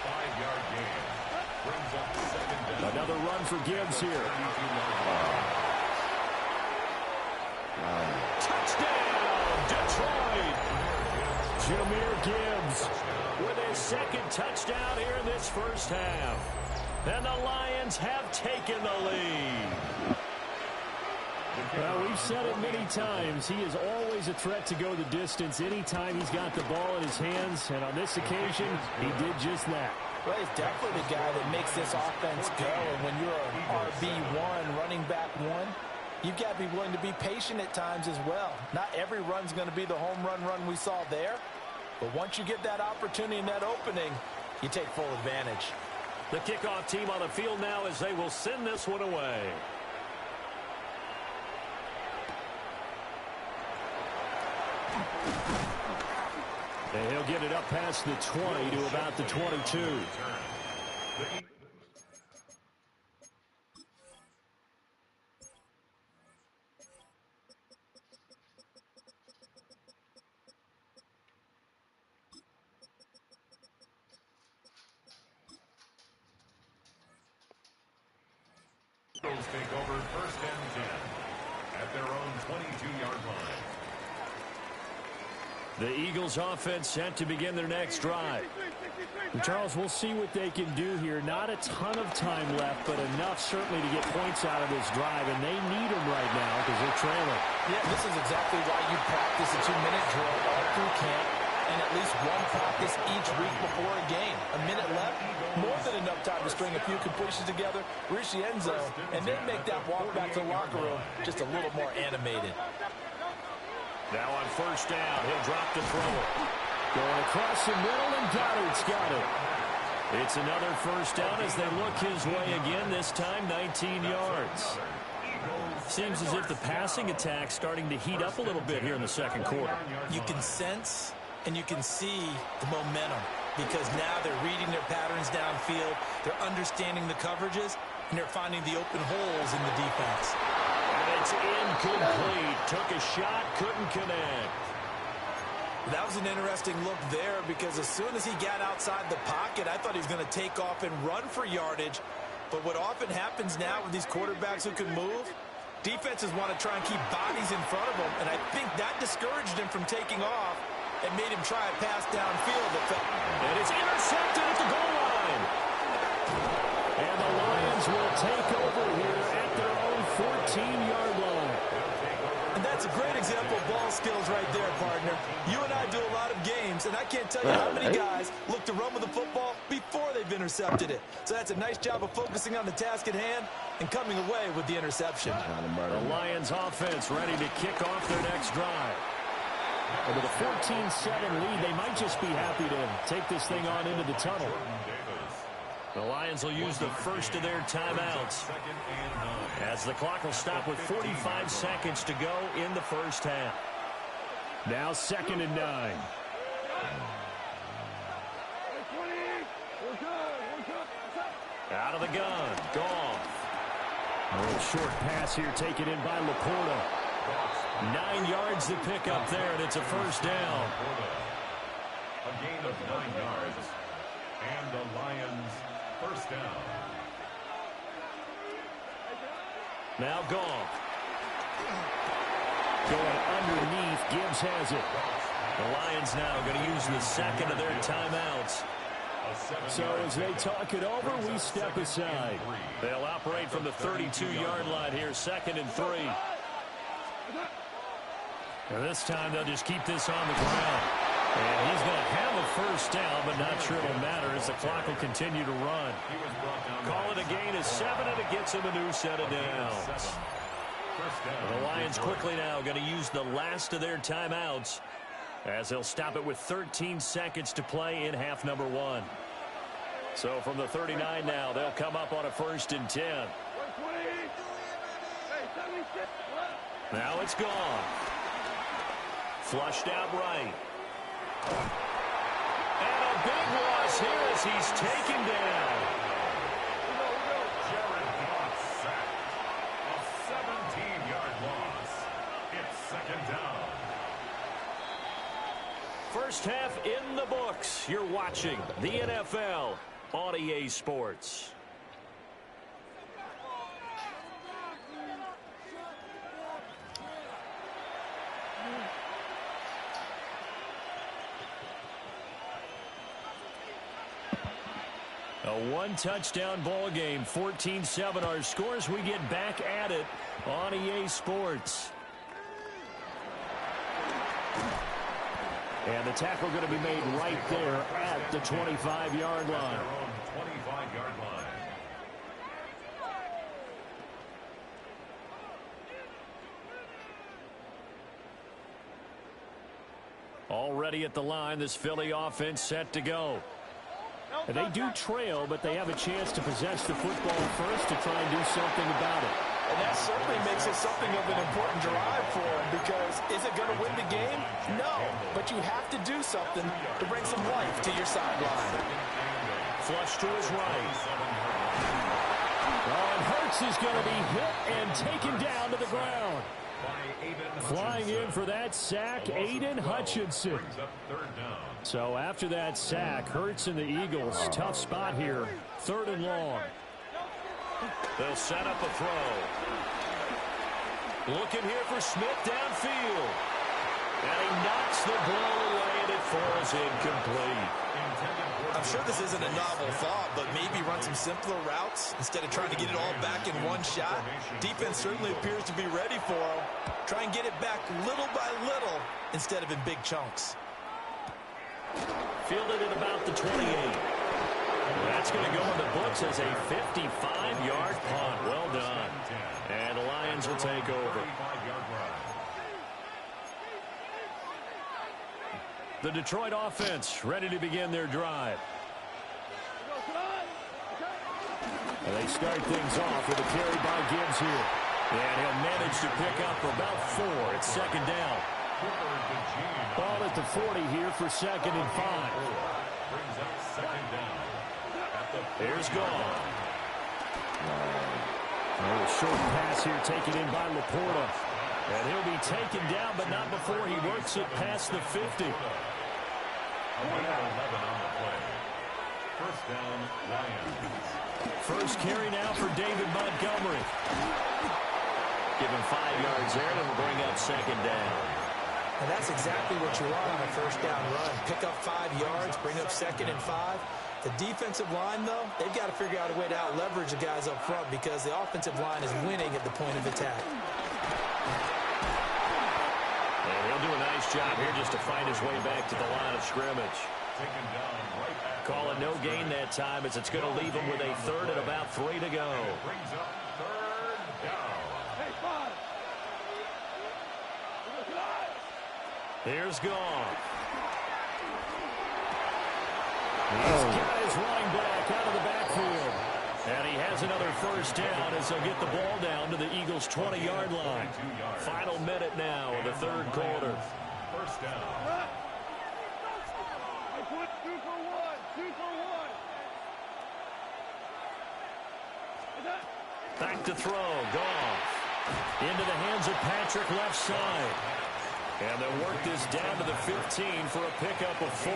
5-yard gain. Brings up 2nd down. Another run for Gibbs here. Touchdown, Detroit! Jahmyr Gibbs with his 2nd touchdown here in this first half. And the Lions have taken the lead. Well, we've said it many times. He is always a threat to go the distance anytime he's got the ball in his hands. And on this occasion, he did just that. Well, he's definitely the guy that makes this offense go. And when you're an RB1, running back 1, you've got to be willing to be patient at times as well. Not every run's going to be the home run we saw there. But once you get that opportunity and that opening, you take full advantage. The kickoff team on the field now as they will send this one away. And he'll get it up past the 20 to about the 22. Eagles take over 1st and 10 at their own 22-yard line. The Eagles offense set to begin their next drive. And Charles, we'll see what they can do here. Not a ton of time left, but enough certainly to get points out of this drive, and they need them right now because they're trailing. Yeah, this is exactly why you practice a 2-minute drill all through camp and at least one practice each week before a game. A minute left, more than enough time to string a few completions together, reach the end zone, and then make that walk back to the locker room just a little more animated. Now on 1st down, he'll drop the throw. Going across the middle, and Goddard's got it. It's another 1st down as they look his way again, this time 19 yards. Seems as if the passing attack's starting to heat up a little bit here in the 2nd quarter. You can sense and you can see the momentum because now they're reading their patterns downfield, they're understanding the coverages, and they're finding the open holes in the defense. And it's incomplete. Took a shot, couldn't connect. That was an interesting look there because as soon as he got outside the pocket, I thought he was going to take off and run for yardage. But what often happens now with these quarterbacks who can move, defenses want to try and keep bodies in front of them, and I think that discouraged him from taking off. and made him try a pass downfield. And it's intercepted at the goal line. And the Lions will take over here at their own 14-yard line. And that's a great example of ball skills right there, partner. You and I do a lot of games, and I can't tell you how many guys look to run with the football before they've intercepted it. So that's a nice job of focusing on the task at hand and coming away with the interception. The Lions offense ready to kick off their next drive. And with a 14-7 lead, they might just be happy to take this thing on into the tunnel. The Lions will use the first of their timeouts as the clock will stop with 45 seconds to go in the first half. Now 2nd and 9. Out of the gun. Goff. A little short pass here taken in by Laporta. 9 yards to pick up there, and it's a first down. A gain of 9 yards. And the Lions first down. Now Goff. Going underneath. Gibbs has it. The Lions now going to use the second of their timeouts. So as they talk it over, we step aside. They'll operate from the 32-yard line here, 2nd and 3. And this time they'll just keep this on the ground. And he's going to have a first down, but not sure it'll matter as the clock will continue to run. Call it a gain of 7, and it gets him a new set of downs. The Lions quickly now going to use the last of their timeouts as they'll stop it with 13 seconds to play in half number 1. So from the 39 now, they'll come up on a 1st and 10. Now it's gone. Flushed out right. And a big loss here as he's taken down. Jared Goff sacked. A 17-yard loss. It's 2nd down. First half in the books. You're watching the NFL on EA Sports. A one-touchdown ball game, 14-7 our scores. We get back at it on EA Sports. And the tackle going to be made right there at the 25-yard line. 25-yard line. Already at the line, this Philly offense set to go. And they do trail, but they have a chance to possess the football first to try and do something about it. And that certainly makes it something of an important drive for him, because is it going to win the game? No, but you have to do something to bring some life to your sideline. Flush to his right. Oh, and Hurts is going to be hit and taken down to the ground. Flying in for that sack, Aiden Hutchinson. So after that sack, Hurts and the Eagles, tough spot here, 3rd and long. They'll set up a throw. Looking here for Smith downfield. And he knocks the ball away, and it falls incomplete. I'm sure this isn't a novel thought, but maybe run some simpler routes instead of trying to get it all back in one shot. Defense certainly appears to be ready for him. Try and get it back little by little instead of in big chunks. Fielded at about the 28. That's going to go in the books as a 55-yard punt. Well done. And the Lions will take over. The Detroit offense ready to begin their drive. And they start things off with a carry by Gibbs here. And he'll manage to pick up about 4. It's 2nd down. Ball at the 40 here for 2nd and 5. Here's Goff. A little short pass here taken in by Laporta. And he'll be taken down, but not before he works it past the 50. 11 on the play. First down, Lions. First carry now for David Montgomery. Give him 5 yards there, and it'll bring up 2nd down. And that's exactly what you want on a first down run. Pick up 5 yards, bring up 2nd and 5. The defensive line, though, they've got to figure out a way to out-leverage the guys up front because the offensive line is winning at the point of attack. And he'll do a nice job here just to find his way back to the line of scrimmage. Calling no gain that time as it's going to leave him with a 3rd and about 3 to go. Brings up 3rd down. Here's Goff. He's got his running back out of the backfield. And he has another first down as they'll get the ball down to the Eagles' 20-yard line. Final minute now of the 3rd quarter. First down. 2 for 1. 2 for 1. Back to throw. Goff. Into the hands of Patrick left side. And they'll work this down to the 15 for a pickup of 4.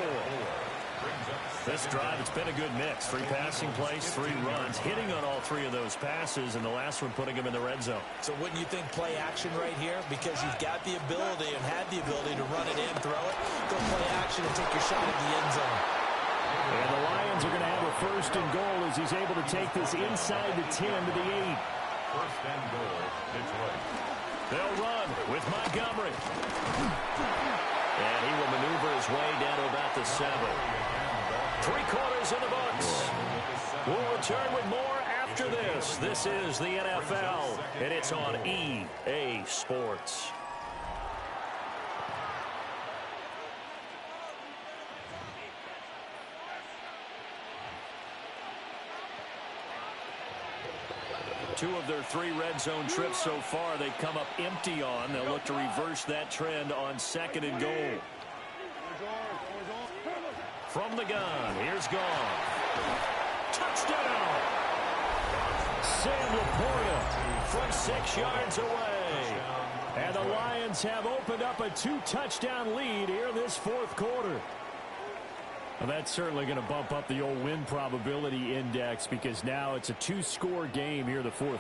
This drive, it's been a good mix. 3 passing plays, 3 runs, hitting on all 3 of those passes, and the last one putting him in the red zone. So wouldn't you think play action right here? Because you've got the ability and had the ability to run it in, throw it, go play action and take your shot at the end zone. And the Lions are going to have a 1st and goal as he's able to take this inside the 10 to the 8. 1st and goal, Detroit. They'll run with Montgomery. And he will maneuver his way down to about the 7. 3 quarters in the books. We'll return with more after this. This is the NFL, and it's on EA Sports. Two of their 3 red zone trips so far, they've come up empty on. They'll look to reverse that trend on 2nd and goal. From the gun, here's Goff. Touchdown! Sam Laporta from 6 yards away. And the Lions have opened up a 2-touchdown lead here in this 4th quarter. Well, that's certainly going to bump up the old win probability index because now it's a 2-score game here in the 4th.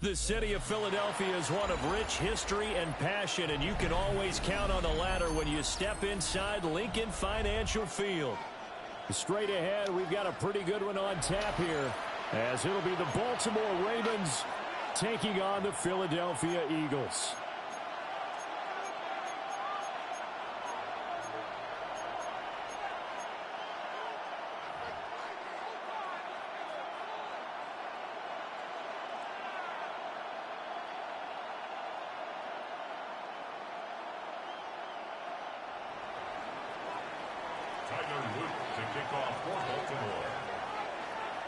The city of Philadelphia is one of rich history and passion, and you can always count on the latter when you step inside Lincoln Financial Field. Straight ahead, we've got a pretty good one on tap here, as it'll be the Baltimore Ravens taking on the Philadelphia Eagles.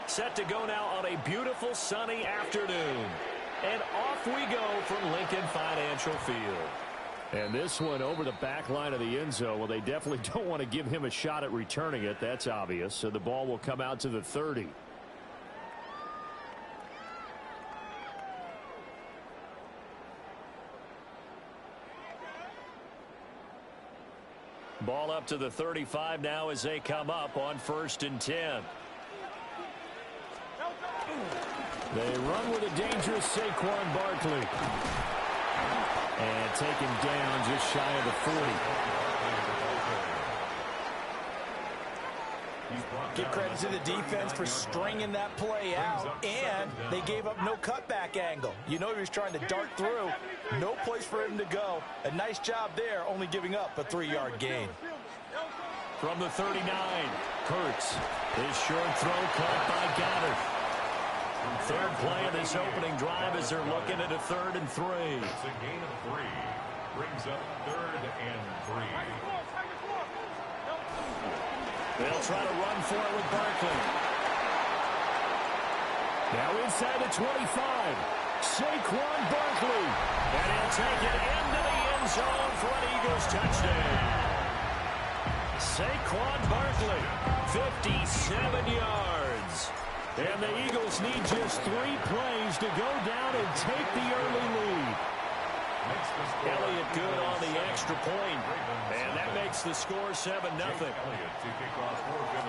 Set to go now on a beautiful sunny afternoon. And off we go from Lincoln Financial Field. And this one over the back line of the end zone. Well, they definitely don't want to give him a shot at returning it. That's obvious. So the ball will come out to the 30. Ball up to the 35 now as they come up on 1st and 10. They run with a dangerous Saquon Barkley. And taken down just shy of the 40. Give credit to the defense for stringing that play out, and they gave up no cutback angle. You know he was trying to dart through. No place for him to go. A nice job there, only giving up a 3-yard gain. From the 39, Kurtz. His short throw caught by Goddard. Third play of this opening drive as they're looking at a 3rd and 3. It's a gain of 3. Brings up 3rd and 3. They'll try to run for it with Barkley. Now inside the 25. Saquon Barkley. And he'll take it into the end zone for an Eagles touchdown. Saquon Barkley, 57 yards. And the Eagles need just 3 plays to go down and take the early lead. Elliott good on the extra point, and that makes the score 7-0.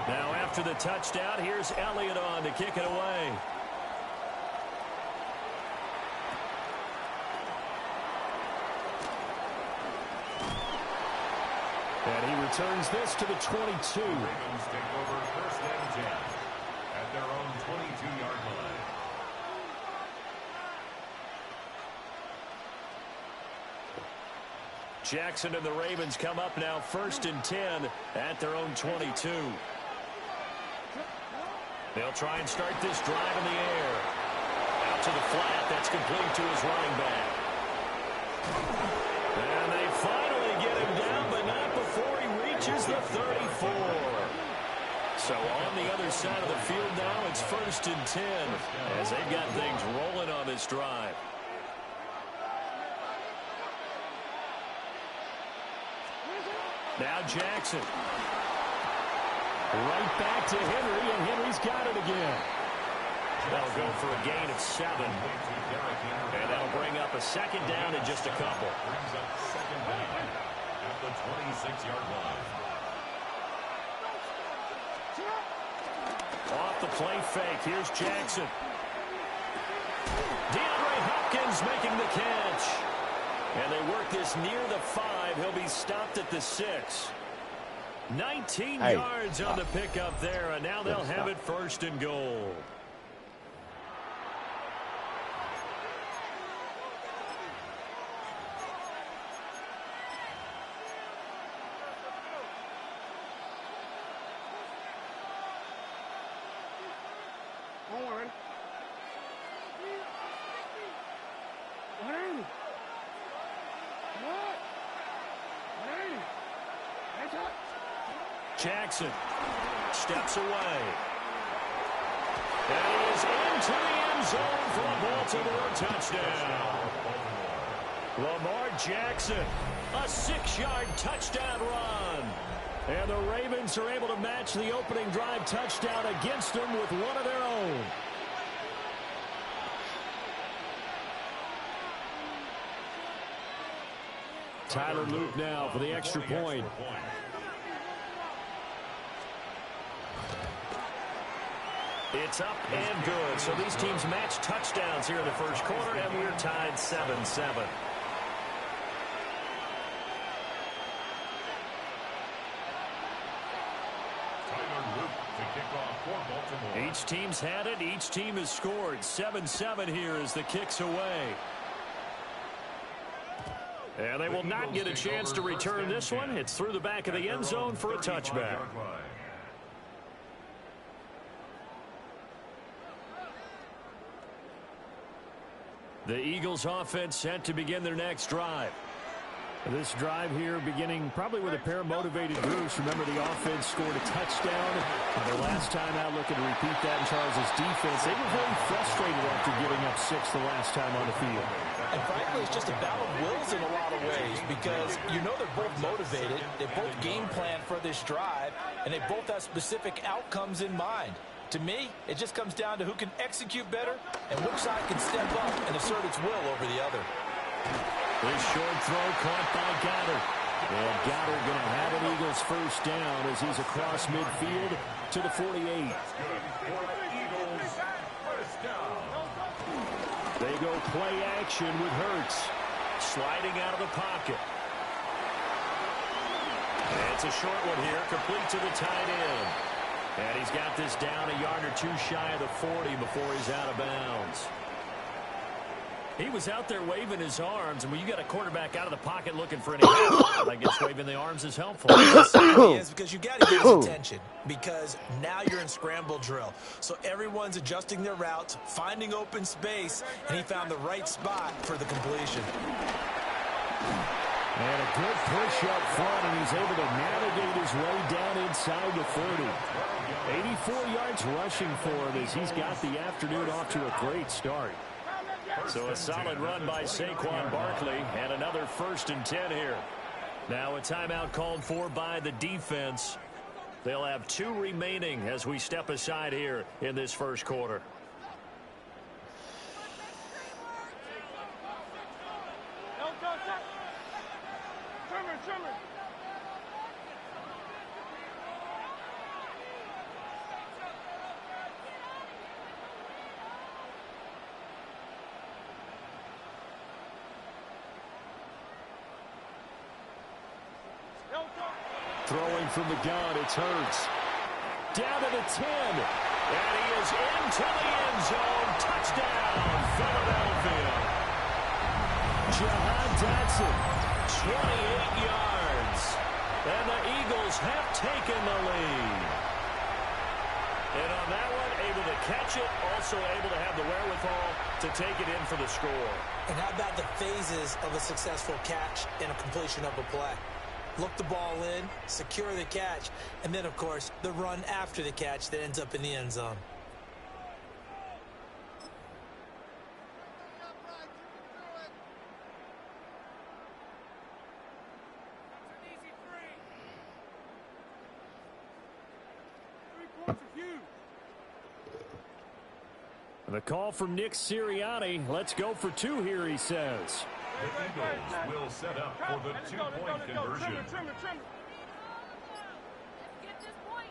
Now after the touchdown, here's Elliott on to kick it away. And he returns this to the 22. Ravens take over 1st and 10 at their own 22-yard line. Jackson and the Ravens come up now 1st and 10 at their own 22. They'll try and start this drive in the air. Out to the flat. That's complete to his running back. And they finally get him down, but not before he reaches the 34. So on the other side of the field now, it's 1st and 10 as they've got things rolling on this drive. Now Jackson. Right back to Henry, and Henry's got it again. That'll go for a gain of 7. And that'll bring up a 2nd down in just a couple. Brings up 2nd down at the 26-yard line. Off the play fake. Here's Jackson. DeAndre Hopkins making the catch. And they work this near the 5. He'll be stopped at the 6. 19 yards on the pickup there, and now they'll have it 1st and goal. Jackson steps away. And he is into the end zone for a Baltimore touchdown. Lamar Jackson, a 6-yard touchdown run. And the Ravens are able to match the opening drive touchdown against them with one of their own. Tyler Luke now for the extra point. It's up and good. So these teams match touchdowns here in the first quarter, and we're tied 7-7. Each team's had it. Each team has scored. 7-7 here as the kick's away. And they will not get a chance to return this one. It's through the back of the end zone for a touchback. The Eagles offense set to begin their next drive. This drive here beginning probably with a pair of motivated groups. Remember, the offense scored a touchdown. The last time out, looking to repeat that in Charles' defense. They were very frustrated after giving up 6 the last time on the field. And frankly, it's just a battle of wills in a lot of ways because you know they're both motivated. They both game plan for this drive, and they both have specific outcomes in mind. To me, it just comes down to who can execute better and which side can step up and assert its will over the other. This short throw caught by Goddard. And Goddard going to have an Eagles first down as he's across midfield to the 48. They go play action with Hurts. Sliding out of the pocket. And it's a short one here, complete to the tight end. And he's got this down a yard or two shy of the 40 before he's out of bounds. He was out there waving his arms, and when you got a quarterback out of the pocket looking for any help, I guess waving the arms is helpful. Yes, because you got to get his attention, because now you're in scramble drill. So everyone's adjusting their routes, finding open space, and he found the right spot for the completion. And a good push up front, and he's able to navigate his way down inside the 30. 84 yards rushing for him as he's got the afternoon off to a great start. So a solid run by Saquon Barkley, and another 1st and 10 here. Now a timeout called for by the defense. They'll have 2 remaining as we step aside here in this first quarter. Throwing from the gun, it's Hurts. Down to the 10. And he is into the end zone. Touchdown, Philadelphia. Jahan Dotson, 28 yards. And the Eagles have taken the lead. And on that one, able to catch it, also able to have the wherewithal to take it in for the score. And how about the phases of a successful catch and a completion of a play? Look the ball in, secure the catch, and then, of course, the run after the catch that ends up in the end zone. The call from Nick Sirianni. Let's go for 2 here, he says. The Eagles will set up for the 2-point conversion. Get this point.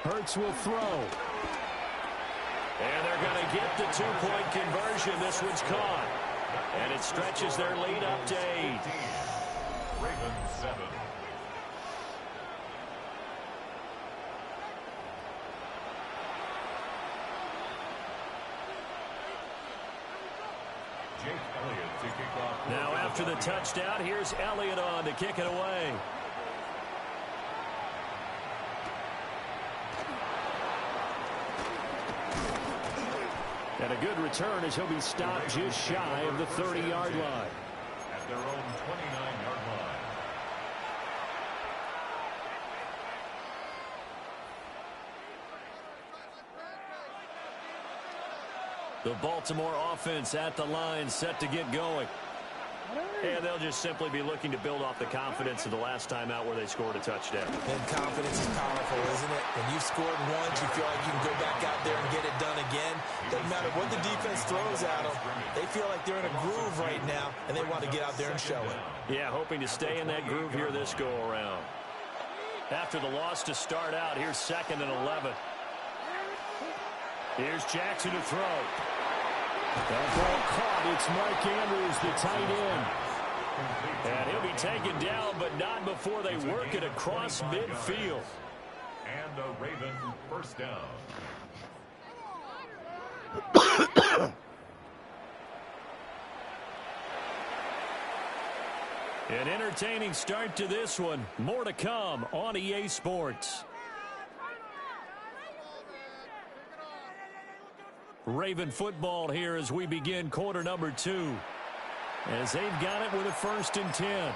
Hurts will throw. And they're going to get the 2-point conversion. This one's caught. And it stretches their lead up to 8. Ravens 7. Now after the touchdown, here's Elliott on to kick it away. And a good return as he'll be stopped just shy of the 30-yard line. At their own 29-yard line. The Baltimore offense at the line set to get going. And they'll just simply be looking to build off the confidence of the last time out where they scored a touchdown. And confidence is powerful, isn't it? When you've scored once, you feel like you can go back out there and get it done again. Doesn't matter what the defense throws at them. They feel like they're in a groove right now, and they want to get out there and show it. Yeah, hoping to stay in that groove here this go-around. After the loss to start out, here's 2nd and 11. Here's Jackson to throw. That ball caught. It's Mark Andrews, the tight end. And he'll be taken down, but not before they work it across midfield. And a Raven first down. An entertaining start to this one. More to come on EA Sports. Raven football here as we begin quarter number 2. As they've got it with a 1st and 10.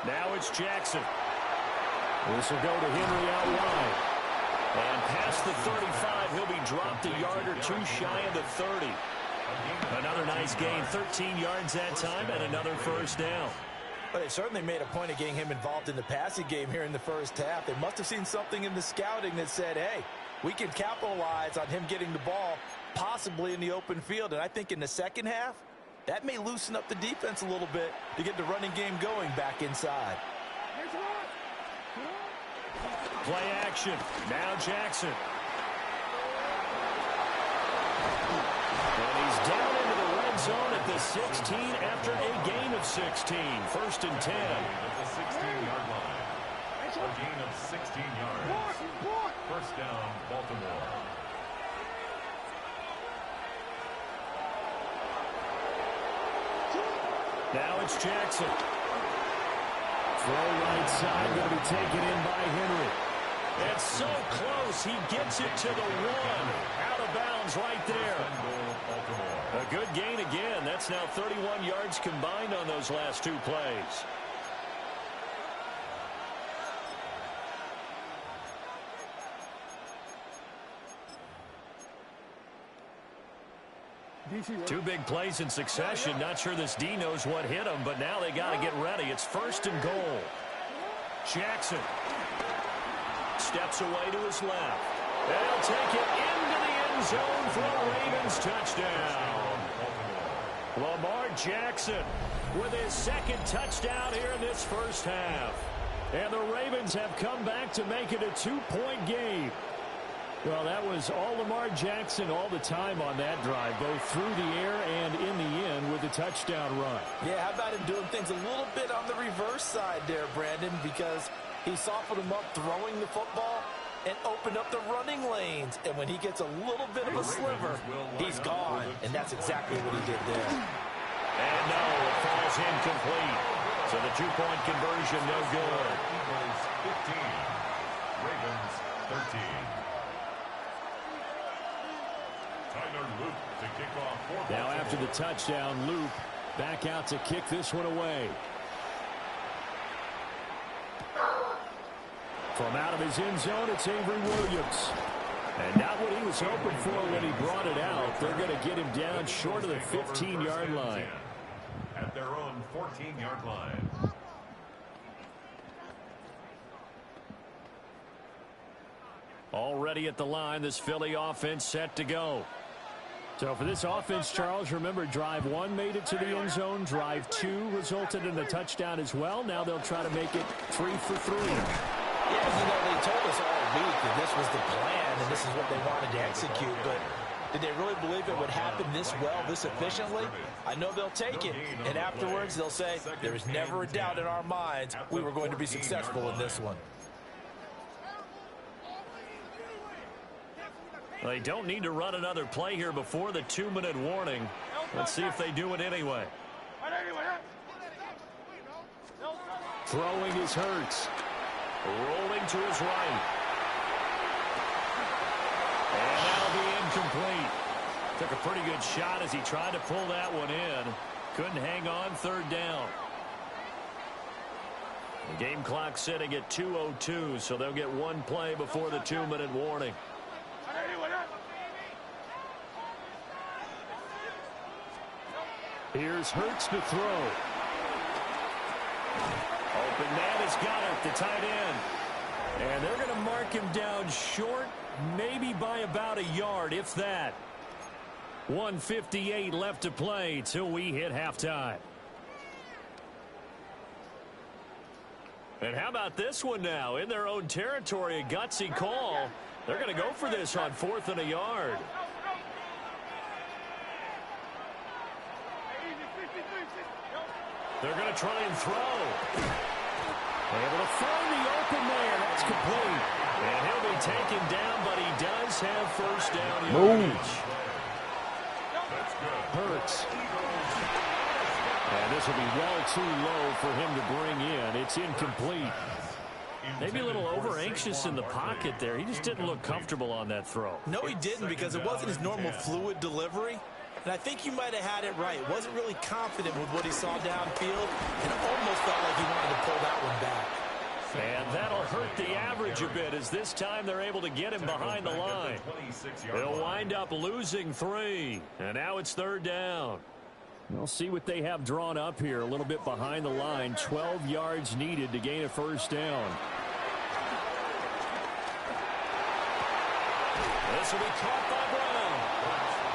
Now it's Jackson. This will go to Henry out wide. And past the 35, he'll be dropped a yard or 2 shy of the 30. Another nice gain, 13 yards that time, and another 1st down. But they certainly made a point of getting him involved in the passing game here in the first half. They must have seen something in the scouting that said, hey, we can capitalize on him getting the ball possibly in the open field. And I think in the second half, that may loosen up the defense a little bit to get the running game going back inside. Play action. Now Jackson. And he's down into the red zone at the 16 after a gain of 16. 1st and 10. At the 16-yard line. A gain of 16 yards. 1st down, Baltimore. Now it's Jackson. Throw right side, going to be taken in by Henry. It's so close, he gets it to the 1. Out of bounds right there. A good gain again. That's now 31 yards combined on those last 2 plays. Two big plays in succession. Not sure this D knows what hit him, but now they got to get ready. It's 1st and goal. Jackson steps away to his left. They'll take it into the end zone for a Ravens touchdown. Lamar Jackson with his 2nd touchdown here in this first half. And the Ravens have come back to make it a 2-point game. Well, that was all Lamar Jackson all the time on that drive, both through the air and in the end with a touchdown run. Yeah, how about him doing things a little bit on the reverse side there, Brandon, because he softened him up throwing the football and opened up the running lanes. And when he gets a little bit of a sliver, he's gone. And that's exactly what he did there. And no, it falls incomplete. So the 2-point conversion no good. Eagles 15. Ravens 13. Now after the touchdown, Loop back out to kick this one away. From out of his end zone, it's Avery Williams. And not what he was hoping for when he brought it out. They're going to get him down short of the 15-yard line. At their own 14-yard line. Already at the line, this Philly offense set to go. So for this offense, Charles, remember, drive 1 made it to the end zone. Drive 2 resulted in a touchdown as well. Now they'll try to make it 3 for 3. Yeah, you know, they told us all week that this was the plan and this is what they wanted to execute, but did they really believe it would happen this well, this efficiently? I know they'll take it, and afterwards they'll say, there was never a doubt in our minds we were going to be successful in this one. They don't need to run another play here before the 2-minute warning. Let's see if they do it anyway. Throwing is Hurts. Rolling to his right. And that'll be incomplete. Took a pretty good shot as he tried to pull that one in. Couldn't hang on third down. The game clock sitting at 2:02, so they'll get one play before the 2-minute warning. Here's Hurts to throw. Open man has got it, the tight end. And they're going to mark him down short, maybe by about a yard, if that. 1:58 left to play till we hit halftime. And how about this one now? In their own territory, a gutsy call. They're going to go for this on 4th and a yard. They're going to try and throw. Able to find the open man. That's complete. And he'll be taken down, but he does have first down yardage. Hurts. And this will be well too low for him to bring in. It's incomplete. Maybe a little over-anxious in the pocket there. He just didn't look comfortable on that throw. No, he didn't, because it wasn't his normal fluid delivery. And I think you might have had it right. Wasn't really confident with what he saw downfield, and almost felt like he wanted to pull that one back. And that'll hurt the average a bit, as this time they're able to get him behind the line. They'll wind up losing 3. And now it's third down. We'll see what they have drawn up here. A little bit behind the line. 12 yards needed to gain a first down. This will be caught by Brown.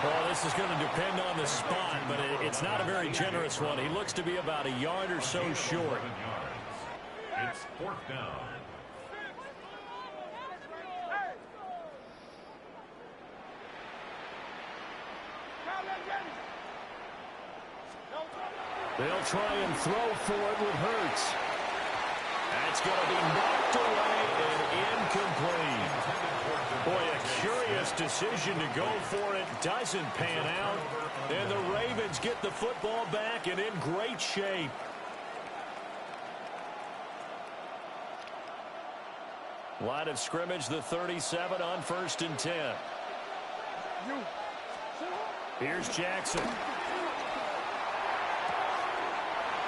Well, this is going to depend on the spot, but it's not a very generous one. He looks to be about a yard or so short. It's 4th down. They'll try and throw for it with Hurts. That's going to be knocked away and incomplete. Boy, a curious decision to go for it. Doesn't pan out. And the Ravens get the football back and in great shape. Line of scrimmage, the 37 on 1st and 10. Here's Jackson.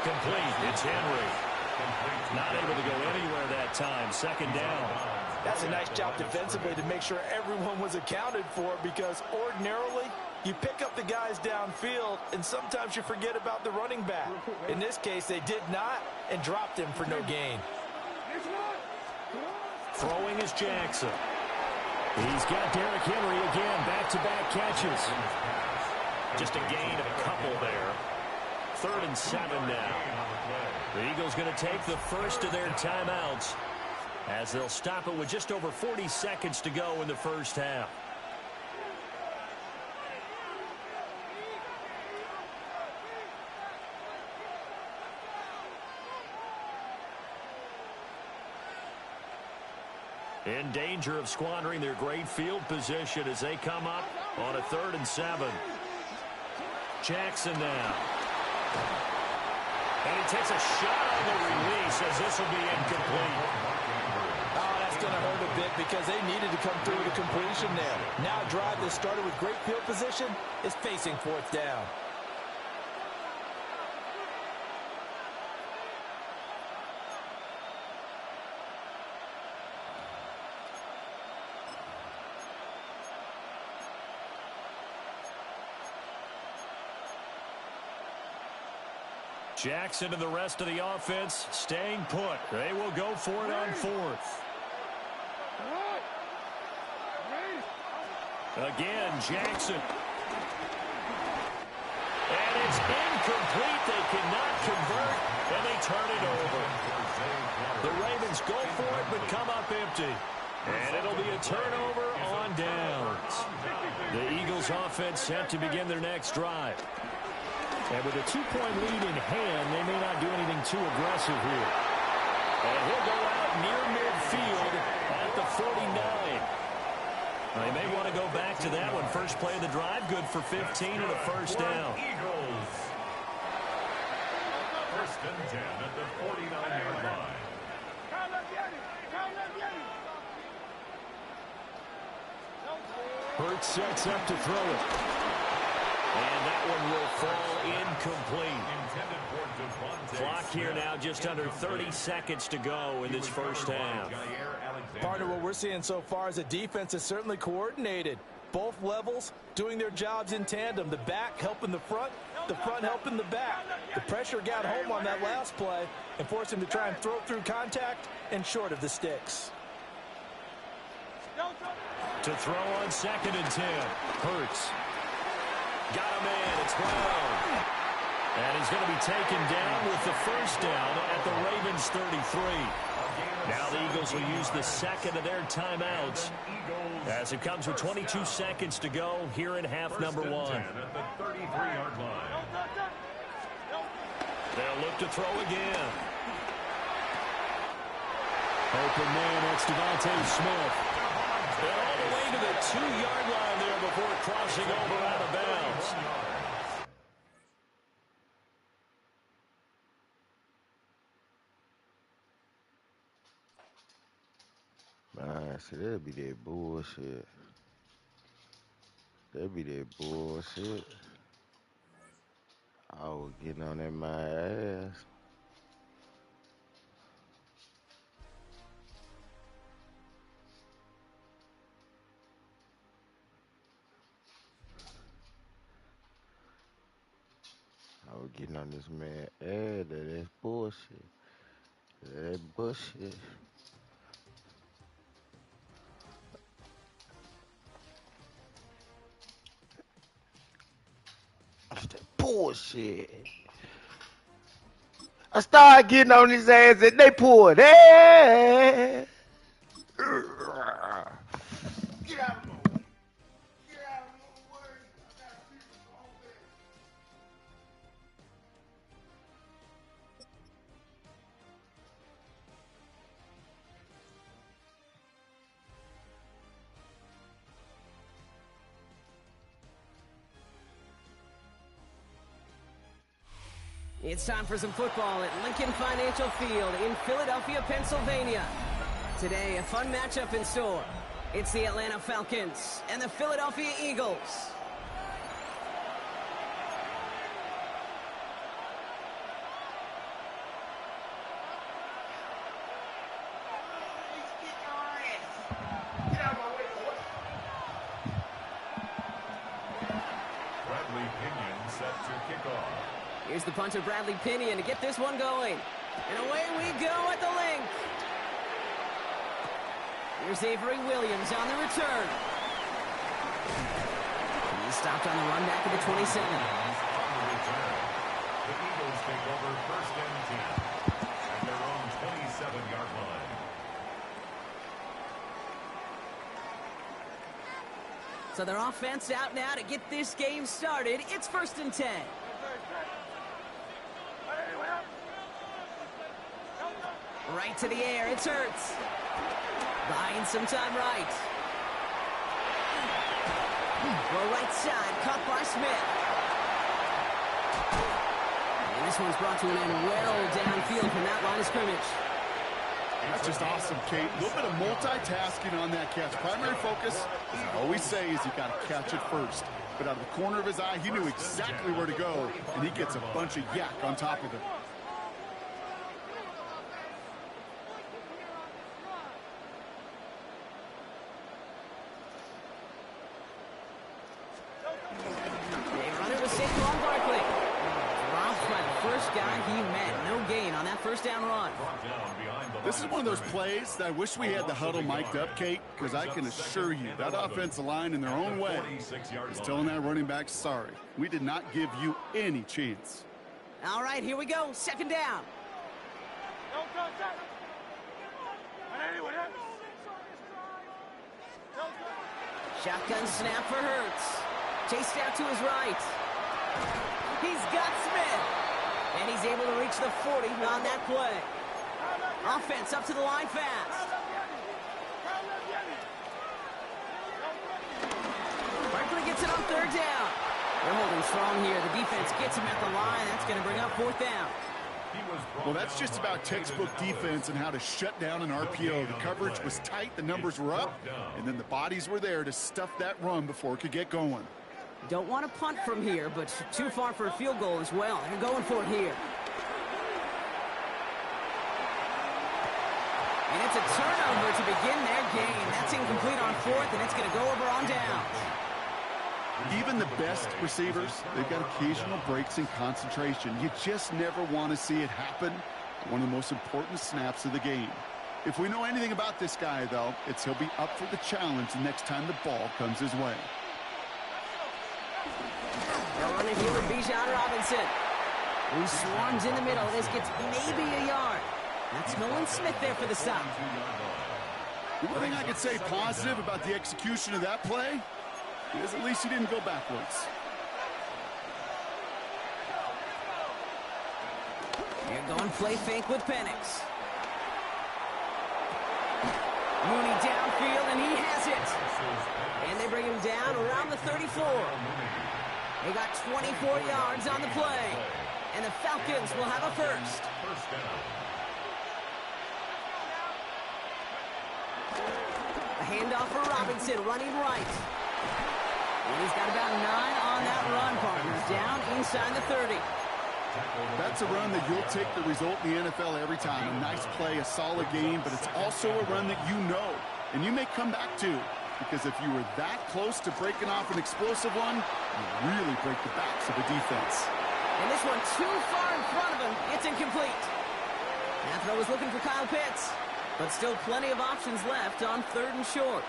Complete. It's Henry. Not able to go anywhere that time. 2nd down. That's a nice job defensively to make sure everyone was accounted for, because ordinarily you pick up the guys downfield and sometimes you forget about the running back. In this case, they did not and dropped him for no gain. Throwing is Jackson. He's got Derrick Henry again. Back-to-back catches. Just a gain of a couple there. 3rd and 7 now. The Eagles going to take the first of their timeouts as they'll stop it with just over 40 seconds to go in the first half. In danger of squandering their great field position as they come up on a 3rd and 7. Jackson now. And he takes a shot on the release as this will be incomplete. Oh, that's going to hurt a bit because they needed to come through with a completion there. Now a drive that started with great field position is facing 4th down. Jackson and the rest of the offense staying put. They will go for it on 4th. Again, Jackson. And it's incomplete. They cannot convert, and they turn it over. The Ravens go for it, but come up empty. And it'll be a turnover on downs. The Eagles offense set to begin their next drive. And with a 2-point lead in hand, they may not do anything too aggressive here. And he'll go out near midfield at the 49. They may want to go back to that one. First play of the drive, good for 15 and a first down. Eagles. 1st and 10 at the 49-yard line. Hurts sets up to throw it. And that one will fall incomplete. Clock here now just under 30 seconds to go in this first half. Partner, what we're seeing so far is the defense is certainly coordinated. Both levels doing their jobs in tandem. The back helping the front helping the back. The pressure got home on that last play and forced him to try and throw through contact and short of the sticks. To throw on 2nd and 10. Hurts. Got him in. It's Brown. And he's going to be taken down with the first down at the Ravens 33. Now the Eagles will use the second of their timeouts as it comes with 22 seconds to go here in half number 1. At the 33-yard line. They'll look to throw again. Open man, that's Devontae Smith. And all the way to the 2-yard line there before crossing over out of bounds. Man, see, that'd be that bullshit. That'd be that bullshit. I was getting on that my ass. I was getting on this man ass. That's bullshit. That bullshit. That's that bullshit. I started getting on his ass and they pulled. Hey! Get out of the way. Get out of the way. I got people on there. It's time for some football at Lincoln Financial Field in Philadelphia, Pennsylvania. Today, a fun matchup in store. It's the Atlanta Falcons and the Philadelphia Eagles. Bradley Pinion set to kick off. Here's the punter, Bradley Pinion, to get this one going. And away we go at the link. Here's Avery Williams on the return. He's stopped on the run back at the 27. On the return, the Eagles take over 1st and 10 at their own 27-yard line. So their offense out now to get this game started. It's 1st and 10. Right to the air, it's Hurts. Buying some time right. Well, right side, caught by Smith. And this one's brought to an end well downfield from that line of scrimmage. That's just awesome, Kate. A little bit of multitasking on that catch. Primary focus, as I always say, is you got to catch it first. But out of the corner of his eye, he knew exactly where to go, and he gets a bunch of yak on top of it. This is one of those plays that I wish we had the huddle mic'd up, Kate, because I can assure you that offensive line in their own way is telling that running back, sorry, we did not give you any chance. All right, here we go. 2nd down. Shotgun snap for Hurts. Chased out to his right. He's got Smith. And he's able to reach the 40 on that play. Offense up to the line fast. Barkley gets it on 3rd down. They're holding strong here. The defense gets him at the line. That's going to bring up 4th down. Well, that's just about textbook defense and how to shut down an RPO. The coverage was tight, the numbers were up, and then the bodies were there to stuff that run before it could get going. Don't want to punt from here, but too far for a field goal as well. They're going for it here. And it's a turnover to begin their game. That's incomplete on fourth, and it's going to go over on down. Even the best receivers, they've got occasional breaks in concentration. You just never want to see it happen. One of the most important snaps of the game. If we know anything about this guy, though, it's he'll be up for the challenge the next time the ball comes his way. They'll run it here with Bijan Robinson, who swarms in the middle. This gets maybe a yard. That's Nolan Smith there for the stop. The one thing I could say positive about the execution of that play is at least he didn't go backwards. They're going play fake with Penix. Mooney downfield, and he has it. And they bring him down around the 34. They got 24 yards on the play. And the Falcons will have a first. A handoff for Robinson, running right. And he's got about 9 on that run, partner. Down inside the 30. That's a run that you'll take the result in the NFL every time. A nice play, a solid game, but it's also a run that you know, and you may come back to, because if you were that close to breaking off an explosive one, you really break the backs of the defense. And this one too far in front of him. It's incomplete. That throw was looking for Kyle Pitts, but still plenty of options left on 3rd and short.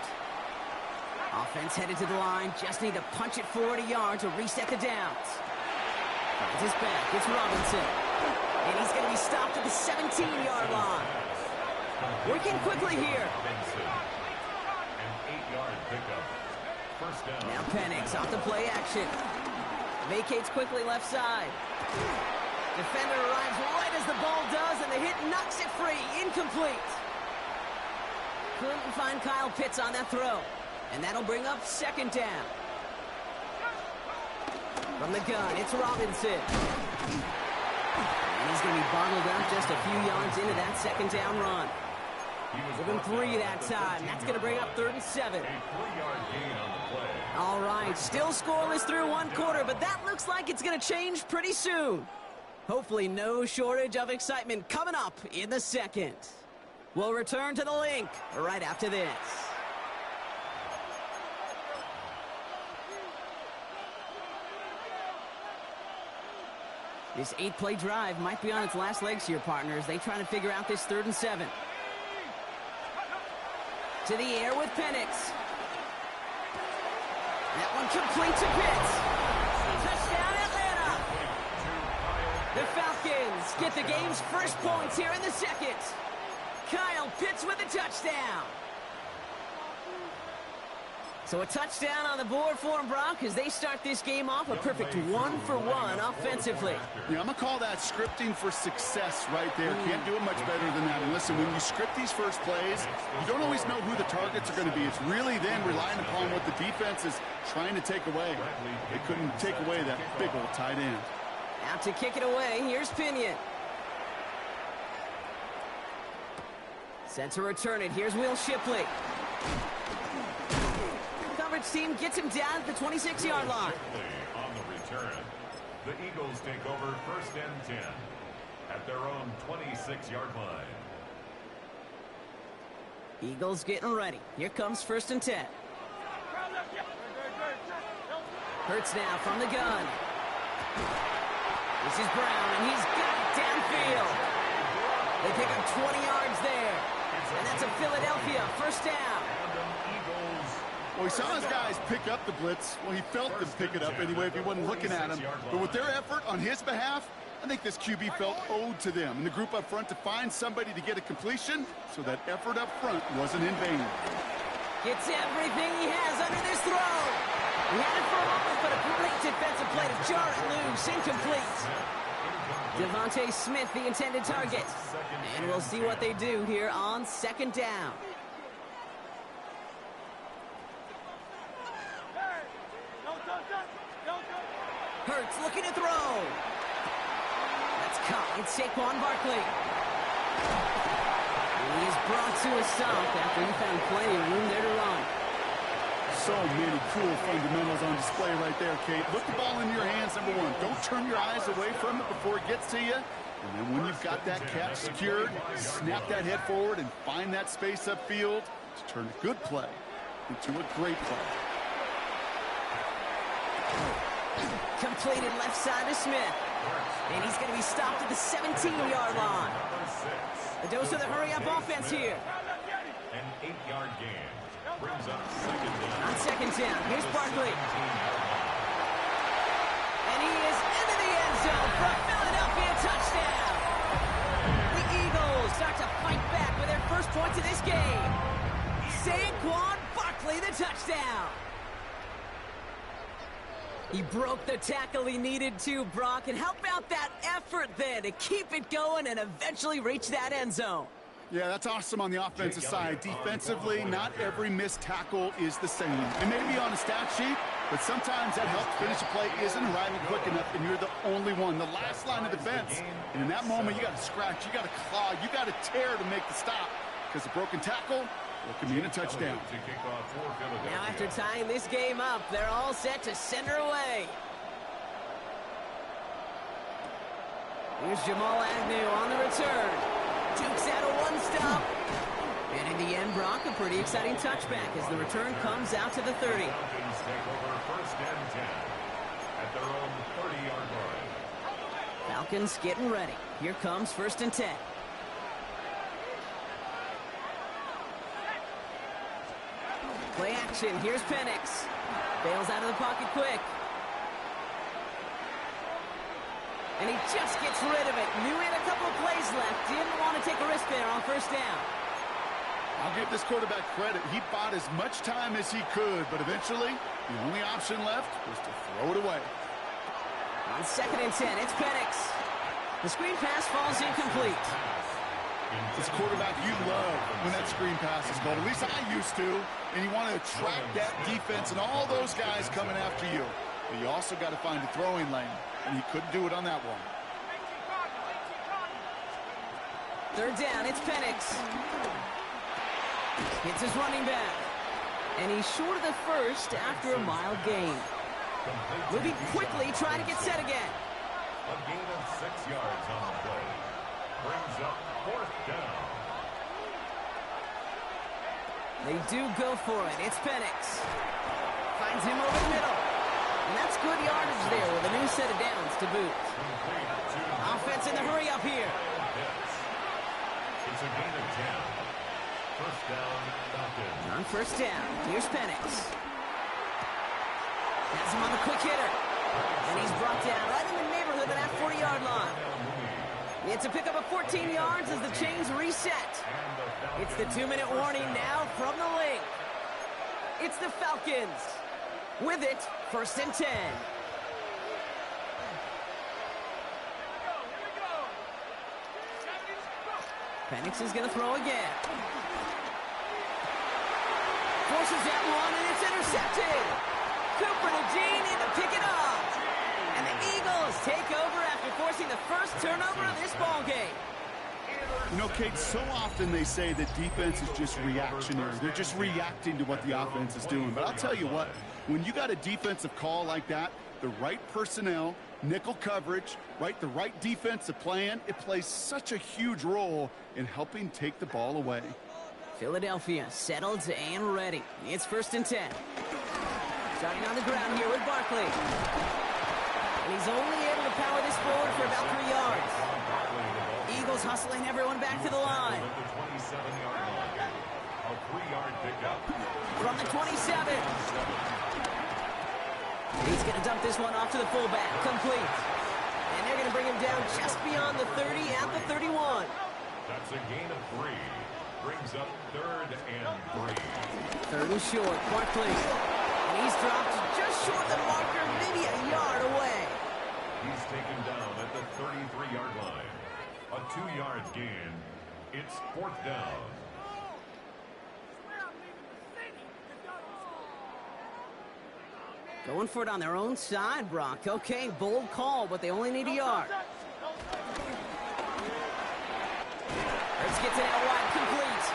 Offense headed to the line. Just need to punch it 40 yards to reset the downs. Finds his back. It's Robinson. And he's going to be stopped at the 17-yard line. Working quickly here. An 8-yard pickup. First down. Now Penix off the play action. Vacates quickly left side. Defender arrives right as the ball does, and the hit knocks it free. Incomplete. Couldn't find Kyle Pitts on that throw. And that'll bring up 2nd down. From the gun, it's Robinson. And he's going to be bottled up just a few yards into that 2nd down run. Give him 3 that time. That's going to bring up 3rd and 7. A 3-yard gain on the play. All right, still scoreless through 1 quarter, but that looks like it's going to change pretty soon. Hopefully no shortage of excitement coming up in the 2nd. We'll return to the link right after this. This 8-play drive might be on its last legs here, partners. They try to figure out this 3rd and 7. To the air with Penix. That one complete to Pitts. Touchdown, Atlanta. The Falcons get the game's first points here in the 2nd. Kyle Pitts with a touchdown. So a touchdown on the board for him, Brock, as they start this game off a perfect 1-for-1 offensively. Yeah, I'm going to call that scripting for success right there. Can't do it much better than that. And listen, when you script these first plays, you don't always know who the targets are going to be. It's really then relying upon what the defense is trying to take away. They couldn't take away that big old tight end. Out to kick it away, here's Pinion. Set to return it, here's Will Shipley. Team gets him down at the 26-yard line. On the return, the Eagles take over 1st and 10 at their own 26-yard line. Eagles getting ready. Here comes 1st and 10. Hurts now from the gun. This is Brown, and he's got it downfield. They pick up 20 yards there. And that's a Philadelphia 1st down. Well, he saw his guys pick up the blitz. Well, he felt them pick it up anyway if he wasn't looking at him. But with their effort on his behalf, I think this QB felt owed to them and the group up front to find somebody to get a completion, so that effort up front wasn't in vain. Gets everything he has under this throw. He had it for a moment, but a great defensive play to jar it loose. Incomplete. Devontae Smith, the intended target. And we'll see what they do here on 2nd down. Hurts looking to throw. That's caught. It's Saquon Barkley. He's brought to a stop after he found plenty of room there to run. So many cool fundamentals on display right there, Kate. Look the ball in your hands, number one. Don't turn your eyes away from it before it gets to you. And then when you've got that catch secured, snap that head forward and find that space upfield to turn a good play into a great play. Completed left side to Smith. And he's going to be stopped at the 17-yard line. A dose of the hurry-up offense here. An 8-yard gain. Brings up second down. On second down, here's Barkley. And he is into the end zone for a Philadelphia touchdown. The Eagles start to fight back with their first points of this game. Saquon Barkley, the touchdown. He broke the tackle he needed to, Brock, and help out that effort there to keep it going and eventually reach that end zone. Yeah, that's awesome on the offensive side. Defensively, not every missed tackle is the same. It may be on a stat sheet, but sometimes that help to finish a play isn't arriving quick enough, and you're the only one, the last line of defense. And in that moment, you got to scratch, you got to claw, you got to tear to make the stop, because a broken tackle will mean a touchdown. Now, after tying this game up, they're all set to send her away. Here's Jamal Agnew on the return. Dukes out a one-stop. And in the end, Brock, a pretty exciting touchback as the return comes out to the 30. Falcons take over first and 10 at their own 30-yard line. Falcons getting ready. Here comes first and 10. Play action. Here's Penix. Bails out of the pocket quick. And he just gets rid of it. Knew he had a couple of plays left. Didn't want to take a risk there on first down. I'll give this quarterback credit. He bought as much time as he could, but eventually, the only option left was to throw it away. On second and 10, it's Penix. The screen pass falls incomplete. This quarterback you love when that screen pass is called. At least I used to. And you want to attract that defense and all those guys coming after you. But you also got to find a throwing lane. And he couldn't do it on that one. Third down, it's Penix. Hits his running back. And he's short of the first after a mild gain. Moving quickly, trying to get set again. A gain of 6 yards on the play. Brings up fourth down. They do go for it. It's Penix. Finds him over the middle. And that's good yardage there with a new set of downs to boot. Offense in the hurry up here. It's a gain of 10. First down, Falcons. On first down, here's Penix. Has him on the quick hitter. And he's brought down right in the neighborhood of that 40-yard line. It's a pickup of 14 yards as the chains reset. It's the 2-minute warning now from the link. It's the Falcons. With it, first and 10. Penix is going to throw again. Forces that one, and it's intercepted. Cooper to Jean in to pick it up. And the Eagles take over after forcing the first turnover of this ballgame. You know, Kate, so often they say that defense is just reactionary. They're just reacting to what the offense is doing. But I'll tell you what, when you got a defensive call like that, the right personnel, nickel coverage, the right defensive plan, it plays such a huge role in helping take the ball away. Philadelphia settled and ready. It's first and 10. Starting on the ground here with Barkley. And he's only able to power this forward for about 3 yards. Eagles hustling everyone back to the line. From the 27. He's going to dump this one off to the fullback. Complete. And they're going to bring him down just beyond the 30 at the 31. That's a gain of 3. Brings up third and 3. Third and short. Barkley. And he's dropped just short of the marker, maybe a yard away. He's taken down at the 33-yard line. A 2-yard gain. It's fourth down. Going for it on their own side, Brock. Okay, bold call, but they only need a yard. Let's get to that wide, complete.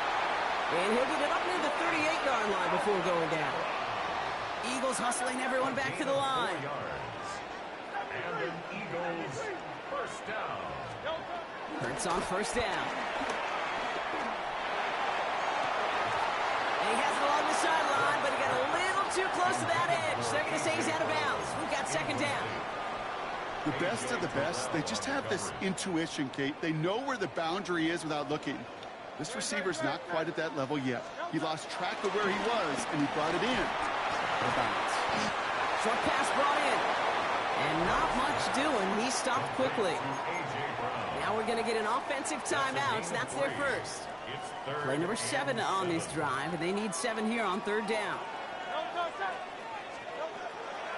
And he'll get it up near the 38-yard line before going down. Eagles hustling everyone back to the line. And an Eagles first down. Hurts on first down. And he has it along the sideline, but he got a little too close to that edge. They're going to say he's out of bounds. We've got second down. The best of the best, they just have this intuition, Kate. They know where the boundary is without looking. This receiver's not quite at that level yet. He lost track of where he was, and he brought it in. Short pass brought in. And not much doing. He stopped quickly. Now we're going to get an offensive timeout. So that's their first. Play number 7 on this drive, and they need 7 here on third down.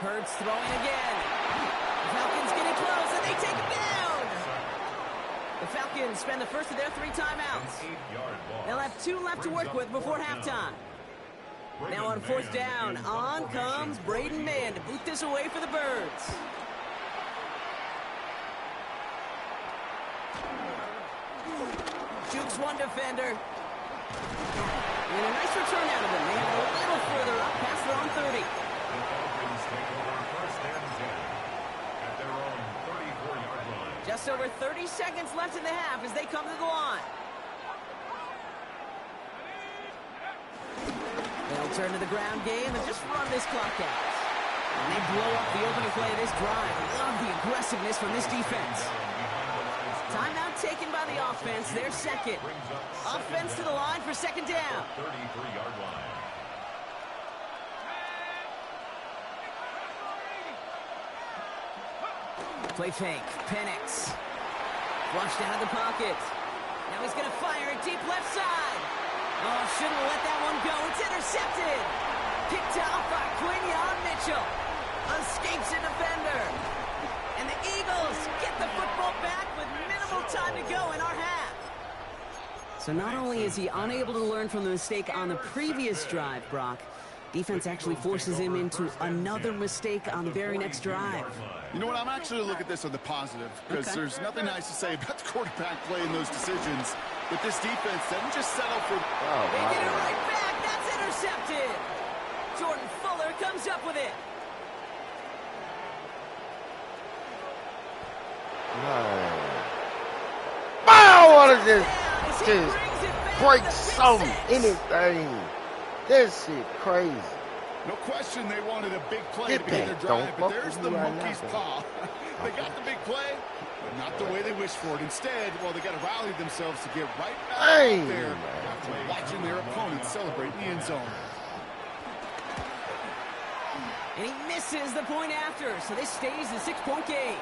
Hurts throwing again. The Falcons getting close, and they take him down. The Falcons spend the first of their 3 timeouts. They'll have 2 left to work with before halftime. Now on fourth down, on comes Braden Mann to boot this away for the Birds. Jukes one defender. And a nice return out of them. They have it a little further up past their own 30. The Falcons take over first and 10 at their own 34-yard line. Just over 30 seconds left in the half as they come to the line. They'll turn to the ground game and just run this clock out. And they blow up the opening play of this drive. Love the aggressiveness from this defense. Timeout taken by the offense, their second. Offense to the line for second down. 33-yard line. Play fake, Penix. Flushed out of the pocket. Now he's going to fire it deep left side. Oh, shouldn't have let that one go. It's intercepted. Picked off by Quinion Mitchell. Escapes a defender. And the Eagles get the football back with minimal time to go in our half. So not only is he unable to learn from the mistake on the previous drive, Brock, defense actually forces him into another mistake on the very next drive. You know what? I'm actually going to look at this on the positive because there's nothing nice to say about the quarterback playing those decisions. But this defense doesn't just settle for... They get it right back. That's intercepted. Jordan Fuller comes up with it. Wow, what is this? Just break something, anything. This shit crazy. No question they wanted a big play to begin their drive, but there's the monkey's paw. They got the big play, but not the way they wished for it. Instead, well, they got to rally themselves to get right back out there after watching their opponents celebrate in the end zone. And he misses the point after, so this stays a 6-point game.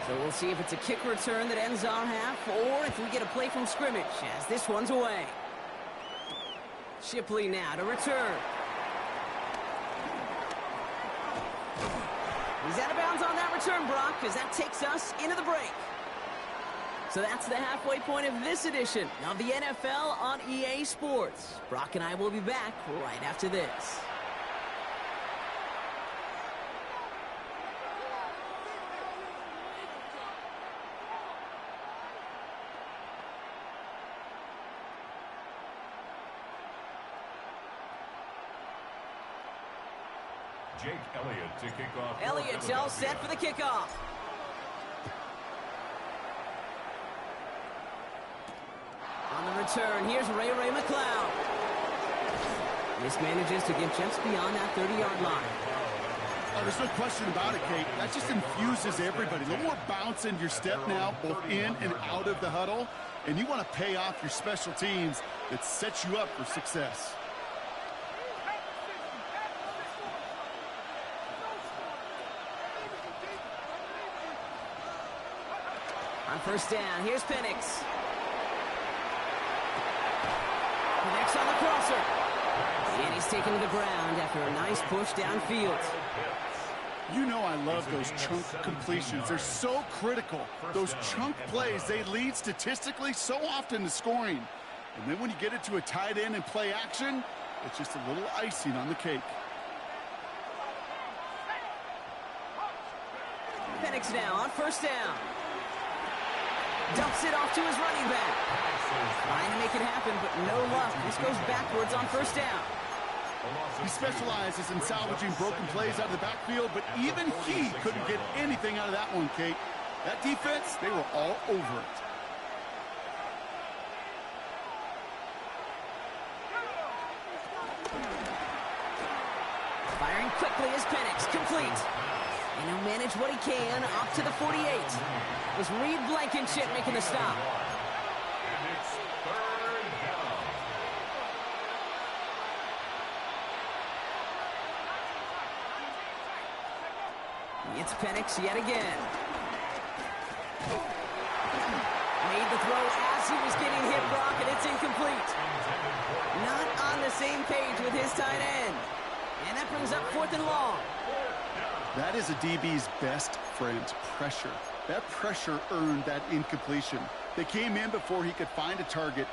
So we'll see if it's a kick return that ends our half, or if we get a play from scrimmage, as this one's away. Shipley now to return. He's out of bounds on that return, Brock, because that takes us into the break. So that's the halfway point of this edition of the NFL on EA Sports. Brock and I will be back right after this. Jake Elliott to kick off. Elliott's all set for the kickoff. On the return, here's Ray McLeod. Mismanages to get just beyond that 30-yard line. Oh, there's no question about it, Kate. That just infuses everybody. A little more bounce in your step now, both in and out of the huddle. And you want to pay off your special teams that sets you up for success. On first down, here's Penix. Penix on the crosser. And he's taken to the ground after a nice push downfield. You know I love those chunk completions. They're so critical. Those chunk plays, they lead statistically so often to scoring. And then when you get it to a tight end and play action, it's just a little icing on the cake. Penix now on first down. Dumps it off to his running back. Trying to make it happen, but no luck. This goes backwards on first down. He specializes in salvaging broken plays out of the backfield, but even he couldn't get anything out of that one, Kate. That defense, they were all over it. Firing quickly is Penix, complete. And he'll manage what he can up to the 48. It was Reed Blankenship making the stop. And it's third down. It's Penix yet again. Made the throw as he was getting hit, Brock, and it's incomplete. Not on the same page with his tight end. And that brings up 4th and long. That is a DB's best friend, pressure. That pressure earned that incompletion. They came in before he could find a target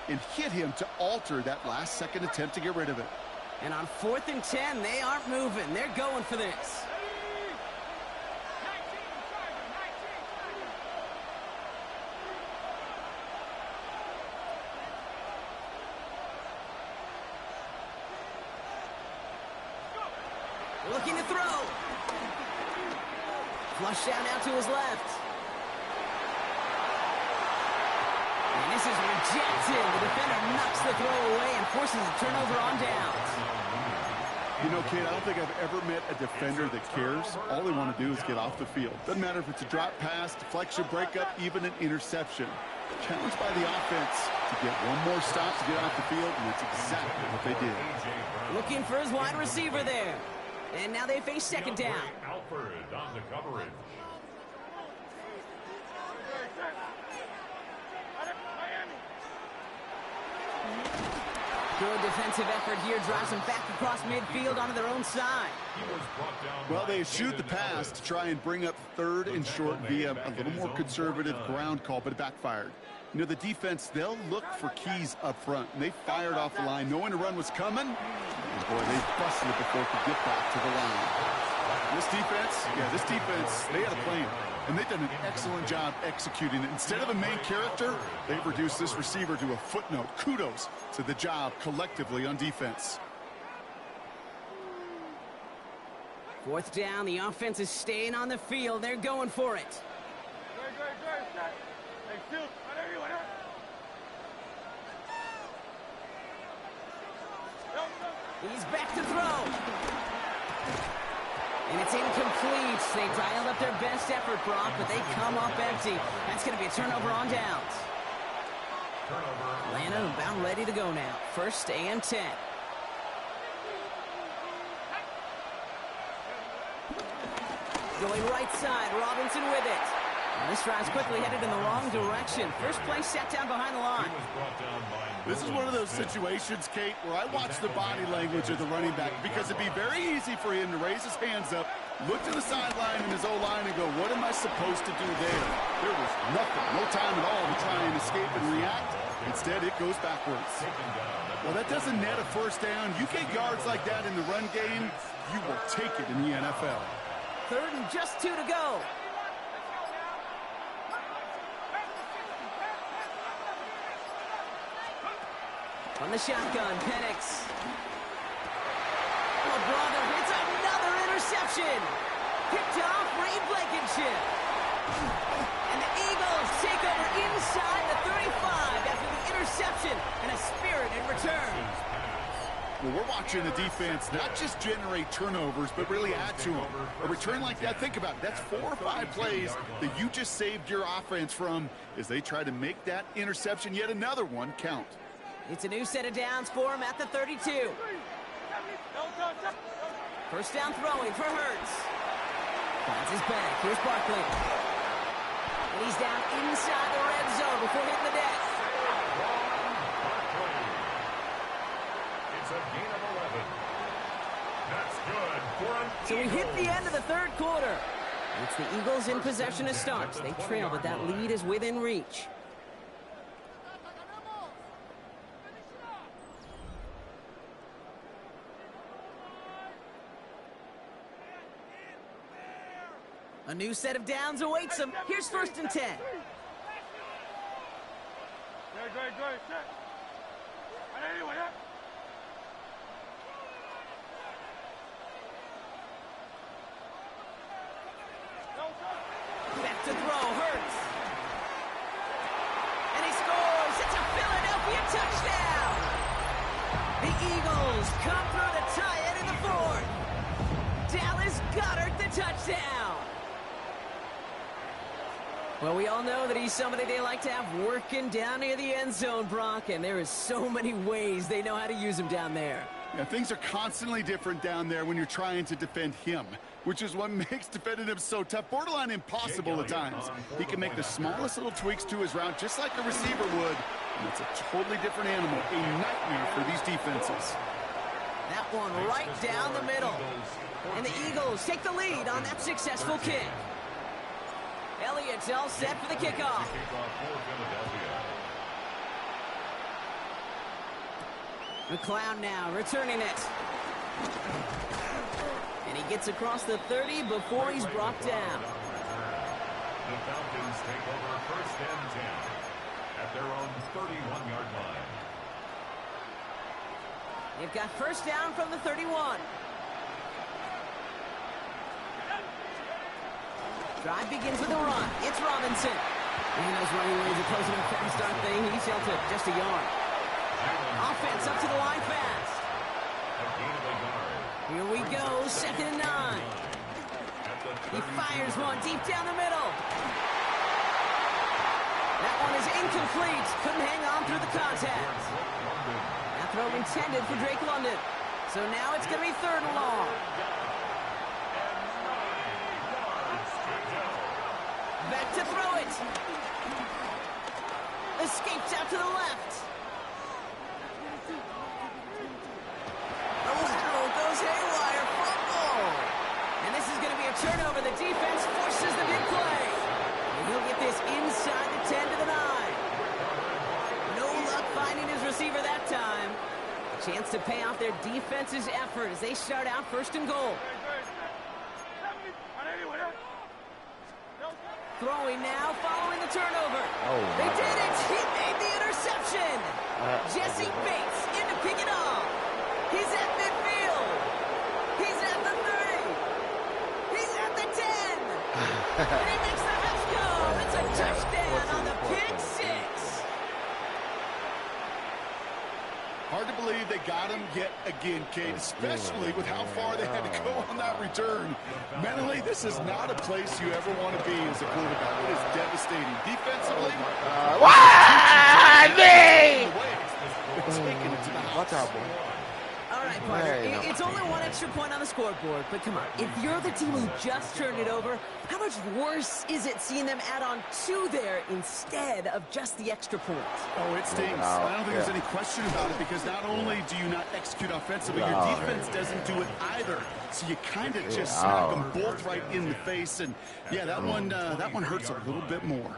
and hit him to alter that last-second attempt to get rid of it. And on 4th and 10, they aren't moving. They're going for this. Looking to throw. Flush down out to his left. And this is rejected. The defender knocks the throw away and forces a turnover on downs. You know, kid, I don't think I've ever met a defender that cares. All they want to do is get off the field. Doesn't matter if it's a drop pass, deflection, breakup, even an interception. Challenged by the offense to get one more stop to get off the field, and that's exactly what they did. Looking for his wide receiver there. And now they face second down. Alford on the coverage. Good defensive effort here drives them back across midfield onto their own side. Well, they shoot the pass to try and bring up 3rd and short via a little more conservative ground call, but it backfired. You know, the defense, they'll look for keys up front, and they fired off the line knowing the run was coming. And boy, they busted it before it could get back to the line. This defense, they had a plan, and they've done an excellent job executing it. Instead of a main character, they've reduced this receiver to a footnote. Kudos to the job collectively on defense. 4th down, the offense is staying on the field. They're going for it. He's back to throw. And it's incomplete. They dialed up their best effort, Brock, but they come up empty. That's going to be a turnover on downs. Atlanta about ready to go now. 1st and 10. Going right side, Robinson with it. And this drive's quickly headed in the wrong direction. First play set down behind the line. This is one of those situations, Kate, where I watch the body language of the running back because it'd be very easy for him to raise his hands up, look to the sideline in his O-line and go, what am I supposed to do there? There was nothing, no time at all to try and escape and react. Instead, it goes backwards. Well, that doesn't net a 1st down. You get yards like that in the run game, you will take it in the NFL. 3rd and just 2 to go. On the shotgun, Penix. Oh, brother, it's another interception. Picked off Reed Blankenship. And the Eagles take over inside the 35 after the interception and a spirited return. Well, we're watching the defense not just generate turnovers, but really add to them. A return like that, think about it. That's 4 or 5 plays that you just saved your offense from as they try to make that interception, yet another one, count. It's a new set of downs for him at the 32. 1st down throwing for Hurts. Finds his back. Here's Barkley. And he's down inside the red zone before hitting the deck. It's a gain of 11. That's good. So we hit the end of the third quarter. It's the Eagles in possession to start. They trail, but that lead is within reach. A new set of downs awaits them. Here's 1st and 10. Back to throw, Hurts. And he scores. It's a Philadelphia touchdown. The Eagles come through to tie it in the 4th. Dallas Goedert the touchdown. Well, we all know that he's somebody they like to have working down near the end zone, Brock, and there is so many ways they know how to use him down there. Yeah, things are constantly different down there when you're trying to defend him, which is what makes defending him so tough, borderline impossible at times. He can make the smallest little tweaks to his route just like a receiver would, and it's a totally different animal, a nightmare for these defenses. That one right down the middle. And the Eagles take the lead on that successful kick. Elliott's all set for the kickoff. McLeod now returning it. And he gets across the 30 before he's brought down. The Falcons take over 1st and 10 at their own 31-yard line. They've got 1st down from the 31. Drive begins with a run. It's Robinson. And those running lanes are closing up fast, aren't they? He's held to just a yard. Offense up to the line fast. Here we go, 2nd and 9. He fires one deep down the middle. That one is incomplete. Couldn't hang on through the contact. That throw intended for Drake London. So now it's going to be 3rd and long. Back to throw it. Escapes out to the left. The lateral goes haywire. Fumble. And this is going to be a turnover. The defense forces the big play. And he'll get this inside the 10 to the 9. No luck finding his receiver that time. A chance to pay off their defense's effort as they start out 1st and goal. Throwing now, following the turnover. Oh, they did it. He made the interception. Jesse Bates in to pick it off. He's at midfield. He's at the 30. He's at the 10. And he makes the house go. It's a touchdown on the pick 6. Hard to believe they got him yet again, Kate, especially with how far they had to go on that return. Mentally, this is not a place you ever want to be as a quarterback. It is devastating. Defensively, taking it to the house. All right, partner. It's only one extra point on the scoreboard, but come on. If you're the team who just turned it over, how much worse is it seeing them add on 2 there instead of just the extra point? Oh, it stings. I don't think there's any question about it because not only do you not execute offensively, your defense doesn't do it either. So you kind of just smack them both right in the face. And, yeah, that one hurts a little bit more.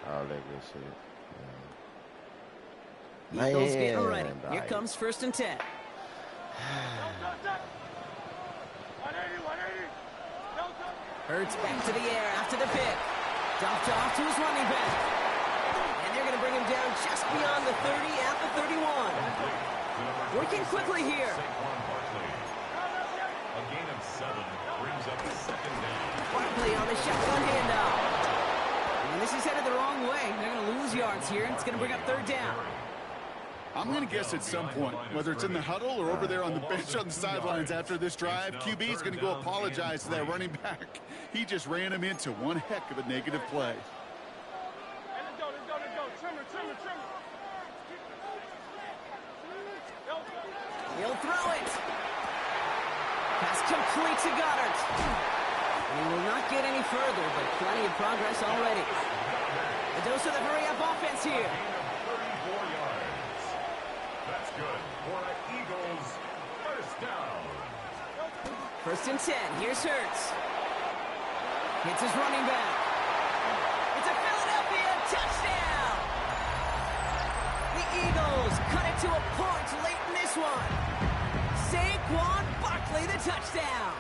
Oh, that good shit. Eagles getting ready. Here comes 1st and 10. Hurts back to the air after the pick. Dumped off to his running back. And they're going to bring him down just beyond the 30 at the 31. Working quickly here. A gain of 7 brings up 2nd down. Barkley on the shotgun handoff. And this is headed the wrong way. They're going to lose yards here. It's going to bring up 3rd down. I'm going to guess at some point, whether it's in the huddle or over there on the bench on the sidelines after this drive, QB is going to go apologize to that running back. He just ran him into one heck of a negative play. He'll throw it. Pass complete to Goddard. He will not get any further, but plenty of progress already. A dose of the hurry-up offense here. 34 yards. That's good for an Eagles 1st down. First and 10. Here's Hurts. Hits his running back. It's a Philadelphia touchdown. The Eagles cut it to a point late in this one. Saquon Barkley, the touchdown.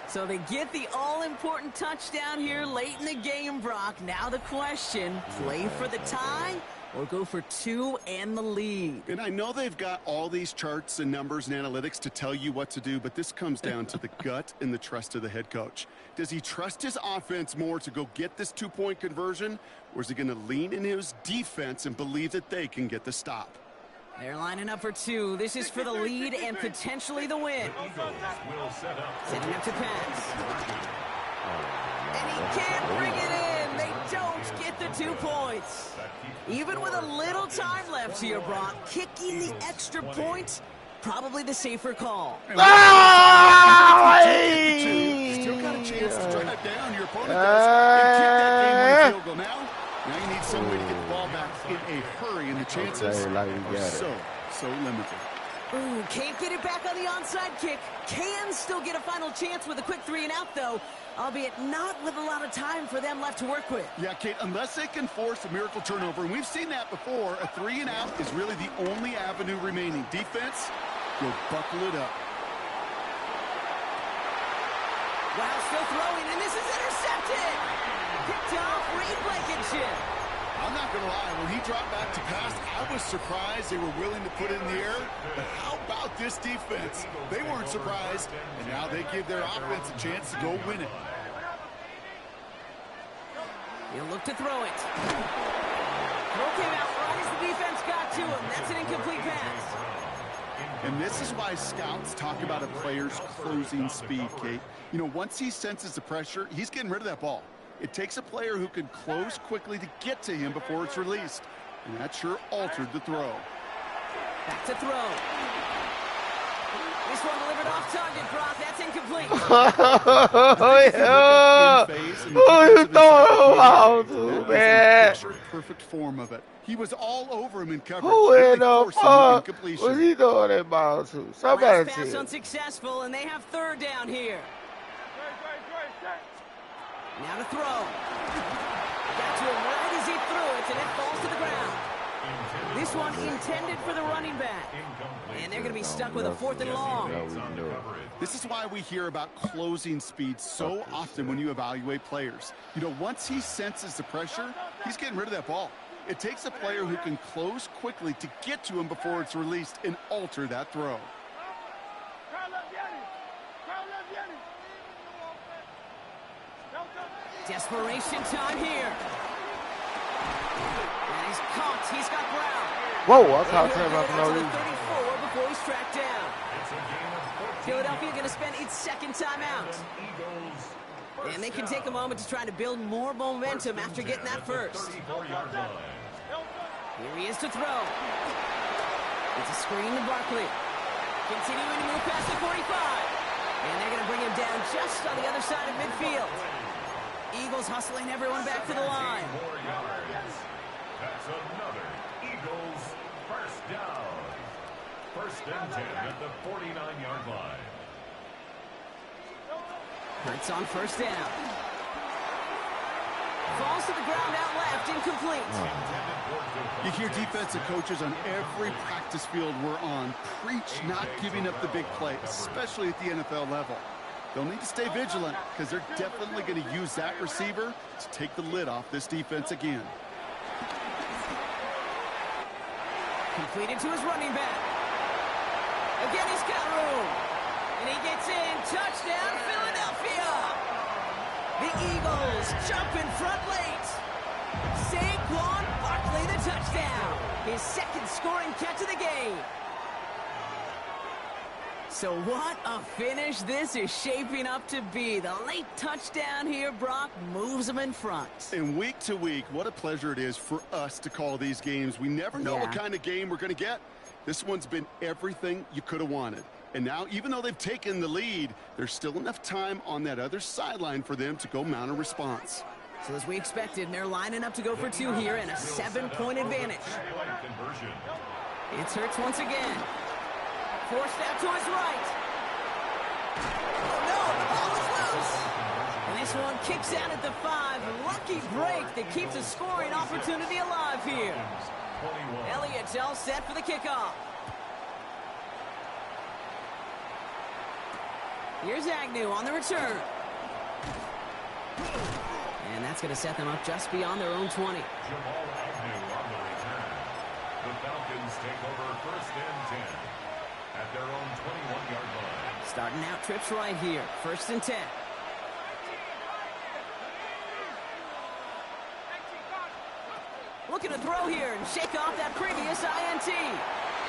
So they get the all-important touchdown here late in the game, Brock. Now the question, play for the tie or go for 2 and the lead? And I know they've got all these charts and numbers and analytics to tell you what to do, but this comes down to the gut and the trust of the head coach. Does he trust his offense more to go get this 2-point conversion, or is he going to lean in his defense and believe that they can get the stop? They're lining up for 2. This is for the lead and potentially the win. Setting up to pass. And he can't bring it in. They don't get the 2 points. Even with a little time left here, Brock, kicking the extra point, probably the safer call. Still got a chance to drive down. Your opponent does and kick that game-winning field goal. Now you need some way to get the ball back in a hurry, and the chances are so limited. Ooh, can't get it back on the onside kick. Can still get a final chance with a quick 3-and-out, though, albeit not with a lot of time for them left to work with. Yeah, Kate, unless they can force a miracle turnover, and we've seen that before, a 3-and-out is really the only avenue remaining. Defense, you'll buckle it up. Wow, still throwing, and this is intercepted. Picked off Reed Blankenship. I'm not going to lie, when he dropped back to pass, I was surprised they were willing to put it in the air. But how about this defense? They weren't surprised, and now they give their offense a chance to go win it. He'll look to throw it. Throw came out right as the defense got to him. That's an incomplete pass. And this is why scouts talk about a player's closing speed, Kate. You know, once he senses the pressure, he's getting rid of that ball. It takes a player who can close quickly to get to him before it's released. And that sure altered the throw. Back to throw. This one delivered off target, Brock. That's incomplete. Oh, you throw out to, man. Perfect form of it. He was all over him in coverage. Who in the fuck was he throwing that ball to? Somebody Last pass unsuccessful, and they have 3rd down here. Now to throw. Got to him right as he threw it, and it falls to the ground. This one intended for the running back. And they're going to be stuck with a 4th and long. This is why we hear about closing speed so often when you evaluate players. You know, once he senses the pressure, he's getting rid of that ball. It takes a player who can close quickly to get to him before it's released and alter that throw. Desperation time here. And he's caught. He's got ground. Whoa, I thought about no reason. 34 before he's tracked down. Philadelphia going to spend its 2nd timeout. And they can take a moment to try to build more momentum after getting that first. Here he is to throw. It's a screen to Barkley. Continuing to move past the 45. And they're going to bring him down just on the other side of midfield. Eagles hustling everyone back to the line. That's another Eagles first down. 1st and 10 at the 49-yard line. Hurts on 1st down. Falls to the ground out left, incomplete. You hear defensive coaches on every practice field we're on preach not giving up the big play, especially at the NFL level. They'll need to stay vigilant because they're definitely going to use that receiver to take the lid off this defense again. Completed to his running back. Again, he's got room. And he gets in. Touchdown, Philadelphia. The Eagles jump in front late. Saquon Barkley, the touchdown. His 2nd scoring catch of the game. So what a finish this is shaping up to be. The late touchdown here, Brock, moves them in front. And week to week, what a pleasure it is for us to call these games. We never know what kind of game we're going to get. This one's been everything you could have wanted. And now, even though they've taken the lead, there's still enough time on that other sideline for them to go mount a response. So as we expected, they're lining up to go for 2 here and a 7-point advantage. It's Hurts once again. Forced out to his right. This one kicks out at the 5. Lucky break that keeps a scoring opportunity alive here. Elliott's all set for the kickoff. Here's Agnew on the return. And that's going to set them up just beyond their own 20. Jamal Agnew on the return. The Falcons take over first and 10 at their own 21-yard line. Starting out trips right here. First and 10. Looking to throw here and shake off that previous INT.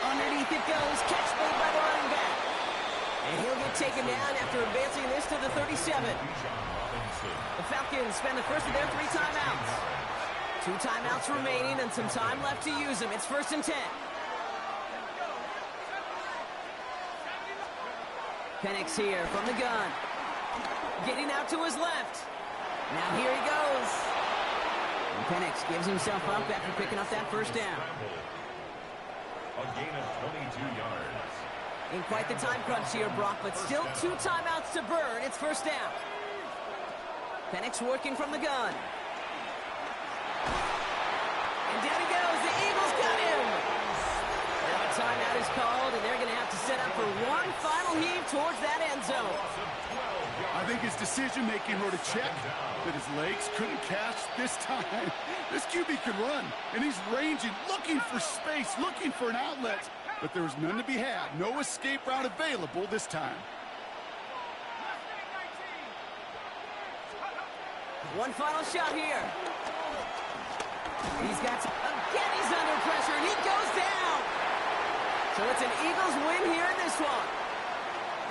Underneath it goes. Catch made by the running back. And he'll get taken down after advancing this to the 37. The Falcons spend the first of their 3 timeouts. 2 timeouts remaining and some time left to use them. It's first and 10. Penix here from the gun. Getting out to his left. Now here he goes. And Penix gives himself up after picking up that first down. A gain of 22 yards. In quite the time crunch here, Brock, but still 2 timeouts to burn. It's first down. Penix working from the gun. And down he goes. The Eagles got him. Now a timeout is called, and they're going to have to set up for one final heave towards that end zone. I think his decision-making were to check that his legs couldn't catch this time. This QB could run, and he's ranging, looking for space, looking for an outlet. But there was none to be had. No escape route available this time. One final shot here. He's got... Again, he's under pressure, and he goes down. So it's an Eagles win here in this one.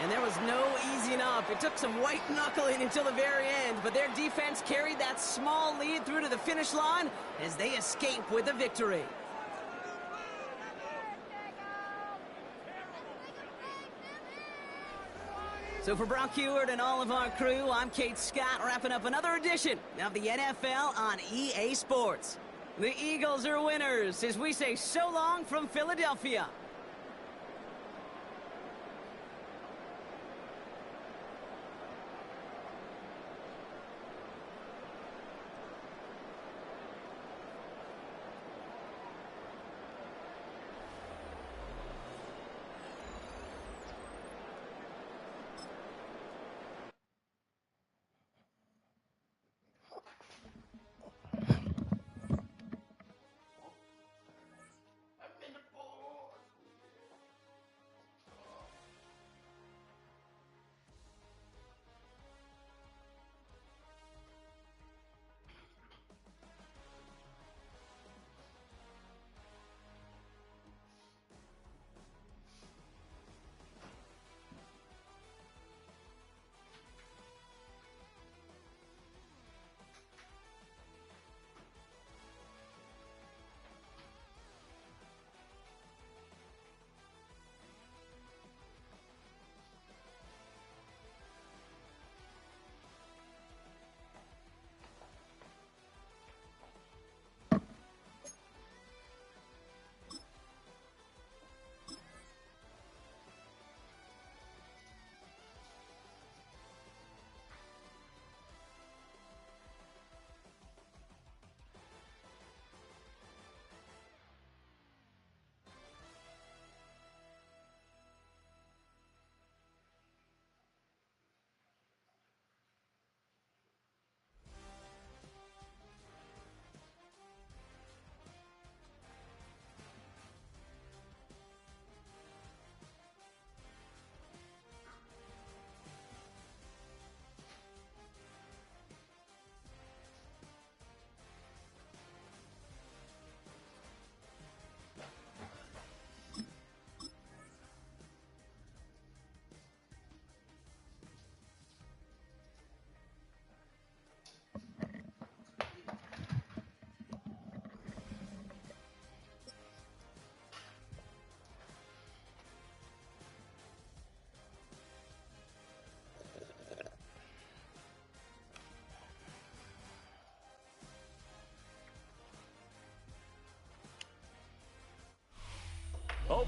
And there was no easing up. It took some white knuckling until the very end, but their defense carried that small lead through to the finish line as they escape with the victory. So for Brock Heward and all of our crew, I'm Kate Scott, wrapping up another edition of the NFL on EA Sports. The Eagles are winners as we say so long from Philadelphia.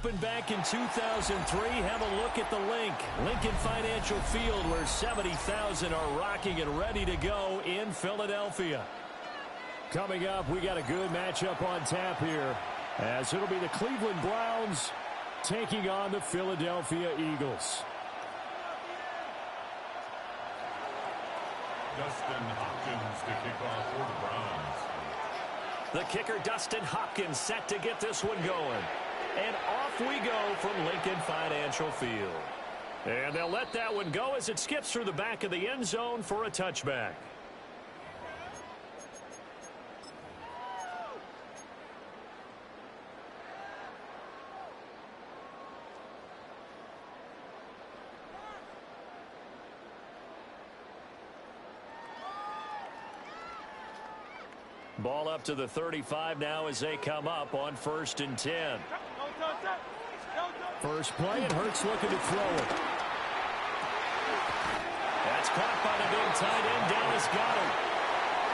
opened back in 2003. Have a look at the link. Lincoln Financial Field, where 70,000 are rocking and ready to go in Philadelphia. Coming up, we got a good matchup on tap here, as it'll be the Cleveland Browns taking on the Philadelphia Eagles. Dustin Hopkins to kick off for the Browns. The kicker, Dustin Hopkins, set to get this one going. And off we go from Lincoln Financial Field. And they'll let that one go as it skips through the back of the end zone for a touchback. Ball up to the 35 now as they come up on 1st and 10. First play, and Hurts looking to throw it. That's caught by the big tight end, Dallas Goedert.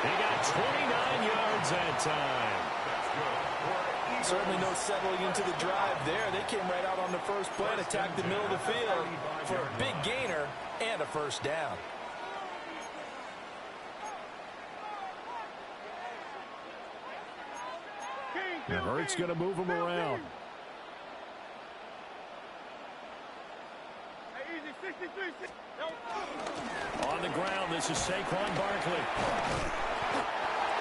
He got 29 yards that time. Certainly no settling into the drive there. They came right out on the first play and attacked the middle of the field for a big gainer and a first down. And Hurts going to move him around. On the ground, this is Saquon Barkley.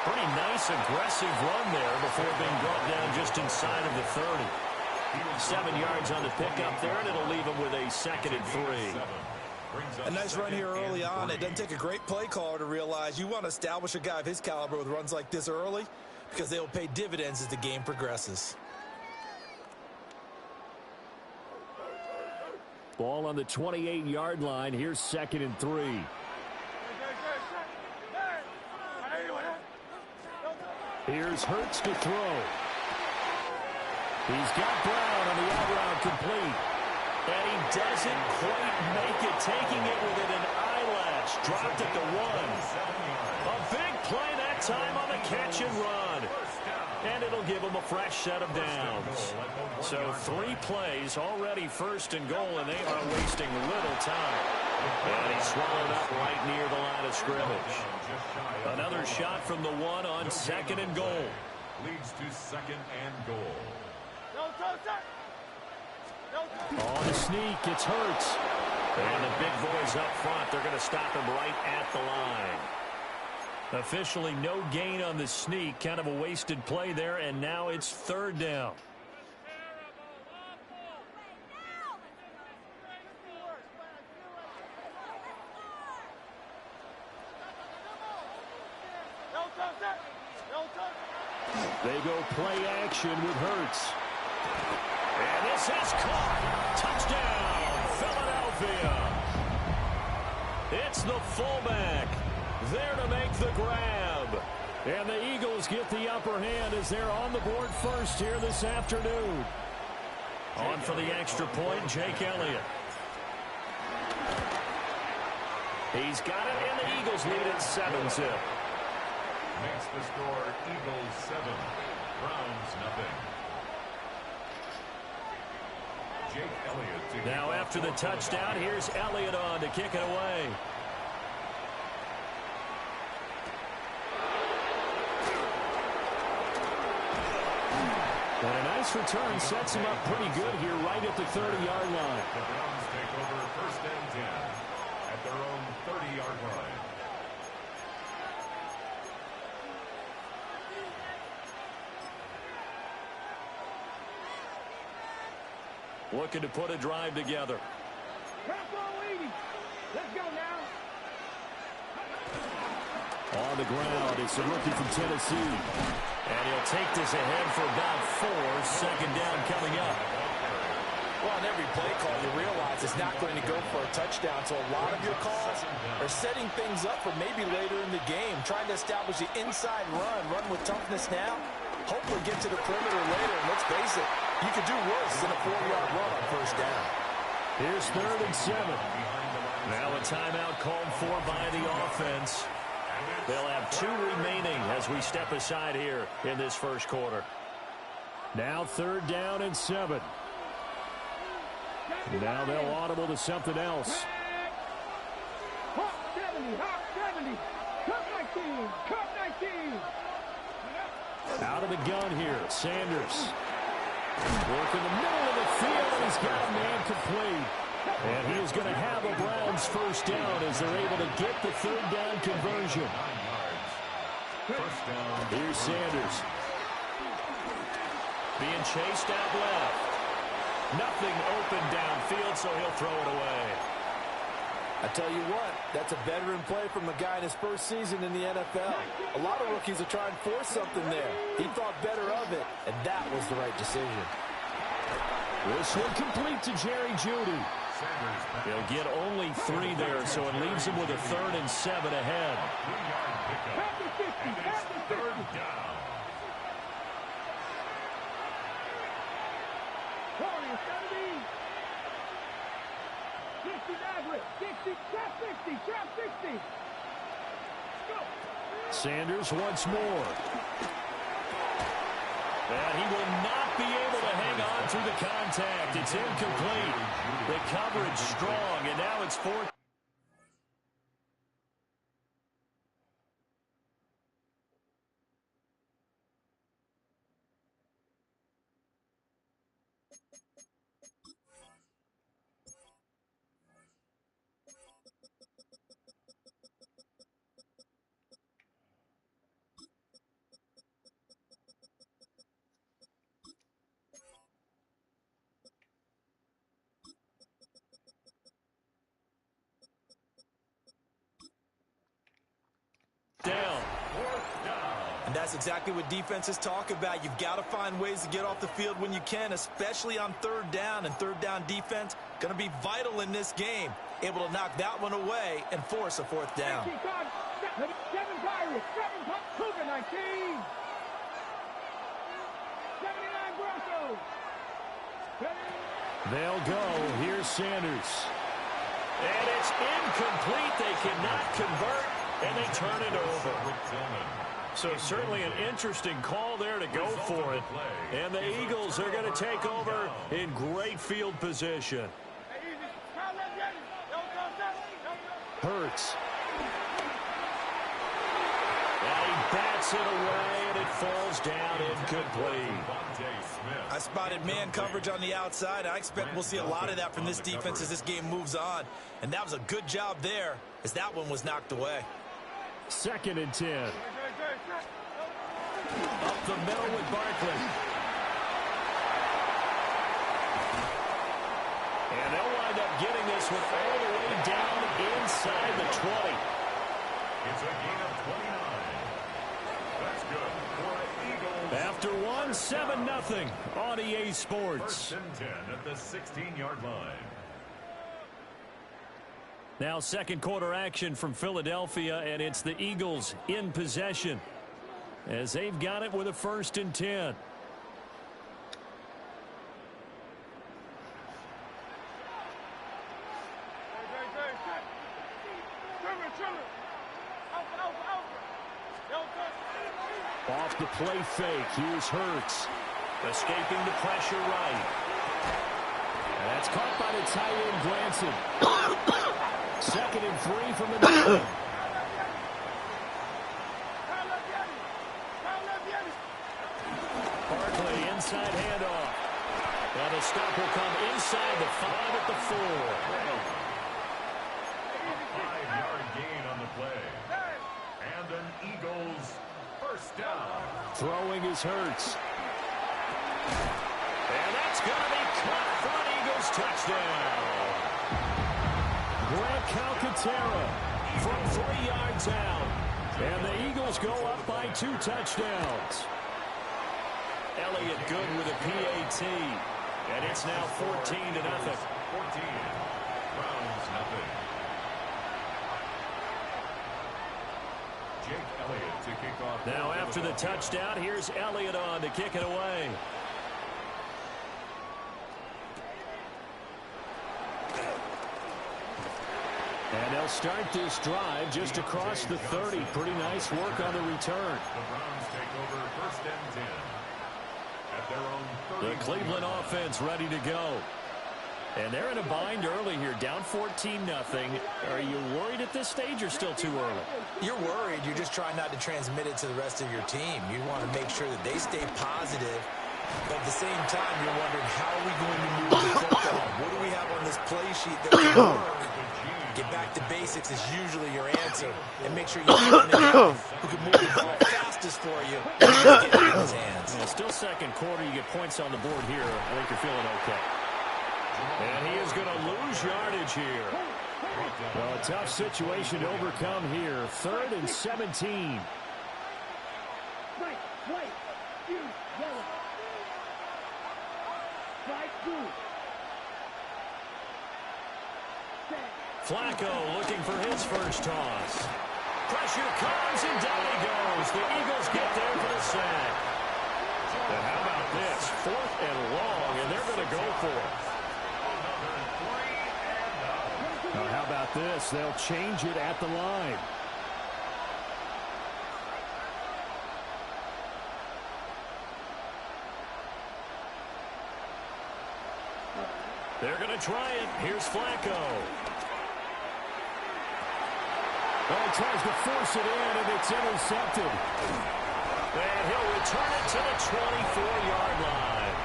Pretty nice, aggressive run there before being brought down just inside of the 30. 7 yards on the pickup there, and it'll leave him with a 2nd and 3. A nice run here early on. It doesn't take a great play caller to realize you want to establish a guy of his caliber with runs like this early, because they will pay dividends as the game progresses. Ball on the 28-yard line. Here's 2nd and 3. Here's Hurts to throw. He's got Brown on the out route complete. And he doesn't quite make it, taking it within an eyelash. Dropped at the 1. A big play that time on the catch and run. And it'll give him a fresh set of downs. So 3 plays, already 1st and goal, and they are wasting little time. And he's swallowed up right near the line of scrimmage. Another shot from the 1 on 2nd and goal. Leads to 2nd and goal. On the sneak, it's Hurts. And the big boys up front, they're going to stop him right at the line. Officially no gain on the sneak, kind of a wasted play there, and now it's 3rd down. They go play action with Hurts. And this is caught. Touchdown, Philadelphia. It's the fullback there to make the grab. And the Eagles get the upper hand as they're on the board first here this afternoon. On for the extra point, Jake Elliott. He's got it, and the Eagles lead at 7-zip. Makes the score Eagles 7, Browns nothing. Jake Elliott. Now after the touchdown, here's Elliott on to kick it away. And a nice return sets him up pretty good here right at the 30-yard line. The Browns take over 1st and 10 at their own 30-yard line. Looking to put a drive together. Let's go now. On the ground, it's the rookie from Tennessee. And he'll take this ahead for about 4. 2nd down coming up. Well, on every play call, you realize it's not going to go for a touchdown. So a lot of your calls are setting things up for maybe later in the game, trying to establish the inside run with toughness now. Hopefully get to the perimeter later. And let's face it, you could do worse than a 4-yard run on 1st down. Here's 3rd and 7. Now a timeout called for by the offense. They'll have 2 remaining as we step aside here in this 1st quarter. Now 3rd down and 7. Now they'll audible to something else. Hawk 70, Hawk 70. Cup 19, Cup 19. Out of the gun here, Sanders. Work in the middle of the field, and he's got a man complete. And he is going to have a Browns first down as they're able to get the third down conversion. Here's Sanders. Being chased out left. Nothing open downfield, so he'll throw it away. I tell you what, that's a veteran play from a guy in his first season in the NFL. A lot of rookies will try and force something there. He thought better of it, and that was the right decision. This one complete to Jerry Jeudy. He'll get only 3 there, so it leaves him with a 3rd and 7 ahead. Third down. 60. Sanders once more. And he will not be able to hang on through the contact. It's incomplete. The coverage strong, and now it's 4th. Down. And that's exactly what defenses talk about. You've got to find ways to get off the field when you can, especially on 3rd down. And 3rd down defense going to be vital in this game. Able to knock that one away and force a 4th down. 7 Pirates, 7 Cougar 19. 79 Broncos. They'll go. Here's Sanders. And it's incomplete. They cannot convert, and they turn it over. So certainly an interesting call there to go for it. And the Eagles are going to take over in great field position. Hurts. And he bats it away, and it falls down incomplete. I spotted man coverage on the outside. I expect we'll see a lot of that from this defense as this game moves on. And that was a good job there as that one was knocked away. 2nd and 10. Up the middle with Barkley. And they'll wind up getting this one all the way down inside the 20. It's a gain of 29. That's good for Eagles. After 7-0 on EA Sports. 1st and 10 at the 16-yard line. Now 2nd quarter action from Philadelphia, and it's the Eagles in possession as they've got it with a 1st and 10. Off the play fake, here's Hurts. Escaping the pressure right. And that's caught by the tight end, Granson. 2nd and 3 from the 9. Barkley inside handoff. And a stop will come inside the 5 at the 4. A 5-yard gain on the play. And an Eagles 1st down. Throwing is Hurts. And that's going to be caught for an Eagles touchdown. Grant Calcaterra from 3 yards out. And the Eagles go up by 2 touchdowns. Elliott good with a PAT. And it's now 14-0. 14. Browns nothing. Jake Elliott to kick off. Now after the touchdown, here's Elliott on to kick it away. And they'll start this drive just across the 30. Pretty nice work on the return. The Browns take over 1st and 10 at their own 30. The Cleveland offense ready to go. And they're in a bind early here, down 14-0. Are you worried at this stage or still too early? You're worried. You're just trying not to transmit it to the rest of your team. You want to make sure that they stay positive. But at the same time, you're wondering, how are we going to move the football? What do we have on this play sheet that can work? Get back to basics is usually your answer. And make sure you have a guy who can move the ball fastest for you and just get it in his hands. Yeah, still second quarter. You get points on the board here. I think you're feeling okay. And he is going to lose yardage here. Well, a tough situation to overcome here. 3rd and 17. Flacco looking for his first toss. Pressure comes and down he goes. The Eagles get there for the sack. And how about this? 4th and long, and they're going to go for it. Now, how about this? They'll change it at the line. They're going to try it. Here's Flacco. Oh, he tries to force it in, and it's intercepted. And he'll return it to the 24-yard line.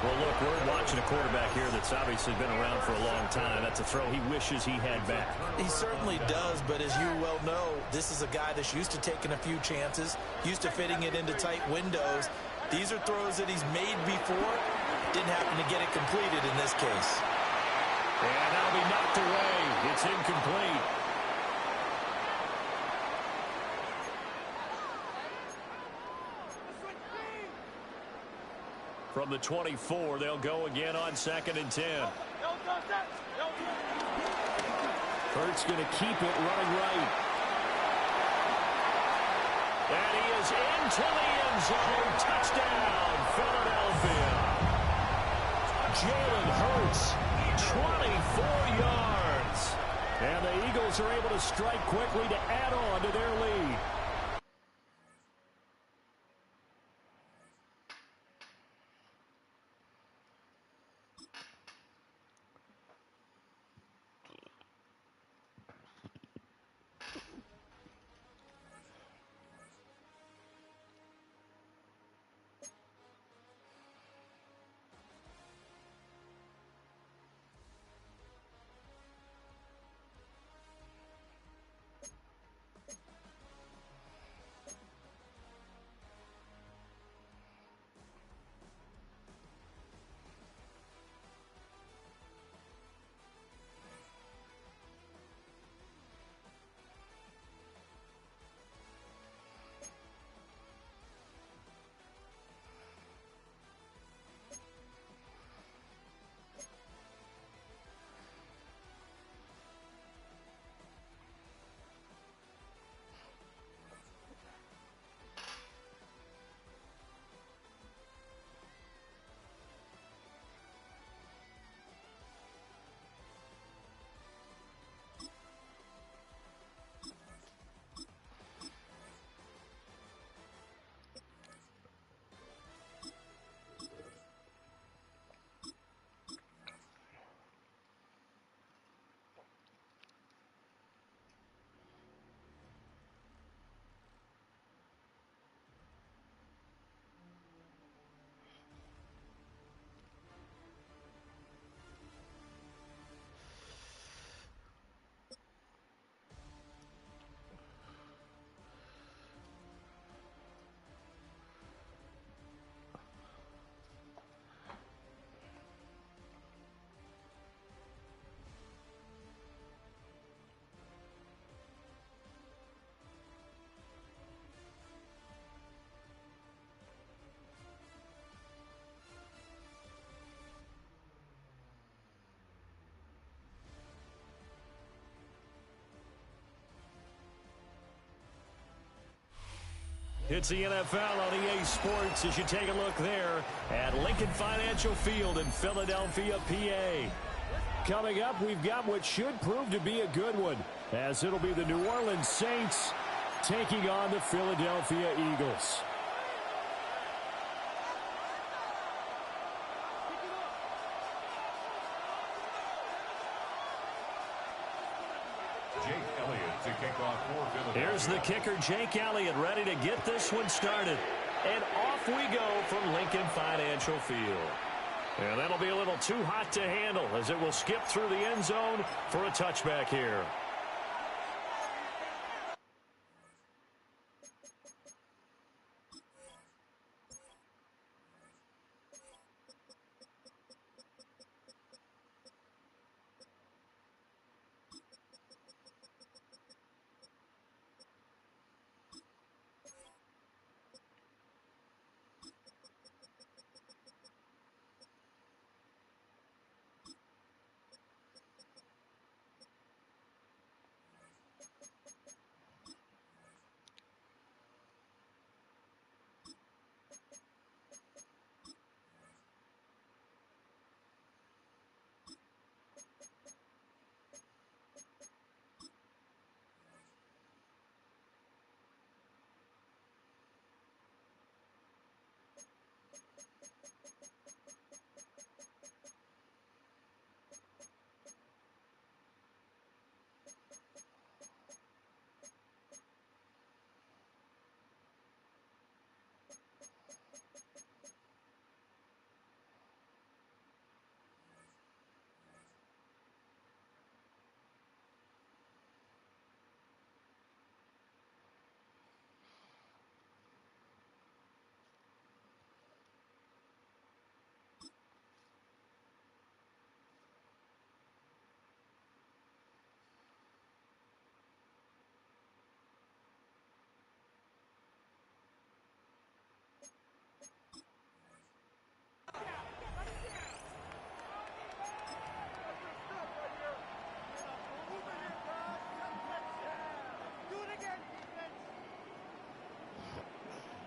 Well, look, we're watching a quarterback here that's obviously been around for a long time. That's a throw he wishes he had back. He certainly does, but as you well know, this is a guy that's used to taking a few chances, used to fitting it into tight windows. These are throws that he's made before. Didn't happen to get it completed in this case. And that'll be knocked away. It's incomplete. From the 24, they'll go again on 2nd and 10. Hurts going to keep it running right. And he is into the end zone. Touchdown, Philadelphia. Jalen Hurts, 24 yards. And the Eagles are able to strike quickly to add on to their lead. It's the NFL on EA Sports as you take a look there at Lincoln Financial Field in Philadelphia, PA. Coming up, we've got what should prove to be a good one, as it'll be the New Orleans Saints taking on the Philadelphia Eagles. Jake Elliott to kick off for Philadelphia. Here's the kicker, Jake Elliott, ready to get this one started. And off we go from Lincoln Financial Field. And that'll be a little too hot to handle as it will skip through the end zone for a touchback here.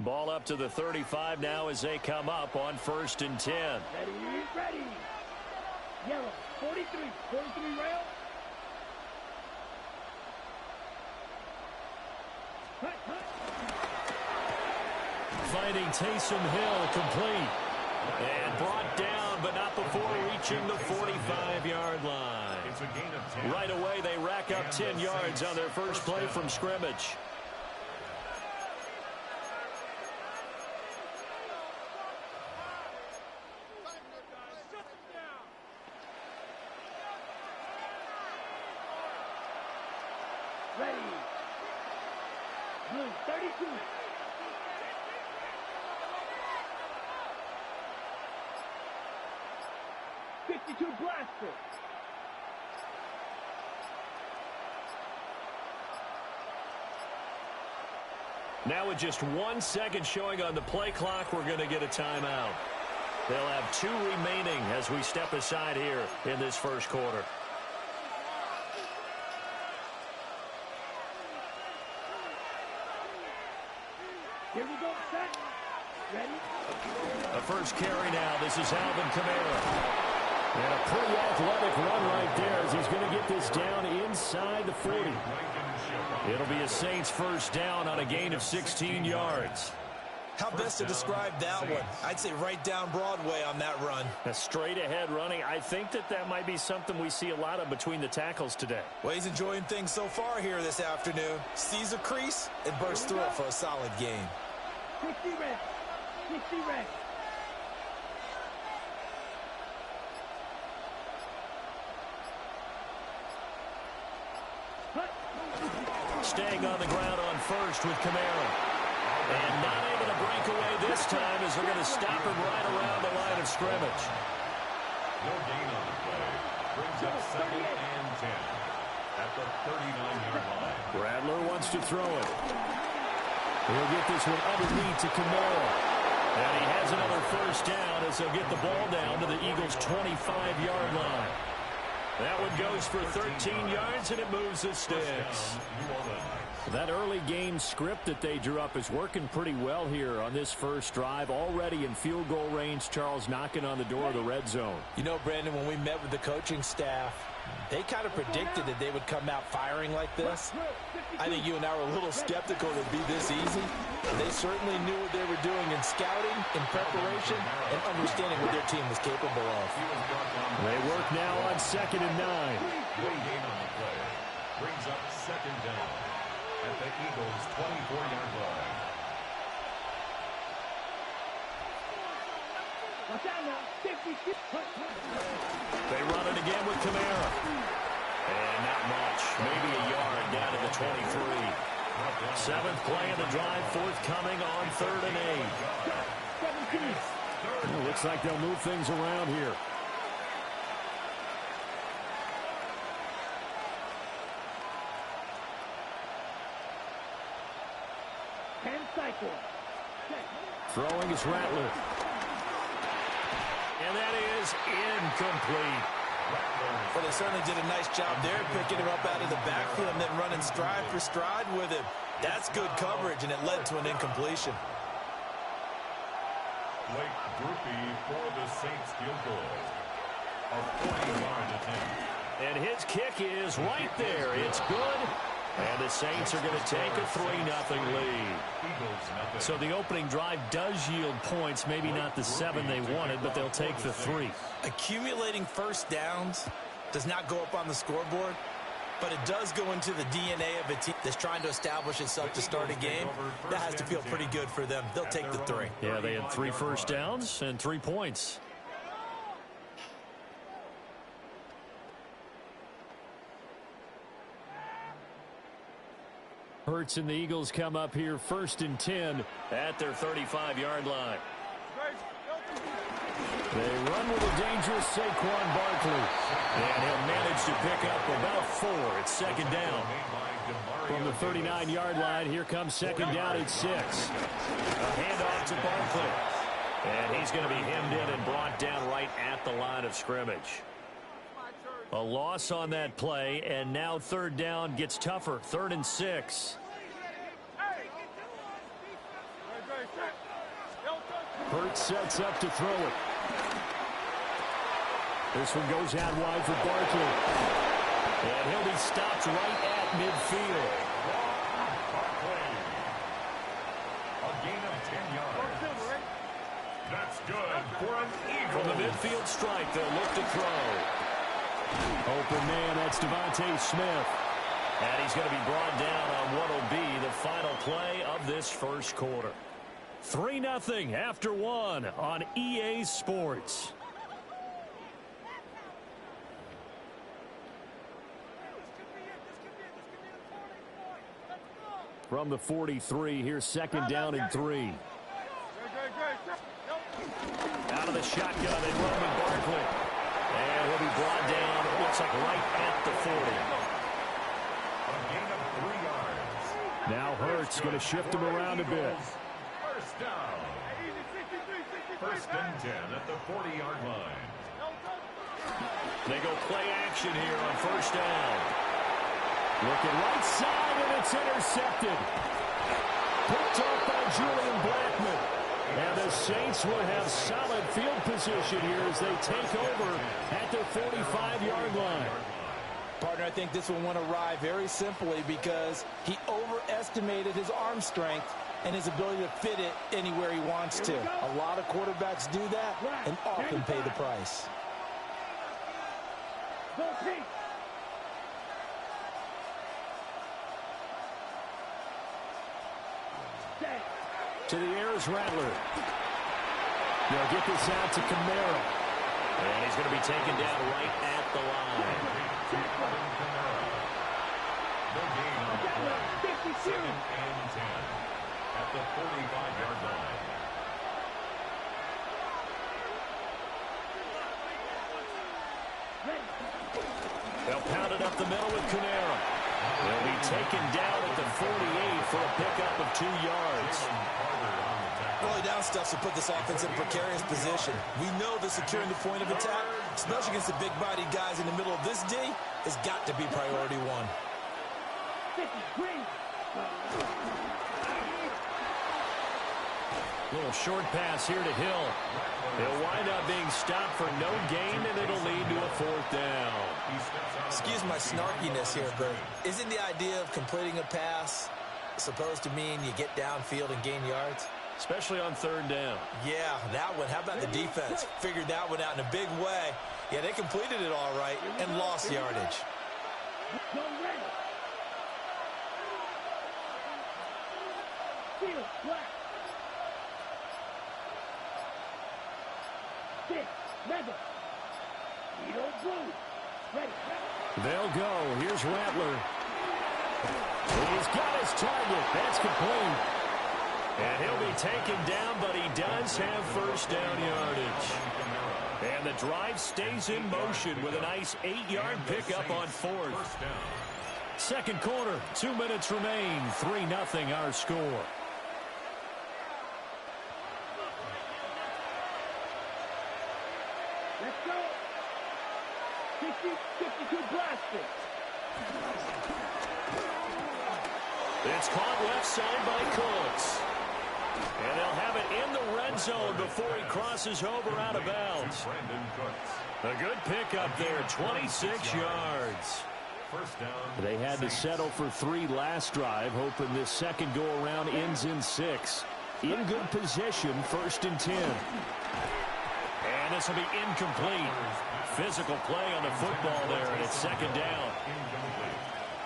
Ball up to the 35 now as they come up on 1st and 10. Ready. Yellow, 43 rail. Finding Taysom Hill complete. And brought down, but not before reaching the 45-yard line. It's a gain of 10. Right away, they rack up 10 yards on their first play from scrimmage. Ready. Blue, 32. Blaster. Now with just 1 second showing on the play clock, we're going to get a timeout. They'll have 2 remaining as we step aside here in this first quarter. Here we go, set. Ready? The first carry now. This is Alvin Kamara. And a pretty athletic run right there as he's going to get this down inside the 40. It'll be a Saints first down on a gain of 16 yards. How best to describe that one? I'd say right down Broadway on that run. A straight ahead running. I think that might be something we see a lot of between the tackles today. Well, he's enjoying things so far here this afternoon. Sees a crease and bursts through it for a solid gain. 60 red. 60 red. Staying on the ground on first with Kamara. And not able to break away this time as they're going to stop him right around the line of scrimmage. No gain on the play. Brings up 2nd and 10 at the 39-yard line. Rattler wants to throw it. He'll get this one underneath to Kamara. And he has another first down as they'll get the ball down to the Eagles' 25-yard line. That one goes for 13 yards, and it moves the sticks. That early game script that they drew up is working pretty well here on this first drive. Already in field goal range, Charles knocking on the door of the red zone. You know, Brandon, when we met with the coaching staff, they kind of predicted that they would come out firing like this. I think you and I were a little skeptical it would be this easy. They certainly knew what they were doing in scouting, in preparation, and understanding what their team was capable of. They work now on 2nd and 9. No gain on the play. brings up second down at the Eagles' 24-yard line. They run it again with Kamara. And not much. Maybe a yard down to the 23. Seventh play of the drive, forthcoming on 3rd and 8. Well, looks like they'll move things around here. Throwing is Rattler. And that is incomplete. Well, they certainly did a nice job there, picking him up out of the backfield and then running stride for stride with him. That's good coverage, and it led to an incompletion. Blake Grupe for the Saints field goal. A 40-yard attempt. And his kick is right there. It's good. And the Saints are going to take a 3-0 lead. So the opening drive does yield points, maybe not the 7 they wanted, but they'll take the 3. Accumulating first downs does not go up on the scoreboard, but it does go into the DNA of a team that's trying to establish itself to start a game. That has to feel pretty good for them. They'll take the 3. Yeah, they had 3 first downs and 3 points. Hurts and the Eagles come up here 1st and 10 at their 35-yard line. They run with a dangerous Saquon Barkley. And he'll manage to pick up about 4. It's 2nd down. From the 39-yard line, here comes 2nd down at 6. A handoff to Barkley. And he's going to be hemmed in and brought down right at the line of scrimmage. A loss on that play, and now 3rd down gets tougher. 3rd and 6. Hurts sets up to throw it. This one goes out wide for Barkley. And he'll be stopped right at midfield. A gain of 10 yards. That's good for an Eagle. From the midfield strike, they'll look to throw. Open man, that's Devontae Smith. And he's going to be brought down on what will be the final play of this first quarter. 3-0 after 1 on EA Sports. From the 43, here's 2nd down and 3. Out of the shotgun, they run with Barkley. And he'll be brought down, it looks like right at the 40. A gain of 3 yards. Now Hurts going to shift him around a bit. First down. 1st and 10 at the 40-yard line. They go play action here on 1st down. Looking right side, and it's intercepted. Picked up by Julian Blackman. And the Saints will have solid field position here as they take over at their 45-yard line. Partner, I think this one went awry very simply because he overestimated his arm strength and his ability to fit it anywhere he wants to. A lot of quarterbacks do that and often pay the price. To the air is Rattler. They'll get this out to Kamara. And he's going to be taken down right at the line. The gain on the play. 2nd and 10 at the 45-yard line. They'll pound it up the middle with Kamara. They'll be taken down at the 48 for a pickup of 2 yards. Early down stuff to put this offense in a precarious position. We know that securing the point of attack, especially against the big-bodied guys in the middle of this D, has got to be priority 1. Little short pass here to Hill. They'll wind up being stopped for no gain, and it'll lead to a 4th down. Excuse my snarkiness here, but isn't the idea of completing a pass supposed to mean you get downfield and gain yards? Especially on 3rd down. Yeah, that one. How about the defense? Figured that one out in a big way. Yeah, they completed it all right and lost yardage. Field, black. 6, Madden. Field, blue. Ready. They'll go. Here's Rattler. He's got his target. That's complete. And he'll be taken down, but he does have first down yardage. And the drive stays in motion with a nice 8-yard pickup on fourth. Second quarter, 2 minutes remain. 3-0 our score. Let's go. 50-52 blasting. It's caught left side by Cooks. And they'll have it in the red zone before he crosses over out of bounds. A good pickup there, 26 yards. They had to settle for 3 last drive, hoping this second go-around ends in 6. In good position, 1st and 10. And this will be incomplete. Physical play on the football there, and it's second down.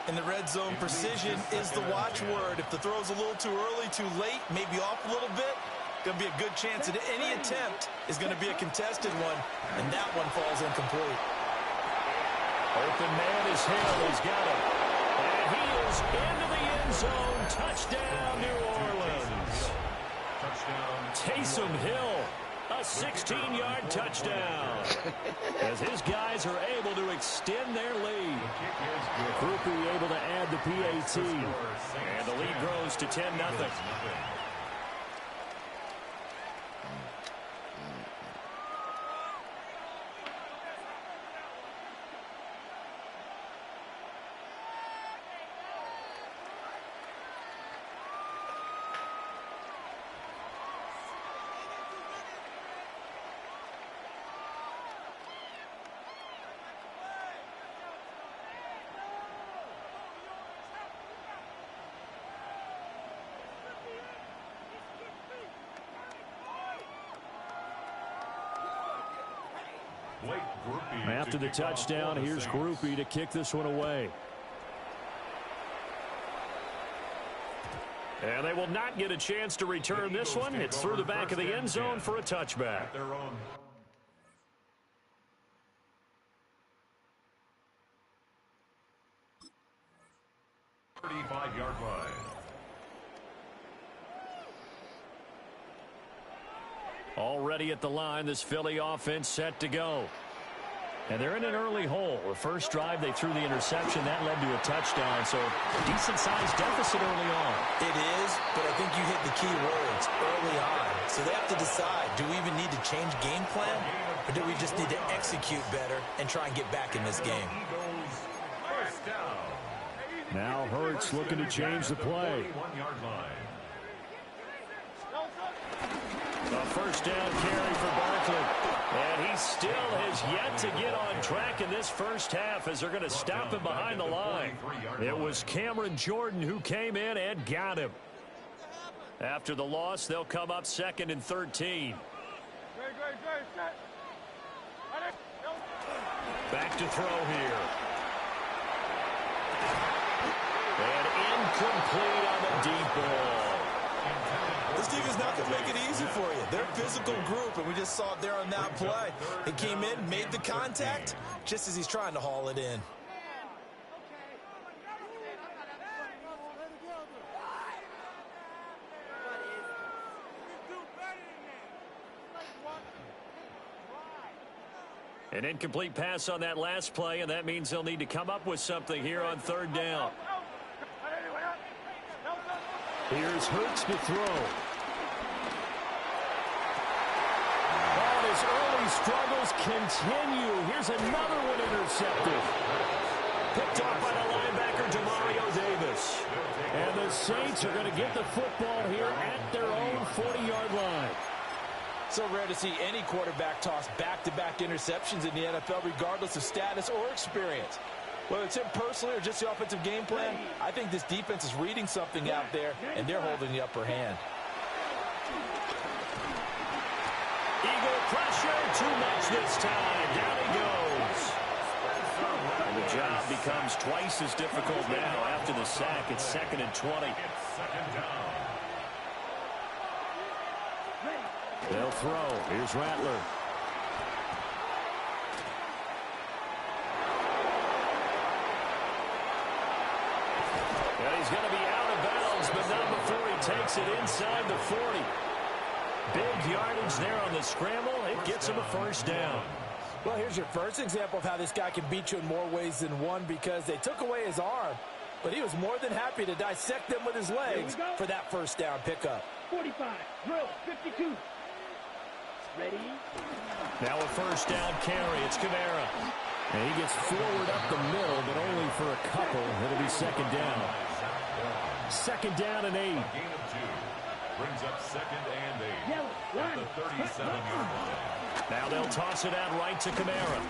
In the red zone, precision is the watchword. If the throw's a little too early, too late, maybe off a little bit, going to be a good chance that any attempt is going to be a contested one, and that one falls incomplete. Open man is Hill. He's got it. And he is into the end zone. Touchdown, New Orleans. Taysom Hill, a 16-yard touchdown. As his guys are able to extend their lead. Grupe able to add the PAT. And the lead grows to 10-0. After the touchdown, here's Grupe to kick this one away. And they will not get a chance to return this one. It's through the back of the end zone for a touchback. 35-yard line. Already at the line, this Philly offense set to go. And they're in an early hole. The first drive, they threw the interception. That led to a touchdown, so decent-sized deficit early on. It is, but I think you hit the key words, early on. So they have to decide, do we even need to change game plan, or do we just need to execute better and try and get back in this game? Now Hurts looking to change the play. A first down carry for Barkley. And he still has yet to get on track in this first half as they're going to stop him behind the line. It was Cameron Jordan who came in and got him. After the loss, they'll come up 2nd and 13. Back to throw here. And incomplete on the deep ball. This defense is not going to make it easy for you. They're a physical group, and we just saw it there on that play. He came in, made the contact, just as he's trying to haul it in. An incomplete pass on that last play, and that means they'll need to come up with something here on 3rd down. Here's Hurts to throw. And his early struggles continue. Here's another one intercepted. Picked off by the linebacker, Demario Davis. And the Saints are going to get the football here at their own 40-yard line. So rare to see any quarterback toss back-to-back interceptions in the NFL, regardless of status or experience. Whether it's him personally or just the offensive game plan, I think this defense is reading something out there, and they're holding the upper hand. Eagle pressure, too much this time. Down he goes. And the job becomes twice as difficult now after the sack. It's 2nd and 20. They'll throw. Here's Rattler. And he's going to be out of bounds, but not before he takes it inside the 40. Big yardage there on the scramble. It gets him a first down. Well, here's your first example of how this guy can beat you in more ways than one, because they took away his arm, but he was more than happy to dissect them with his legs for that first down pickup. 45, drill, 52. Ready? Now a first down carry. It's Kamara. And he gets forward up the middle, but only for a couple. It'll be second down. Second down and 8. Gain of 2. Brings up second and 8 at the 37-yard line. Now they'll toss it out right to Kamara.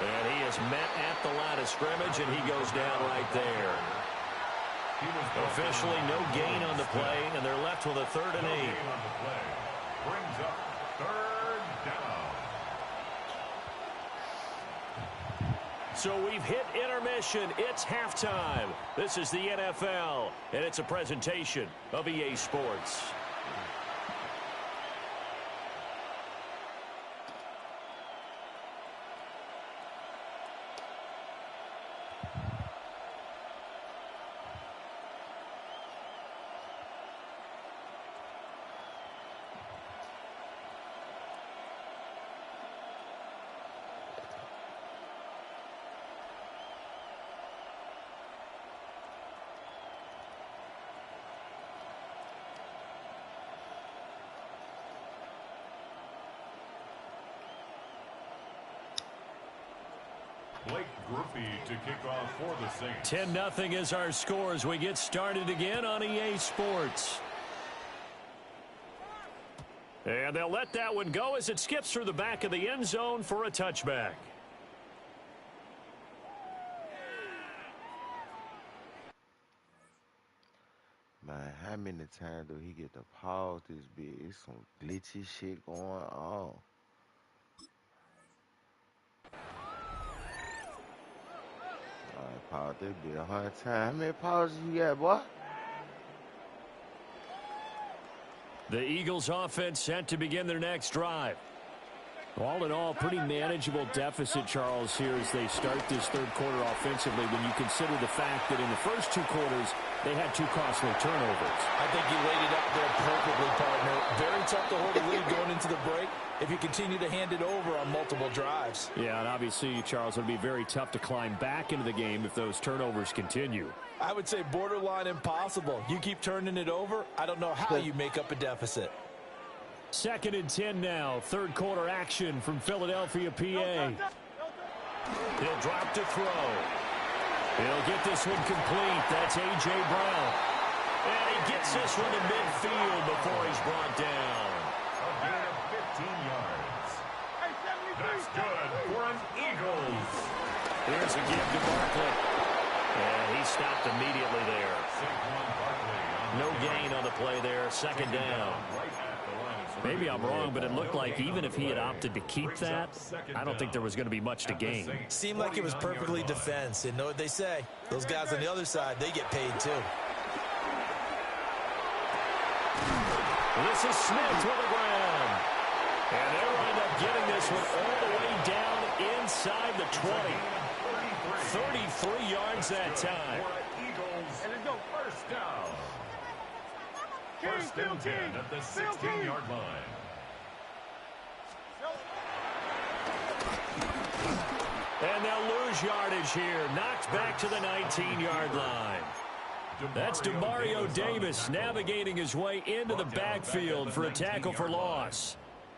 And he is met at the line of scrimmage, and he goes down right there. Officially no gain on the play, and they're left with a third and 8. Brings up third down. So we've hit intermission. It's halftime. This is the NFL, and it's a presentation of EA Sports. Blake Griffey to kick off for the Saints. 10-0 is our score as we get started again on EA Sports. And they'll let that one go as it skips through the back of the end zone for a touchback. Man, how many times do he get to pause this bit? It's some glitchy shit going on. Pause this bit 100 times. How many pauses you got, boy? The Eagles offense set to begin their next drive. All in all, pretty manageable deficit, Charles, here as they start this third quarter offensively when you consider the fact that in the first 2 quarters, they had 2 costly turnovers. I think you laid it out there perfectly, partner. Very tough to hold a lead going into the break if you continue to hand it over on multiple drives. Yeah, and obviously, Charles, it would be very tough to climb back into the game if those turnovers continue. I would say borderline impossible. You keep turning it over, I don't know how you make up a deficit. Second and 10 now. Third quarter action from Philadelphia, PA. He'll drop to throw. He'll get this one complete. That's A.J. Brown. And he gets this one to midfield before he's brought down. A gain of 15 yards. That's good for an Eagles. Here's a give to Barkley. And he stopped immediately there. No gain on the play there. Second down. Maybe I'm wrong, but it looked like even if he had opted to keep that, I don't think there was going to be much to gain. Seemed like it was perfectly defense. And know what they say? Those guys on the other side, they get paid too. This is Smith with the ground. And they'll end up getting this one all the way down inside the 20. 33 yards that time. And it go first down. First and 10 at the 16-yard line. And they'll lose yardage here. Knocked back to the 19-yard line. That's DeMario Davis navigating his way into the backfield for a tackle for loss.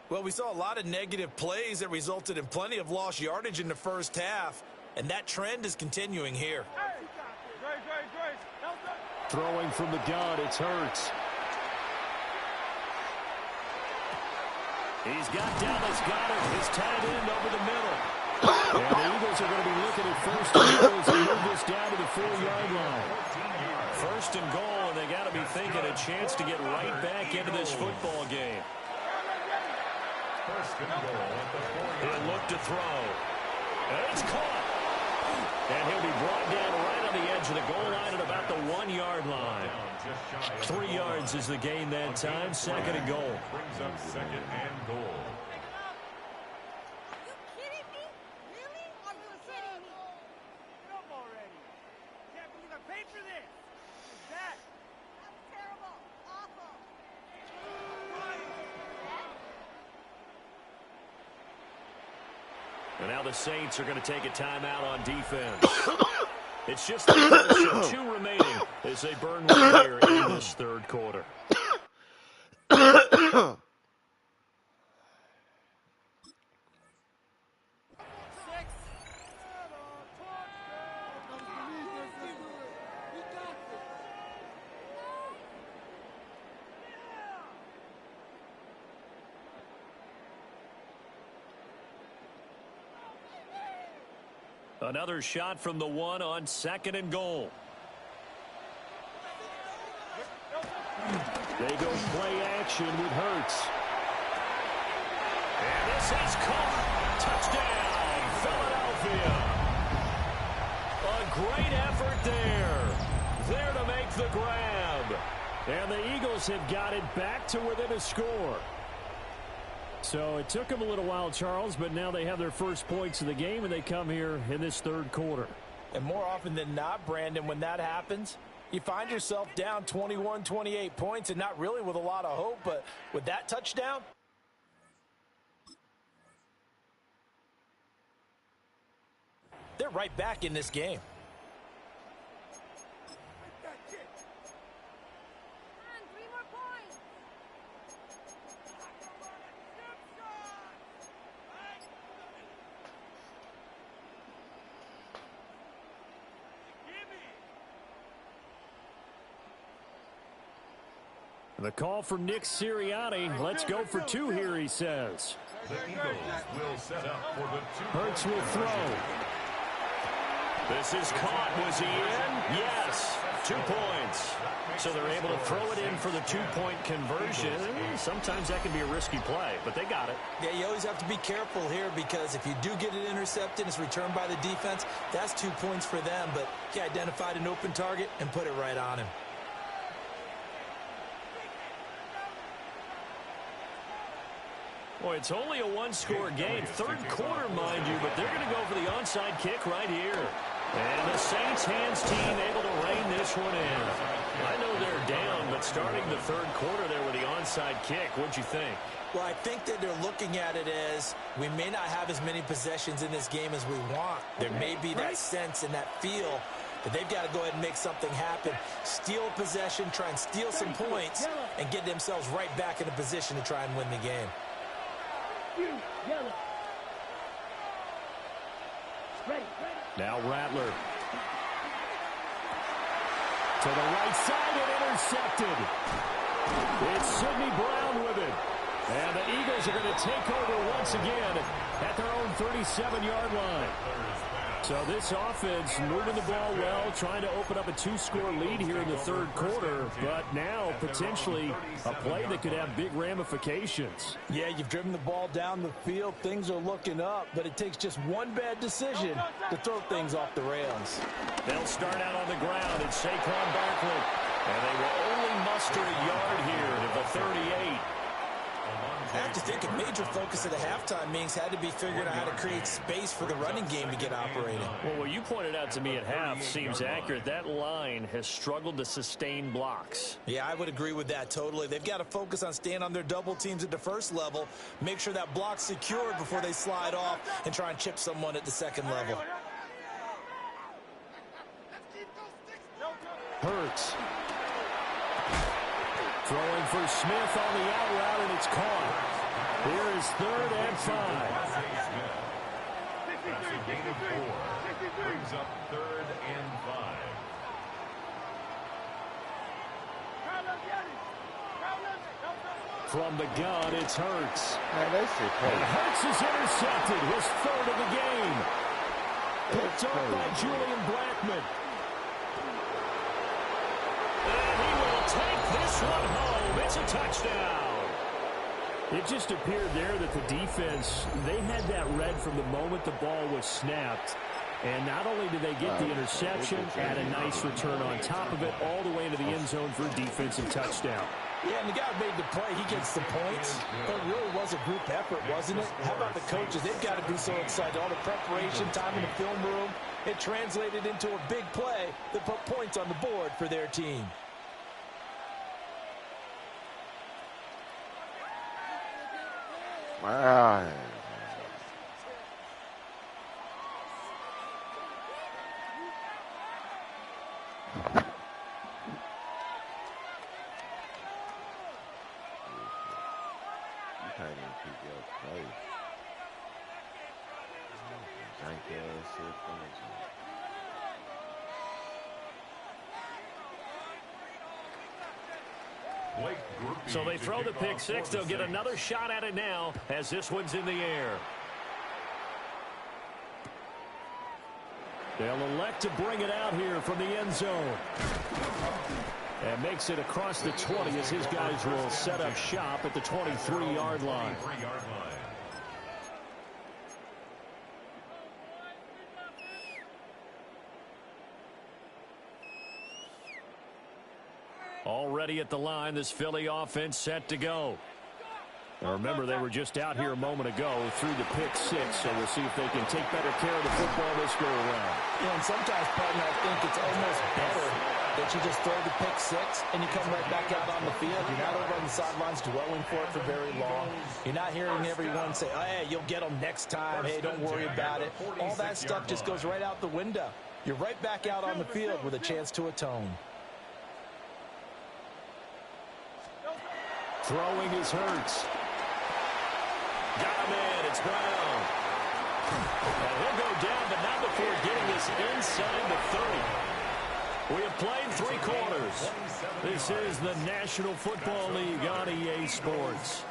Well, we saw a lot of negative plays that resulted in plenty of lost yardage in the first half, and that trend is continuing here. Throwing from the gun, it's Hurts. He's got Dallas Goedert, his tight end over the middle. And the Eagles are going to be looking at first and goal as they move this down to the 4-yard line. First and goal, and they got to be thinking a chance to get right back into this football game. First and goal at the 4-yard line. He'll look to throw. And it's caught. And he'll be brought down right on the edge of the goal line at about the 1-yard line. 3 yards is the gain that time. 2nd and goal. Brings up 2nd and goal. And now the Saints are going to take a timeout on defense. It's just the first of 2 remaining as they burn one here in this 3rd quarter. Another shot from the 1 on 2nd and goal. They go play action with Hurts. And this is caught. Touchdown, Philadelphia. A great effort there. There to make the grab. And the Eagles have got it back to within a score. So it took them a little while, Charles, but now they have their first points of the game, and they come here in this 3rd quarter. And more often than not, Brandon, when that happens, you find yourself down 21, 28 points, and not really with a lot of hope, but with that touchdown, they're right back in this game. The call from Nick Sirianni. Let's go for 2 here, he says. The Eagles will set up for the 2. Hurts will throw. This is caught. Was he in? Yes. 2 points. So they're able to throw it in for the 2-point conversion. Sometimes that can be a risky play, but they got it. Yeah, you always have to be careful here because if you do get it intercepted, it's returned by the defense. That's 2 points for them, but he identified an open target and put it right on him. Boy, it's only a 1-score game. 3rd quarter, mind you, but they're going to go for the onside kick right here. And the Saints hands team able to rein this one in. I know they're down, but starting the 3rd quarter there with the onside kick, what'd you think? Well, I think that they're looking at it as we may not have as many possessions in this game as we want. There may be that sense and that feel that they've got to go ahead and make something happen. Steal possession, try and steal some points, and get themselves right back in a position to try and win the game. Now Rattler. To the right side and intercepted. It's Sidney Brown with it. And the Eagles are going to take over once again at their own 37-yard line. So this offense moving the ball well, trying to open up a 2-score lead here in the 3rd quarter, but now potentially a play that could have big ramifications. Yeah, you've driven the ball down the field. Things are looking up, but it takes just one bad decision to throw things off the rails. They'll start out on the ground. It's Saquon Barkley, and they will only muster a yard here to the 38. I have to think a major focus of the halftime meetings had to be figuring out how to create space for the running game to get operating. Well, what you pointed out to me at half seems accurate. That line has struggled to sustain blocks. Yeah, I would agree with that totally. They've got to focus on staying on their double teams at the first level, make sure that block's secured before they slide off and try and chip someone at the second level. Hurts. Throwing for Smith on the out route, and it's caught. Here is 3rd and 5. That's a gain of 4. Brings up 3rd and 5. From the gun, it's Hurts. And Hurts is intercepted, his 3rd of the game. Picked up by Julian Blackmon. And he will take this one home. It's a touchdown. It just appeared there that the defense, they had that read from the moment the ball was snapped. And not only did they get the interception, add a nice return on top of it, all the way into the end zone for a defensive touchdown. Yeah, and the guy who made the play, he gets the points. But it really was a group effort, wasn't it? How about the coaches? They've got to be so excited. All the preparation, time in the film room, it translated into a big play that put points on the board for their team. Wow. So they throw the pick six. They'll get another shot at it now as this one's in the air. They'll elect to bring it out here from the end zone. And makes it across the 20 as his guys will set up shop at the 23-yard line. Already at the line, this Philly offense set to go. Now remember, they were just out here a moment ago through the pick six, so we'll see if they can take better care of the football this go around. Yeah, and sometimes, partner, I think it's almost better that you just throw the pick six and you come right back out on the field. You're not over on the sidelines dwelling for it for very long. You're not hearing everyone say, oh, hey, you'll get them next time. Hey, don't worry about it. All that stuff just goes right out the window. You're right back out on the field with a chance to atone. Throwing is Hurts. Got him in. It's Brown. And he'll go down, but not before getting this inside the 30. We have played 3 quarters. This is the National Football League on EA Sports.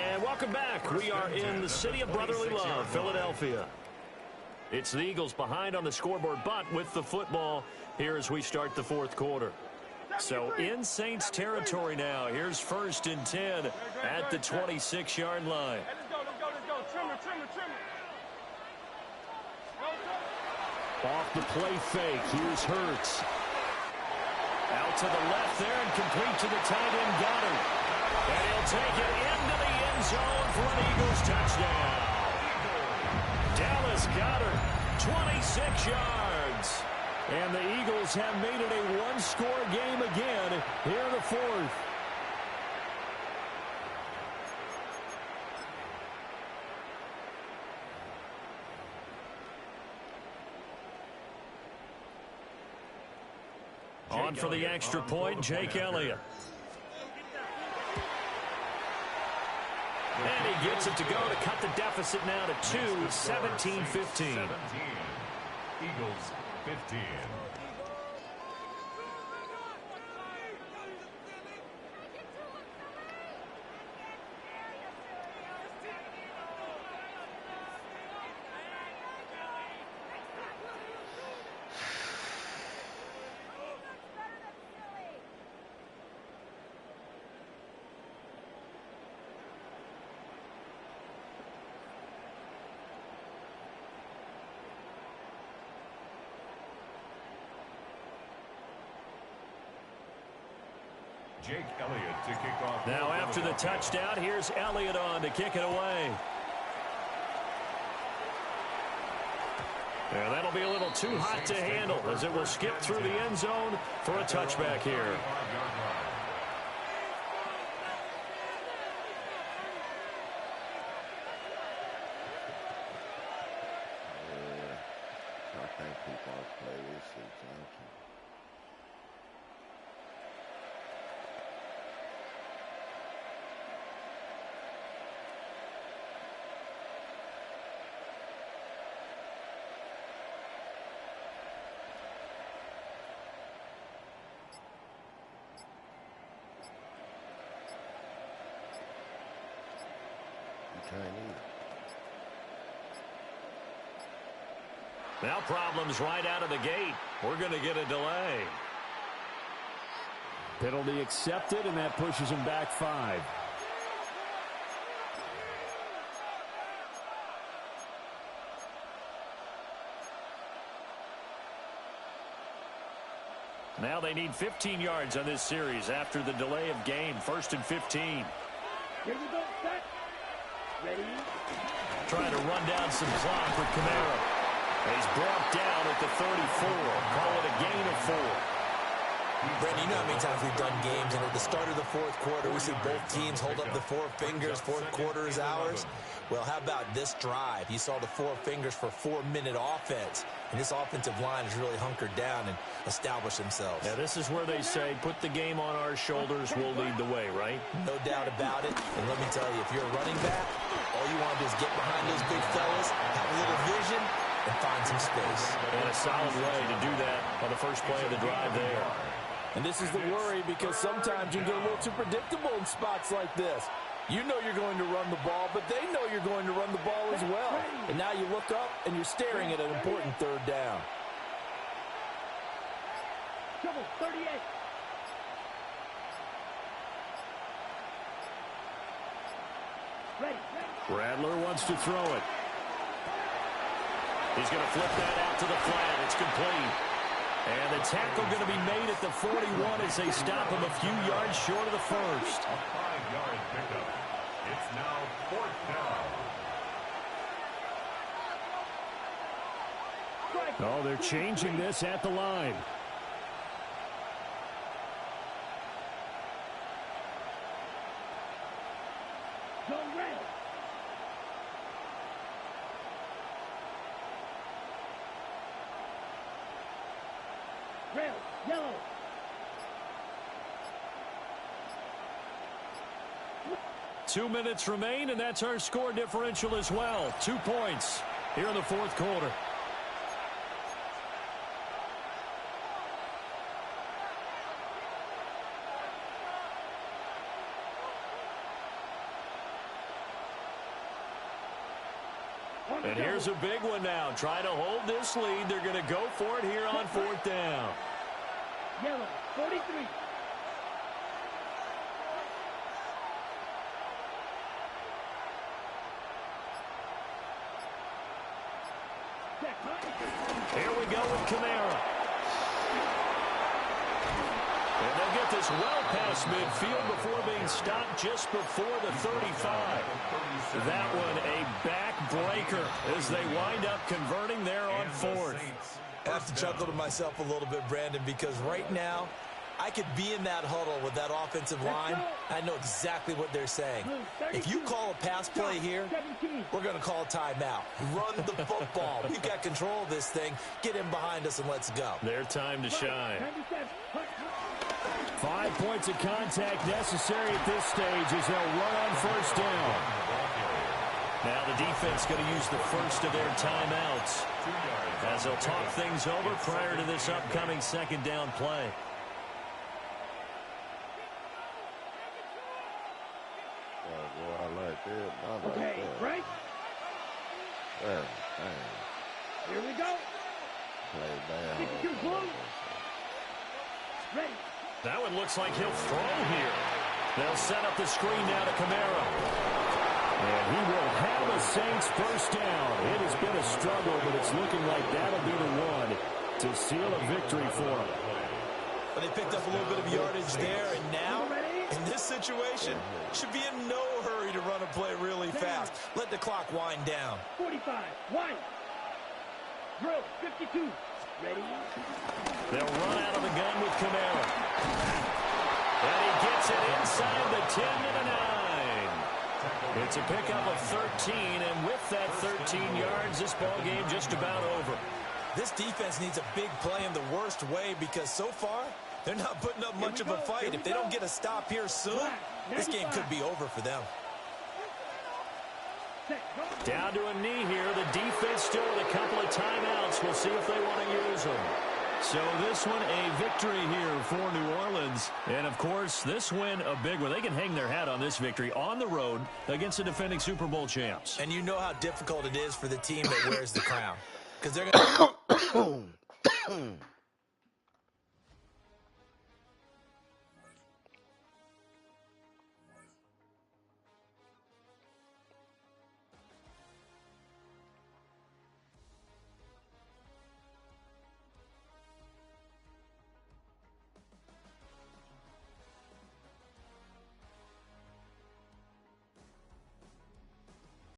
And welcome back. We are in the city of brotherly love, Philadelphia. It's the Eagles behind on the scoreboard, but with the football here as we start the 4th quarter. So in Saints territory now. Here's 1st and 10 at the 26-yard line. Off the play fake. Here's Hurts. Out to the left there and complete to the tight end Goddard. And he'll take it into the end zone for an Eagles touchdown. Dallas Goddard, 26 yards. And the Eagles have made it a one-score game again here in the 4th. On for the extra point, Jake Elliott. And he gets it to go to cut the deficit now to 2, 17-15. Eagles 15. Jake Elliott to kick off. Now after the touchdown, here's Elliott on to kick it away. And that'll be a little too hot to handle as it will skip through the end zone for a touchback here. I think people play this shit. Now problems right out of the gate. We're going to get a delay. Penalty accepted, and that pushes him back 5. Now they need 15 yards on this series after the delay of game. 1st and 15. Here we go, set. Ready? Trying to run down some clock with Camaro. He's brought down at the 34. Call it a gain of 4. Brandon, you know how many times we've done games, and at the start of the fourth quarter, we see both teams hold up the 4 fingers. Fourth quarter is ours. Well, how about this drive? You saw the 4 fingers for 4-minute offense, and this offensive line has really hunkered down and established themselves. Yeah, this is where they say, put the game on our shoulders, we'll lead the way, right? No doubt about it. And let me tell you, if you're a running back, all you want to do is get behind those big fellas, have a little vision, and find some space. And a solid way to do that on the first play of the drive there. And this is the worry, because sometimes you get a little too predictable in spots like this. You know you're going to run the ball, but they know you're going to run the ball as well. And now you look up, and you're staring at an important 3rd down. Double 38. Ready. Rattler wants to throw it. He's going to flip that out to the flat. It's complete. And the tackle going to be made at the 41 as they stop him a few yards short of the first. A 5-yard pickup. It's now 4th down. Oh, they're changing this at the line. Go red. Red, yellow. Two minutes remain, and that's our score differential as well. 2 points here in the fourth quarter. And here's a big one now. Trying to hold this lead. They're going to go for it here on 4th down. Yellow, 43. Here we go with Camaro. And they'll get this well past midfield before being stopped just before the 35. That one a backbreaker as they wind up converting there on 4th. I have to chuckle to myself a little bit, Brandon, because right now, I could be in that huddle with that offensive line. I know exactly what they're saying. If you call a pass play here, we're going to call a timeout. Run the football. We've got control of this thing. Get in behind us and let's go. Their time to shine. 5 points of contact necessary at this stage as they'll run on 1st down. Now the defense going to use the first of their timeouts as they'll talk things over prior to this upcoming 2nd down play. Okay, break. Here we go. 52 blue. Ready. That one looks like he'll throw here. They'll set up the screen now to Camaro. And he will have a Saints 1st down. It has been a struggle, but it's looking like that'll be the one to seal a victory for him. But they picked up a little bit of yardage there, and now, in this situation, should be in no hurry to run a play really fast. Let the clock wind down. 45, wind. Drill, 52. Ready? They'll run out of the gun with Camaro. And he gets it inside the 10 to the 9. It's a pickup of 13, and with that 13 yards, this ball game just about over. This defense needs a big play in the worst way because so far, they're not putting up much of a fight. If they don't get a stop here soon, this game could be over for them. Down to a knee here. The defense still with a couple of timeouts. We'll see if they want to use them. So this one a victory here for New Orleans. And, of course, this win a big one. They can hang their hat on this victory on the road against the defending Super Bowl champs. And you know how difficult it is for the team that wears the crown. Because they're going to...